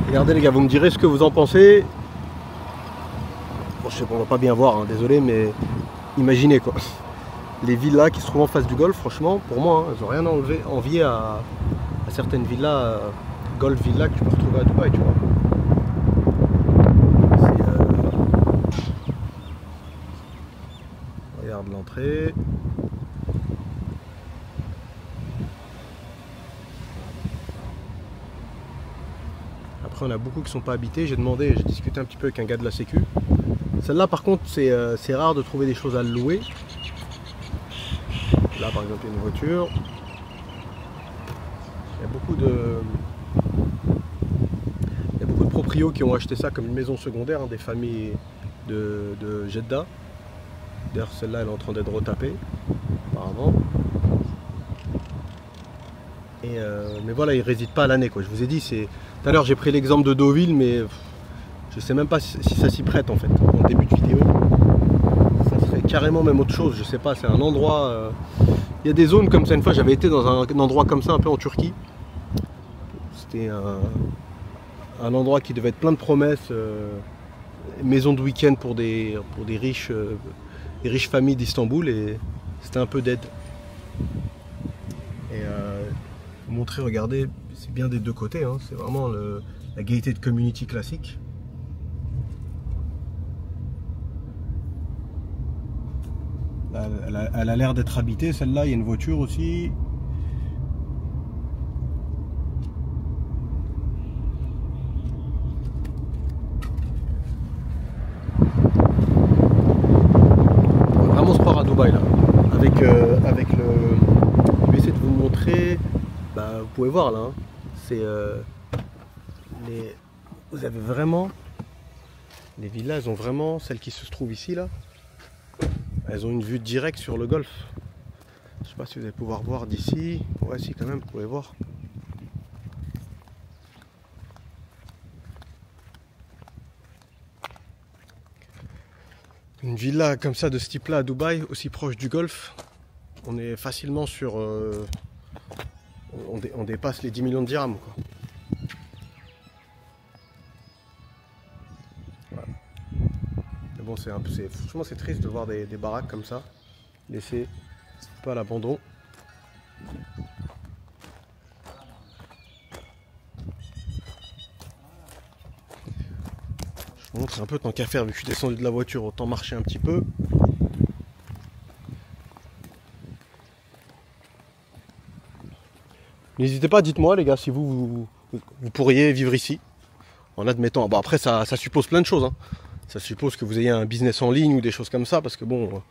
Regardez les gars, vous me direz ce que vous en pensez. Bon, je sais qu'on va pas bien voir, hein, désolé, mais imaginez quoi. Les villas qui se trouvent en face du golf, franchement, pour moi, hein, elles n'ont rien à envier à certaines villas, golf villas que tu peux retrouver à Dubaï, tu vois. Regarde l'entrée. Après, on a beaucoup qui sont pas habités. J'ai discuté un petit peu avec un gars de la Sécu. Celle-là, par contre, c'est rare de trouver des choses à louer. Là, par exemple, il y a une voiture. Il y a beaucoup de proprios qui ont acheté ça comme une maison secondaire, hein, des familles de Jeddah. D'ailleurs, celle-là, elle est en train d'être retapée, apparemment. Mais voilà, ils ne résident pas à l'année, quoi. Je vous ai dit, tout à l'heure, j'ai pris l'exemple de Deauville, mais je sais même pas si ça s'y prête, en fait, en début de vidéo. Ça serait carrément même autre chose, je sais pas, c'est un endroit... Il y a des zones comme ça, une fois, j'avais été dans un endroit comme ça, un peu en Turquie. C'était un endroit qui devait être plein de promesses, maison de week-end pour des riches familles d'Istanbul, et c'était un peu dead. Et vous montrer, regardez, c'est bien des deux côtés, hein, c'est vraiment la gated community classique. Là, elle a l'air d'être habitée, celle-là, il y a une voiture aussi. Vraiment se croire à Dubaï là, avec le... Je vais essayer de vous montrer, bah, vous pouvez voir là, hein. C'est vous avez vraiment, les villas, elles ont vraiment, celles qui se trouvent ici là, elles ont une vue directe sur le golfe. Je sais pas si vous allez pouvoir voir d'ici, ouais si quand même, vous pouvez voir. Une villa comme ça de ce type là à Dubaï, aussi proche du golfe, on est facilement sur... on dépasse les 10 millions de dirhams quoi. Voilà. Mais bon, franchement c'est triste de voir des baraques comme ça, laissées un peu à l'abandon. On montre un peu tant qu'à faire, vu que je suis descendu de la voiture, autant marcher un petit peu. N'hésitez pas, dites-moi les gars, si vous pourriez vivre ici, en admettant. Bon après ça suppose plein de choses, hein. Ça suppose que vous ayez un business en ligne ou des choses comme ça, parce que bon,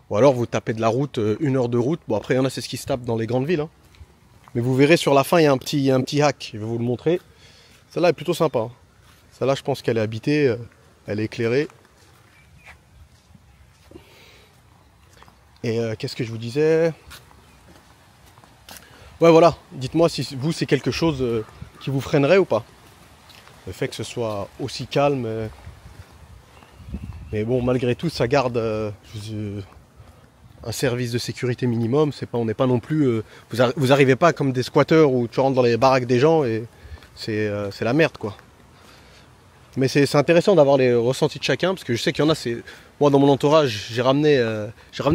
ou alors vous tapez de la route, 1 heure de route. Bon après il y en a, c'est ce qui se tape dans les grandes villes, hein. Mais vous verrez sur la fin, il y a un petit hack, je vais vous le montrer. Celle-là est plutôt sympa, hein. Celle-là je pense qu'elle est habitée, elle est éclairée. Et qu'est-ce que je vous disais? Ouais voilà, dites-moi si vous c'est quelque chose qui vous freinerait ou pas. Le fait que ce soit aussi calme. Mais bon, malgré tout, ça garde un service de sécurité minimum. C'est pas, on n'est pas non plus. Vous arrivez pas comme des squatteurs où tu rentres dans les baraques des gens et c'est la merde quoi. Mais c'est intéressant d'avoir les ressentis de chacun, parce que je sais qu'il y en a. Moi dans mon entourage, j'ai ramené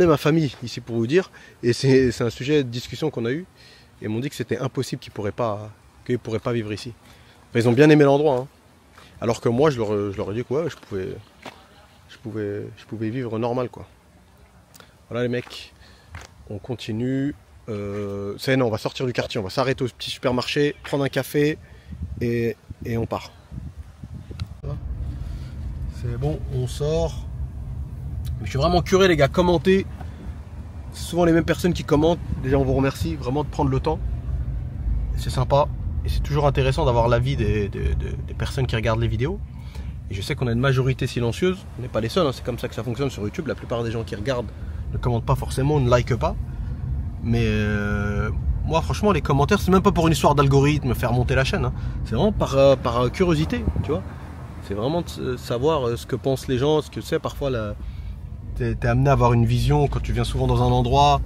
ma famille ici pour vous dire, et c'est un sujet de discussion qu'on a eu. Et ils m'ont dit que c'était impossible qu'ils pourraient pas vivre ici. Enfin, ils ont bien aimé l'endroit, hein. Alors que moi je leur ai dit que ouais, je pouvais vivre normal quoi. Voilà les mecs, on continue. Non, on va sortir du quartier, on va s'arrêter au petit supermarché, prendre un café et on part. C'est bon, on sort. Mais je suis vraiment curieux les gars, commentez. C'est souvent les mêmes personnes qui commentent. Déjà on vous remercie vraiment de prendre le temps. C'est sympa et c'est toujours intéressant d'avoir l'avis des personnes qui regardent les vidéos. Et je sais qu'on a une majorité silencieuse, on n'est pas les seuls, hein. C'est comme ça que ça fonctionne sur YouTube. La plupart des gens qui regardent ne commentent pas forcément, ne likent pas. Mais moi franchement les commentaires, c'est même pas pour une histoire d'algorithme, faire monter la chaîne, hein. C'est vraiment par curiosité, tu vois. C'est vraiment de savoir ce que pensent les gens, ce que c'est parfois t'es amené à avoir une vision quand tu viens souvent dans un endroit.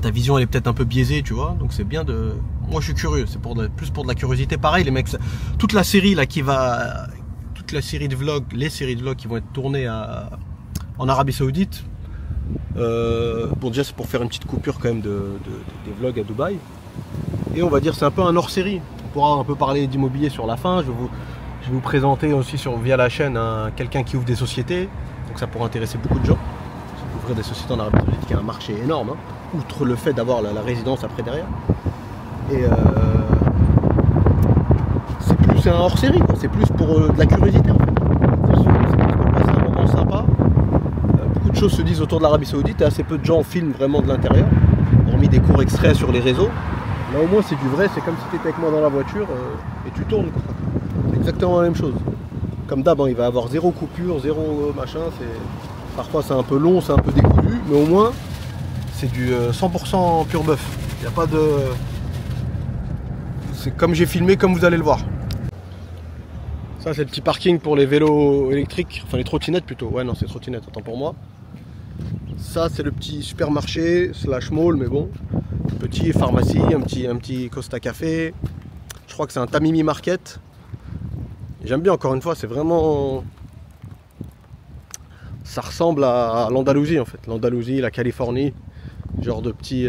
Ta vision elle est peut-être un peu biaisée, tu vois. Donc c'est bien de... Moi je suis curieux, c'est plus pour de la curiosité. Pareil les mecs, toute la série là toute la série de vlogs, les séries de vlogs qui vont être tournées en Arabie Saoudite. Bon déjà c'est pour faire une petite coupure quand même des vlogs à Dubaï. Et on va dire c'est un peu un hors-série. On pourra un peu parler d'immobilier sur la fin. Je vais vous présenter aussi via la chaîne quelqu'un qui ouvre des sociétés. Donc ça pourrait intéresser beaucoup de gens. Ouvrir des sociétés en Arabie Saoudite qui a un marché énorme, hein, outre le fait d'avoir la résidence après derrière. Et c'est un hors-série, c'est plus pour de la curiosité en fait. C'est pour passer un moment sympa. Beaucoup de choses se disent autour de l'Arabie Saoudite et assez peu de gens filment vraiment de l'intérieur, hormis des courts extraits sur les réseaux. Là au moins c'est du vrai, c'est comme si tu étais avec moi dans la voiture et tu tournes quoi. C'est exactement la même chose. Comme d'hab, hein, il va y avoir zéro coupure, zéro machin. Parfois c'est un peu long, c'est un peu décousu, mais au moins c'est du 100% pur bœuf. Il n'y a pas de... C'est comme j'ai filmé, comme vous allez le voir. Ça c'est le petit parking pour les vélos électriques, enfin les trottinettes plutôt. Ouais non c'est trottinette, autant pour moi. Ça c'est le petit supermarché slash mall, mais bon, petit pharmacie, un petit Costa Café. Je crois que c'est un Tamimi Market. J'aime bien, encore une fois, c'est vraiment... Ça ressemble à l'Andalousie en fait. L'Andalousie, la Californie, genre de petit...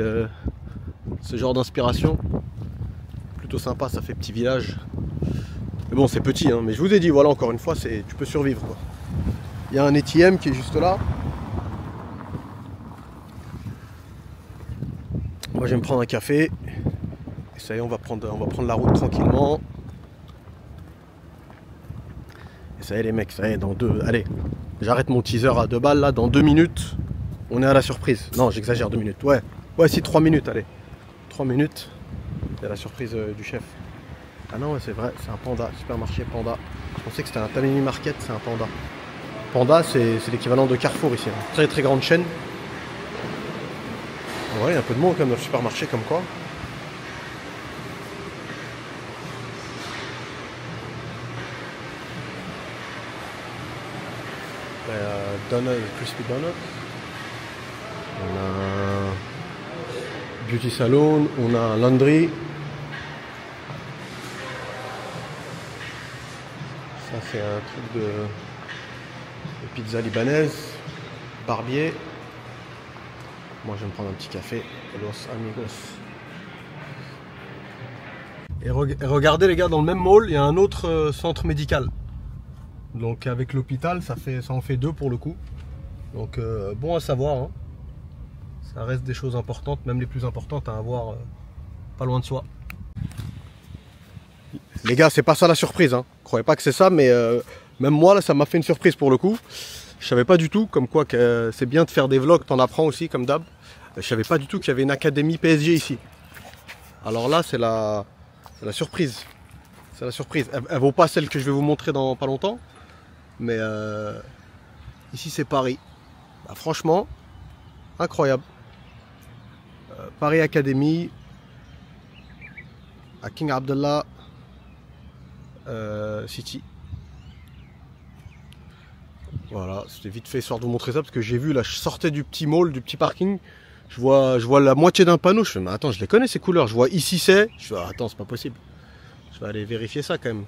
ce genre d'inspiration. Plutôt sympa, ça fait petit village. Mais bon, c'est petit, hein. Mais je vous ai dit, voilà, encore une fois, tu peux survivre quoi. Il y a un ATM qui est juste là. Moi, je vais me prendre un café. Et ça y est, on va prendre la route tranquillement. Et ça y est les mecs, ça y est, allez, j'arrête mon teaser à 2 balles là, dans 2 minutes, on est à la surprise. Non, j'exagère, 2 minutes, ouais, si 3 minutes, allez. 3 minutes, c'est la surprise du chef. Ah non, ouais, c'est vrai, c'est un Panda, supermarché Panda. Je pensais que c'était un Tamimi Market, c'est un Panda. Panda, c'est l'équivalent de Carrefour ici, hein. Très très grande chaîne. Ouais, il y a un peu de monde quand même dans le supermarché, comme quoi. Crispy Donut, on a Beauty Salon, on a Laundry, ça c'est un truc de pizza libanaise, barbier. Moi je vais me prendre un petit café, Los Amigos. Et regardez les gars, dans le même mall il y a un autre centre médical. Donc avec l'hôpital, ça en fait 2 pour le coup. Donc bon à savoir, hein. Ça reste des choses importantes, même les plus importantes à avoir pas loin de soi. Les gars, c'est pas ça la surprise, hein. Croyez pas que c'est ça, mais même moi là, ça m'a fait une surprise pour le coup. Je savais pas du tout, comme quoi que c'est bien de faire des vlogs, t'en apprends aussi comme d'hab. Je savais pas du tout qu'il y avait une académie PSG ici. Alors là, c'est la surprise. C'est la surprise. Elle vaut pas celle que je vais vous montrer dans pas longtemps. Mais ici, c'est Paris. Bah, franchement, incroyable. Paris Academy, à King Abdallah City. Voilà, c'était vite fait histoire de vous montrer ça parce que j'ai vu là, je sortais du petit mall, du petit parking. Je vois la moitié d'un panneau. Je fais, mais attends, je les connais ces couleurs. Je vois ici c'est. Je fais, attends, c'est pas possible. Je vais aller vérifier ça quand même.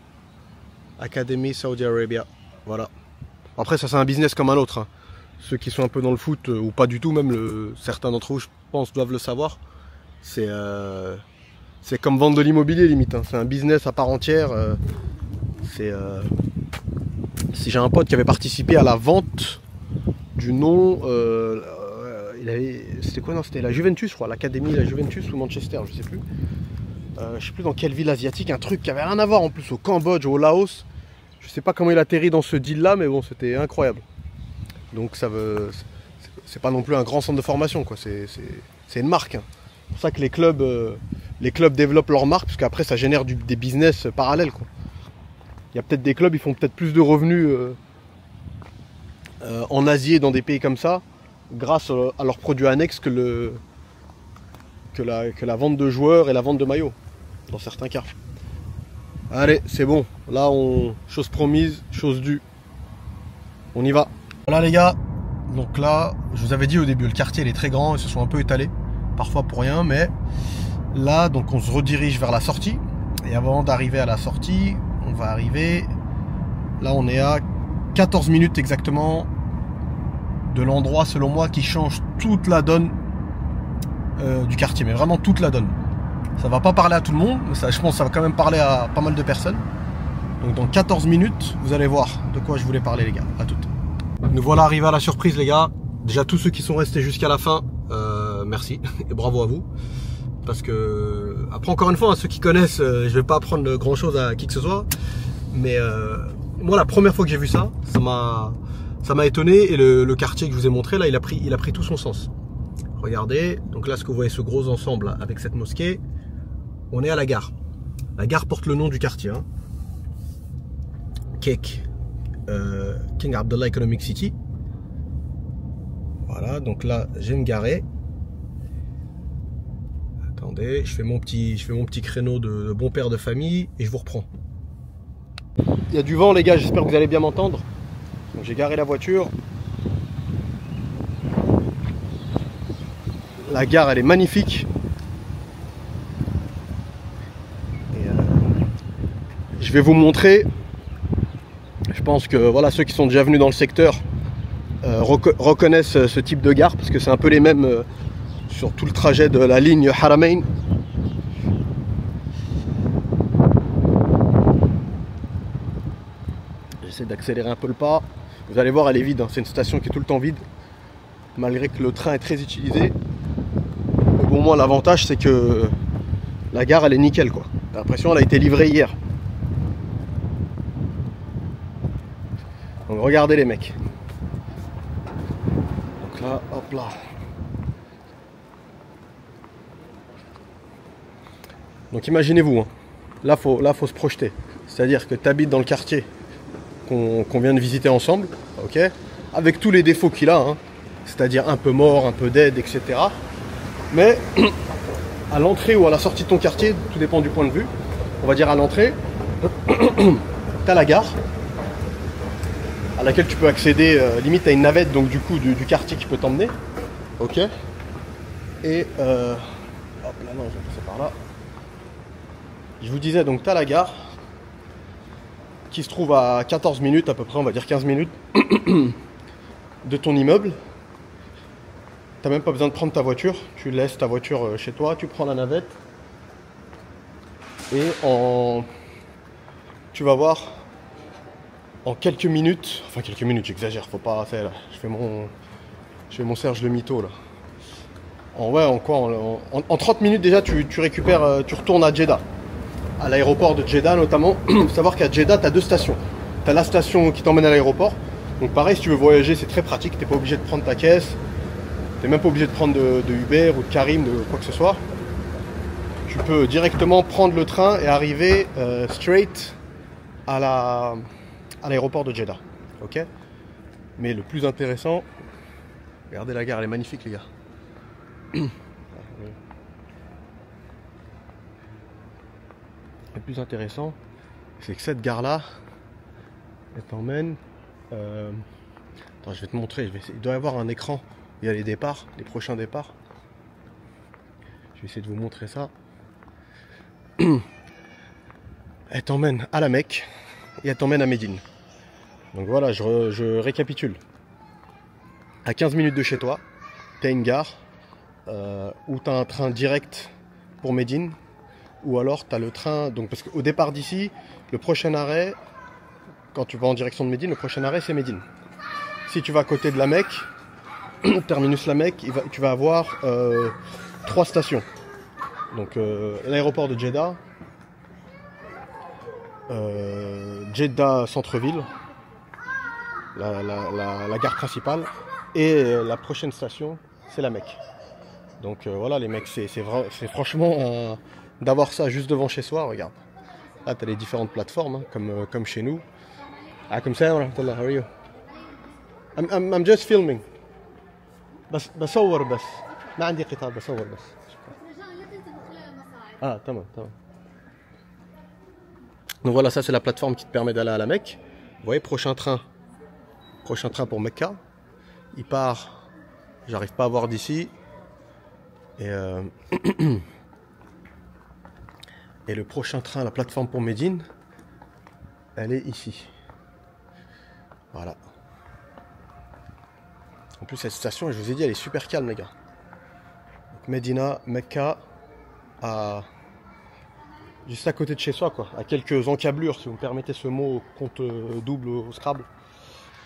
Academy Saudi Arabia. Voilà. Après, ça c'est un business comme un autre, hein. Ceux qui sont un peu dans le foot, ou pas du tout, même certains d'entre vous, je pense, doivent le savoir. C'est comme vendre de l'immobilier limite, hein. C'est un business à part entière. Si j'ai un pote qui avait participé à la vente du nom. C'était quoi? Non, c'était la Juventus, je crois, l'académie la Juventus ou Manchester, je sais plus. Je sais plus dans quelle ville asiatique, un truc qui avait rien à voir en plus au Cambodge ou au Laos. Je sais pas comment il atterrit dans ce deal là, mais bon, c'était incroyable. Donc c'est pas non plus un grand centre de formation, quoi. C'est une marque, hein. C'est pour ça que les clubs développent leur marque, parce qu'après ça génère des business parallèles, quoi. Il y a peut-être des clubs, ils font peut-être plus de revenus en Asie et dans des pays comme ça, grâce à leurs produits annexes que la vente de joueurs et la vente de maillots, dans certains cas. Allez, c'est bon. Là, chose promise, chose due. On y va. Voilà les gars. Donc là, je vous avais dit au début, le quartier il est très grand, ils se sont un peu étalés, parfois pour rien, mais là, donc on se redirige vers la sortie. Et avant d'arriver à la sortie, on va arriver. Là, on est à 14 minutes exactement de l'endroit, selon moi, qui change toute la donne du quartier, mais vraiment toute la donne. Ça va pas parler à tout le monde, mais ça, je pense que ça va quand même parler à pas mal de personnes. Donc dans 14 minutes, vous allez voir de quoi je voulais parler les gars. À toutes. Nous voilà arrivés à la surprise les gars. Déjà tous ceux qui sont restés jusqu'à la fin, merci et bravo à vous. Parce que, après encore une fois, hein, ceux qui connaissent, je vais pas apprendre grand chose à qui que ce soit. Mais moi la première fois que j'ai vu ça, ça m'a étonné. Et le quartier que je vous ai montré là, il a pris tout son sens. Regardez, donc là ce que vous voyez, ce gros ensemble là, avec cette mosquée, on est à la gare. La gare porte le nom du quartier, hein. King Abdallah Economic City. Voilà, donc là je vais me garer. Attendez, je fais mon petit créneau de bon père de famille et je vous reprends. Il y a du vent les gars, j'espère que vous allez bien m'entendre. Donc j'ai garé la voiture. La gare elle est magnifique. Et je vais vous montrer. Je pense que voilà, ceux qui sont déjà venus dans le secteur reconnaissent ce type de gare parce que c'est un peu les mêmes sur tout le trajet de la ligne Haramain. J'essaie d'accélérer un peu le pas. Vous allez voir, elle est vide, hein. C'est une station qui est tout le temps vide, malgré que le train est très utilisé. Mais bon, moi l'avantage c'est que la gare elle est nickel quoi. J'ai l'impression qu'elle a été livrée hier. Donc regardez les mecs. Donc là, hop là. Donc imaginez-vous, hein. Là faut se projeter. C'est-à-dire que tu habites dans le quartier qu'on vient de visiter ensemble, ok, avec tous les défauts qu'il a, hein. C'est-à-dire un peu mort, un peu dead, etc. Mais à l'entrée ou à la sortie de ton quartier, tout dépend du point de vue. On va dire à l'entrée, tu as la gare, à laquelle tu peux accéder, limite à une navette donc du coup du quartier qui peut t'emmener. Ok. Et hop là, non, je vais passer par là. Je vous disais donc tu as la gare qui se trouve à 14 minutes à peu près, on va dire 15 minutes de ton immeuble. Tu n'as même pas besoin de prendre ta voiture, tu laisses ta voiture chez toi, tu prends la navette et tu vas voir en quelques minutes, enfin quelques minutes, j'exagère, faut pas, là, je fais mon Serge le mytho là. En 30 minutes déjà tu récupères, tu retournes à Jeddah, à l'aéroport de Jeddah notamment. Il faut savoir qu'à Jeddah tu as deux stations. Tu as la station qui t'emmène à l'aéroport, donc pareil, si tu veux voyager c'est très pratique, t'es pas obligé de prendre ta caisse, t'es même pas obligé de prendre de Uber ou de Carim, de quoi que ce soit. Tu peux directement prendre le train et arriver straight à l'aéroport de Jeddah. Ok. Mais le plus intéressant, regardez la gare, elle est magnifique les gars. Le plus intéressant, c'est que cette gare-là, elle t'emmène. Attends, je vais te montrer. Il doit y avoir un écran. Il y a les départs, les prochains départs. Je vais essayer de vous montrer ça. Elle t'emmène à la Mecque et elle t'emmène à Médine. Donc voilà, je récapitule. À 15 minutes de chez toi, tu as une gare où tu as un train direct pour Médine, ou alors tu as le train, donc parce qu'au départ d'ici, le prochain arrêt, quand tu vas en direction de Médine, le prochain arrêt c'est Médine. Si tu vas à côté de la Mecque, terminus la Mecque, tu vas avoir 3 stations. Donc l'aéroport de Jeddah, Jeddah centre-ville, la gare principale, et la prochaine station c'est la Mecque. Donc voilà les mecs, c'est franchement d'avoir ça juste devant chez soi. Regarde, là tu as les différentes plateformes hein, comme chez nous. Ah comme ça, how are you? I'm just filming. بصور بس ما عندي قطار بصور بس. Ah tamam. Donc voilà, ça c'est la plateforme qui te permet d'aller à la Mecque. Vous voyez, prochain train pour Mecca. Il part, j'arrive pas à voir d'ici. Et le prochain train, la plateforme pour Médine, elle est ici. Voilà. En plus cette station, je vous ai dit, elle est super calme les gars. Donc, Médina, Mecca, juste à côté de chez soi quoi, à quelques encablures si vous me permettez ce mot compte double au Scrabble.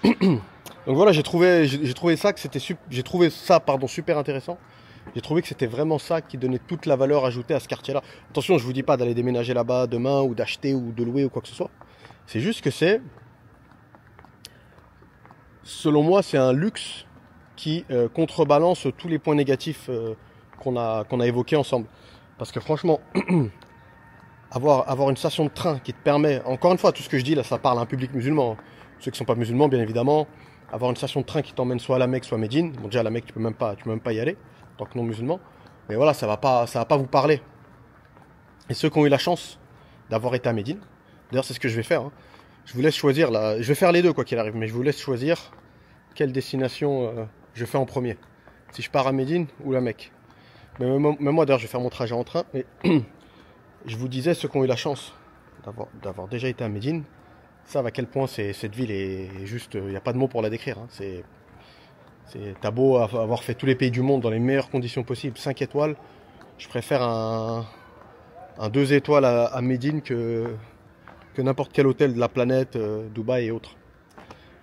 Donc voilà, j'ai trouvé ça super intéressant. J'ai trouvé que c'était vraiment ça qui donnait toute la valeur ajoutée à ce quartier-là. Attention, je vous dis pas d'aller déménager là-bas demain ou d'acheter ou de louer ou quoi que ce soit. C'est juste que selon moi, c'est un luxe qui contrebalance tous les points négatifs qu'on a évoqués ensemble. Parce que franchement, avoir une station de train qui te permet, encore une fois, tout ce que je dis là, ça parle à un public musulman. Ceux qui ne sont pas musulmans, bien évidemment, avoir une station de train qui t'emmène soit à la Mecque, soit à Médine. Bon, déjà à la Mecque, tu peux même pas y aller, tant que non musulman. Mais voilà, ça va pas vous parler. Et ceux qui ont eu la chance d'avoir été à Médine, d'ailleurs c'est ce que je vais faire. Hein. Je vous laisse choisir là. Je vais faire les deux quoi qu'il arrive, mais je vous laisse choisir quelle destination je fais en premier. Si je pars à Médine ou la Mecque. Mais même moi d'ailleurs, je vais faire mon trajet en train. Mais je vous disais, ceux qui ont eu la chance d'avoir déjà été à Médine, savent à quel point cette ville est juste, il n'y a pas de mots pour la décrire. Hein. T'as beau avoir fait tous les pays du monde dans les meilleures conditions possibles, 5 étoiles, je préfère un 2 étoiles à Médine que n'importe quel hôtel de la planète, Dubaï et autres.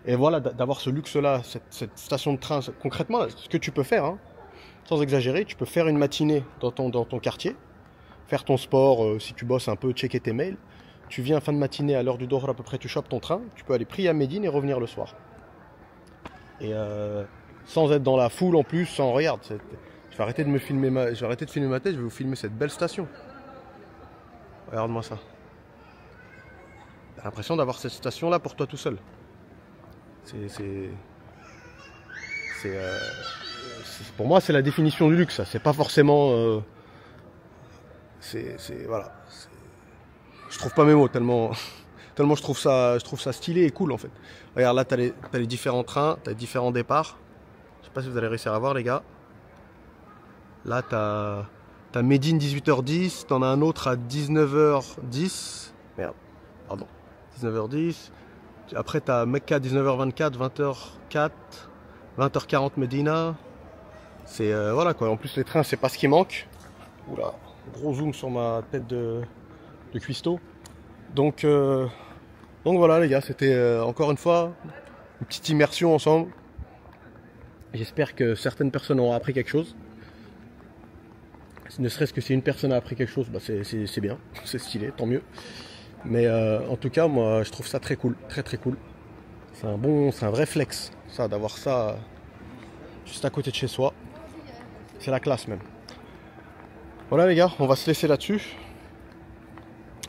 Et voilà, d'avoir ce luxe-là, cette station de train, concrètement, là, ce que tu peux faire, hein, sans exagérer, tu peux faire une matinée dans ton quartier, faire ton sport, si tu bosses un peu, checker tes mails. Tu viens fin de matinée à l'heure du Dohr à peu près, tu chopes ton train, tu peux aller prier à Médine et revenir le soir. Et sans être dans la foule en plus, regarde, je vais arrêter de filmer ma tête, je vais vous filmer cette belle station. Regarde-moi ça. T'as l'impression d'avoir cette station là pour toi tout seul. Pour moi c'est la définition du luxe, ça. C'est pas forcément voilà. Je trouve pas mes mots tellement je trouve ça stylé et cool en fait. Regarde là, t'as les différents trains, t'as les différents départs. Je sais pas si vous allez réussir à voir les gars. Là t'as Médine 18h10, t'en as un autre à 19h10. Merde, pardon. 19h10. Après t'as Mecca 19h24, 20h04, 20h40 Médina. C'est voilà quoi. En plus les trains c'est pas ce qui manque. Oula, gros zoom sur ma tête de cuistot. Donc Donc voilà les gars, c'était encore une fois une petite immersion ensemble. J'espère que certaines personnes auront appris quelque chose. Ne serait-ce que si une personne a appris quelque chose, bah c'est bien, c'est stylé, tant mieux. Mais en tout cas, moi je trouve ça très cool, très cool. C'est un vrai flex, ça, d'avoir ça juste à côté de chez soi. C'est la classe même. Voilà les gars, on va se laisser là-dessus.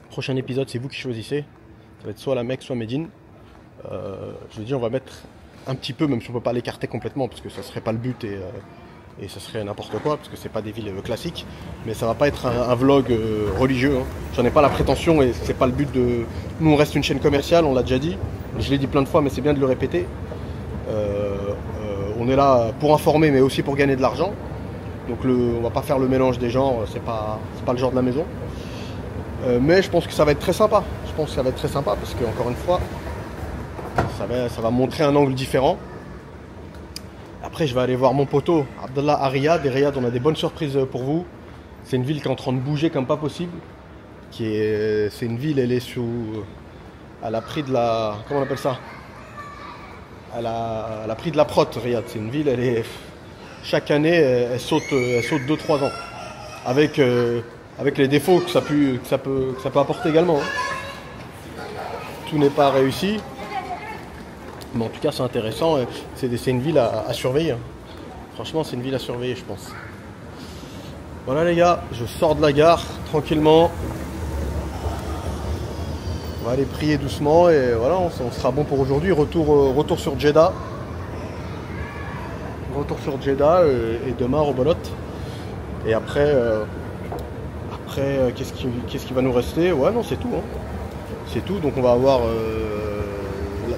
Prochain épisode, c'est vous qui choisissez. Ça va être soit la Mecque, soit Médine. Je veux dire, on va mettre un petit peu, même si on ne peut pas l'écarter complètement, parce que ça serait pas le but et ça serait n'importe quoi, parce que c'est pas des villes classiques. Mais ça va pas être un vlog religieux. Hein. J'en ai pas la prétention et c'est pas le but de. Nous, on reste une chaîne commerciale, on l'a déjà dit. Je l'ai dit plein de fois, mais c'est bien de le répéter. On est là pour informer, mais aussi pour gagner de l'argent. Donc on va pas faire le mélange des genres, c'est pas le genre de la maison. Mais je pense que ça va être très sympa. Je pense que ça va être très sympa parce que encore une fois, ça va montrer un angle différent. Après, je vais aller voir mon poteau Abdallah à Riyad. Et Riyad, on a des bonnes surprises pour vous. C'est une ville qui est en train de bouger comme pas possible. C'est une ville, elle est elle a pris de la, comment on appelle ça, elle a pris de la prot, Riyad. C'est une ville, elle est chaque année, elle saute 2-3 ans. Avec les défauts que ça peut apporter également. Hein. Tout n'est pas réussi. Mais en tout cas, c'est intéressant. C'est une ville à surveiller. Hein. Franchement, c'est une ville à surveiller, je pense. Voilà les gars, je sors de la gare tranquillement. On va aller prier doucement et voilà, on sera bon pour aujourd'hui. Retour sur Jeddah. Retour sur Jeddah et demain rebolote. Et après, qu'est-ce qui va nous rester? Ouais, non, c'est tout. Hein. C'est tout. Donc on va avoir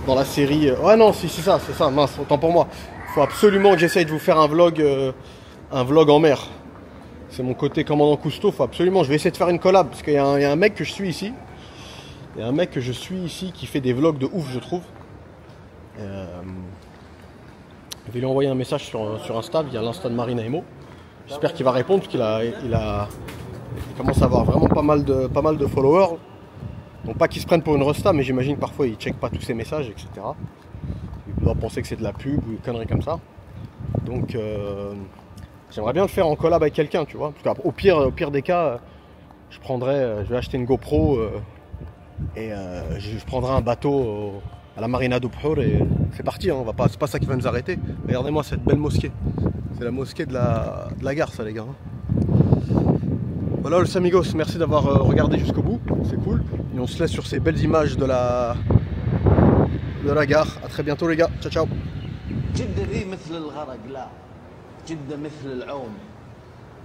dans la série. Ouais, non, c'est ça. Mince, autant pour moi. Il faut absolument que j'essaye de vous faire un vlog en mer. C'est mon côté commandant Cousteau. Faut absolument. Je vais essayer de faire une collab parce qu'il y a un mec que je suis ici. Il y a un mec que je suis ici qui fait des vlogs de ouf, je trouve. Je vais lui envoyer un message sur Insta via l'Insta de Marina Emo. J'espère qu'il va répondre parce qu'il commence à avoir vraiment pas mal de followers. Donc pas qu'il se prenne pour une resta, mais j'imagine que parfois il check pas tous ses messages, etc. Il doit penser que c'est de la pub ou une connerie comme ça. Donc j'aimerais bien le faire en collab avec quelqu'un, tu vois. Parce qu'au pire des cas, je vais acheter une GoPro et je prendrai un bateau à la Marina d'Ubhour et c'est parti. Hein, c'est pas ça qui va nous arrêter. Regardez-moi cette belle mosquée. C'est la mosquée de la gare, ça les gars. Voilà les amigos, merci d'avoir regardé jusqu'au bout, c'est cool. Et on se laisse sur ces belles images de la gare. A très bientôt les gars, ciao ciao. جدة ذي مثل الغرق لا، جدة مثل العوم،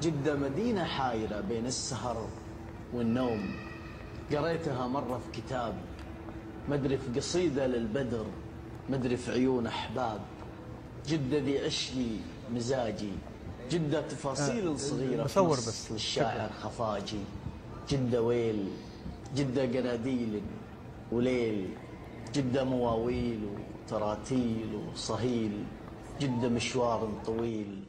جدة مدينة حايرة بين السهر والنوم. قريتها مرة في كتاب، مدري في قصيدة للبدر، مدري في عيون أحباب. جدة ذي عشقي مزاجي، جدة تفاصيل صغيرة في نص للشاعر خفاجي. جدة ويل، جدة قناديل وليل، جدة مواويل وتراتيل وصهيل، جدة مشوار طويل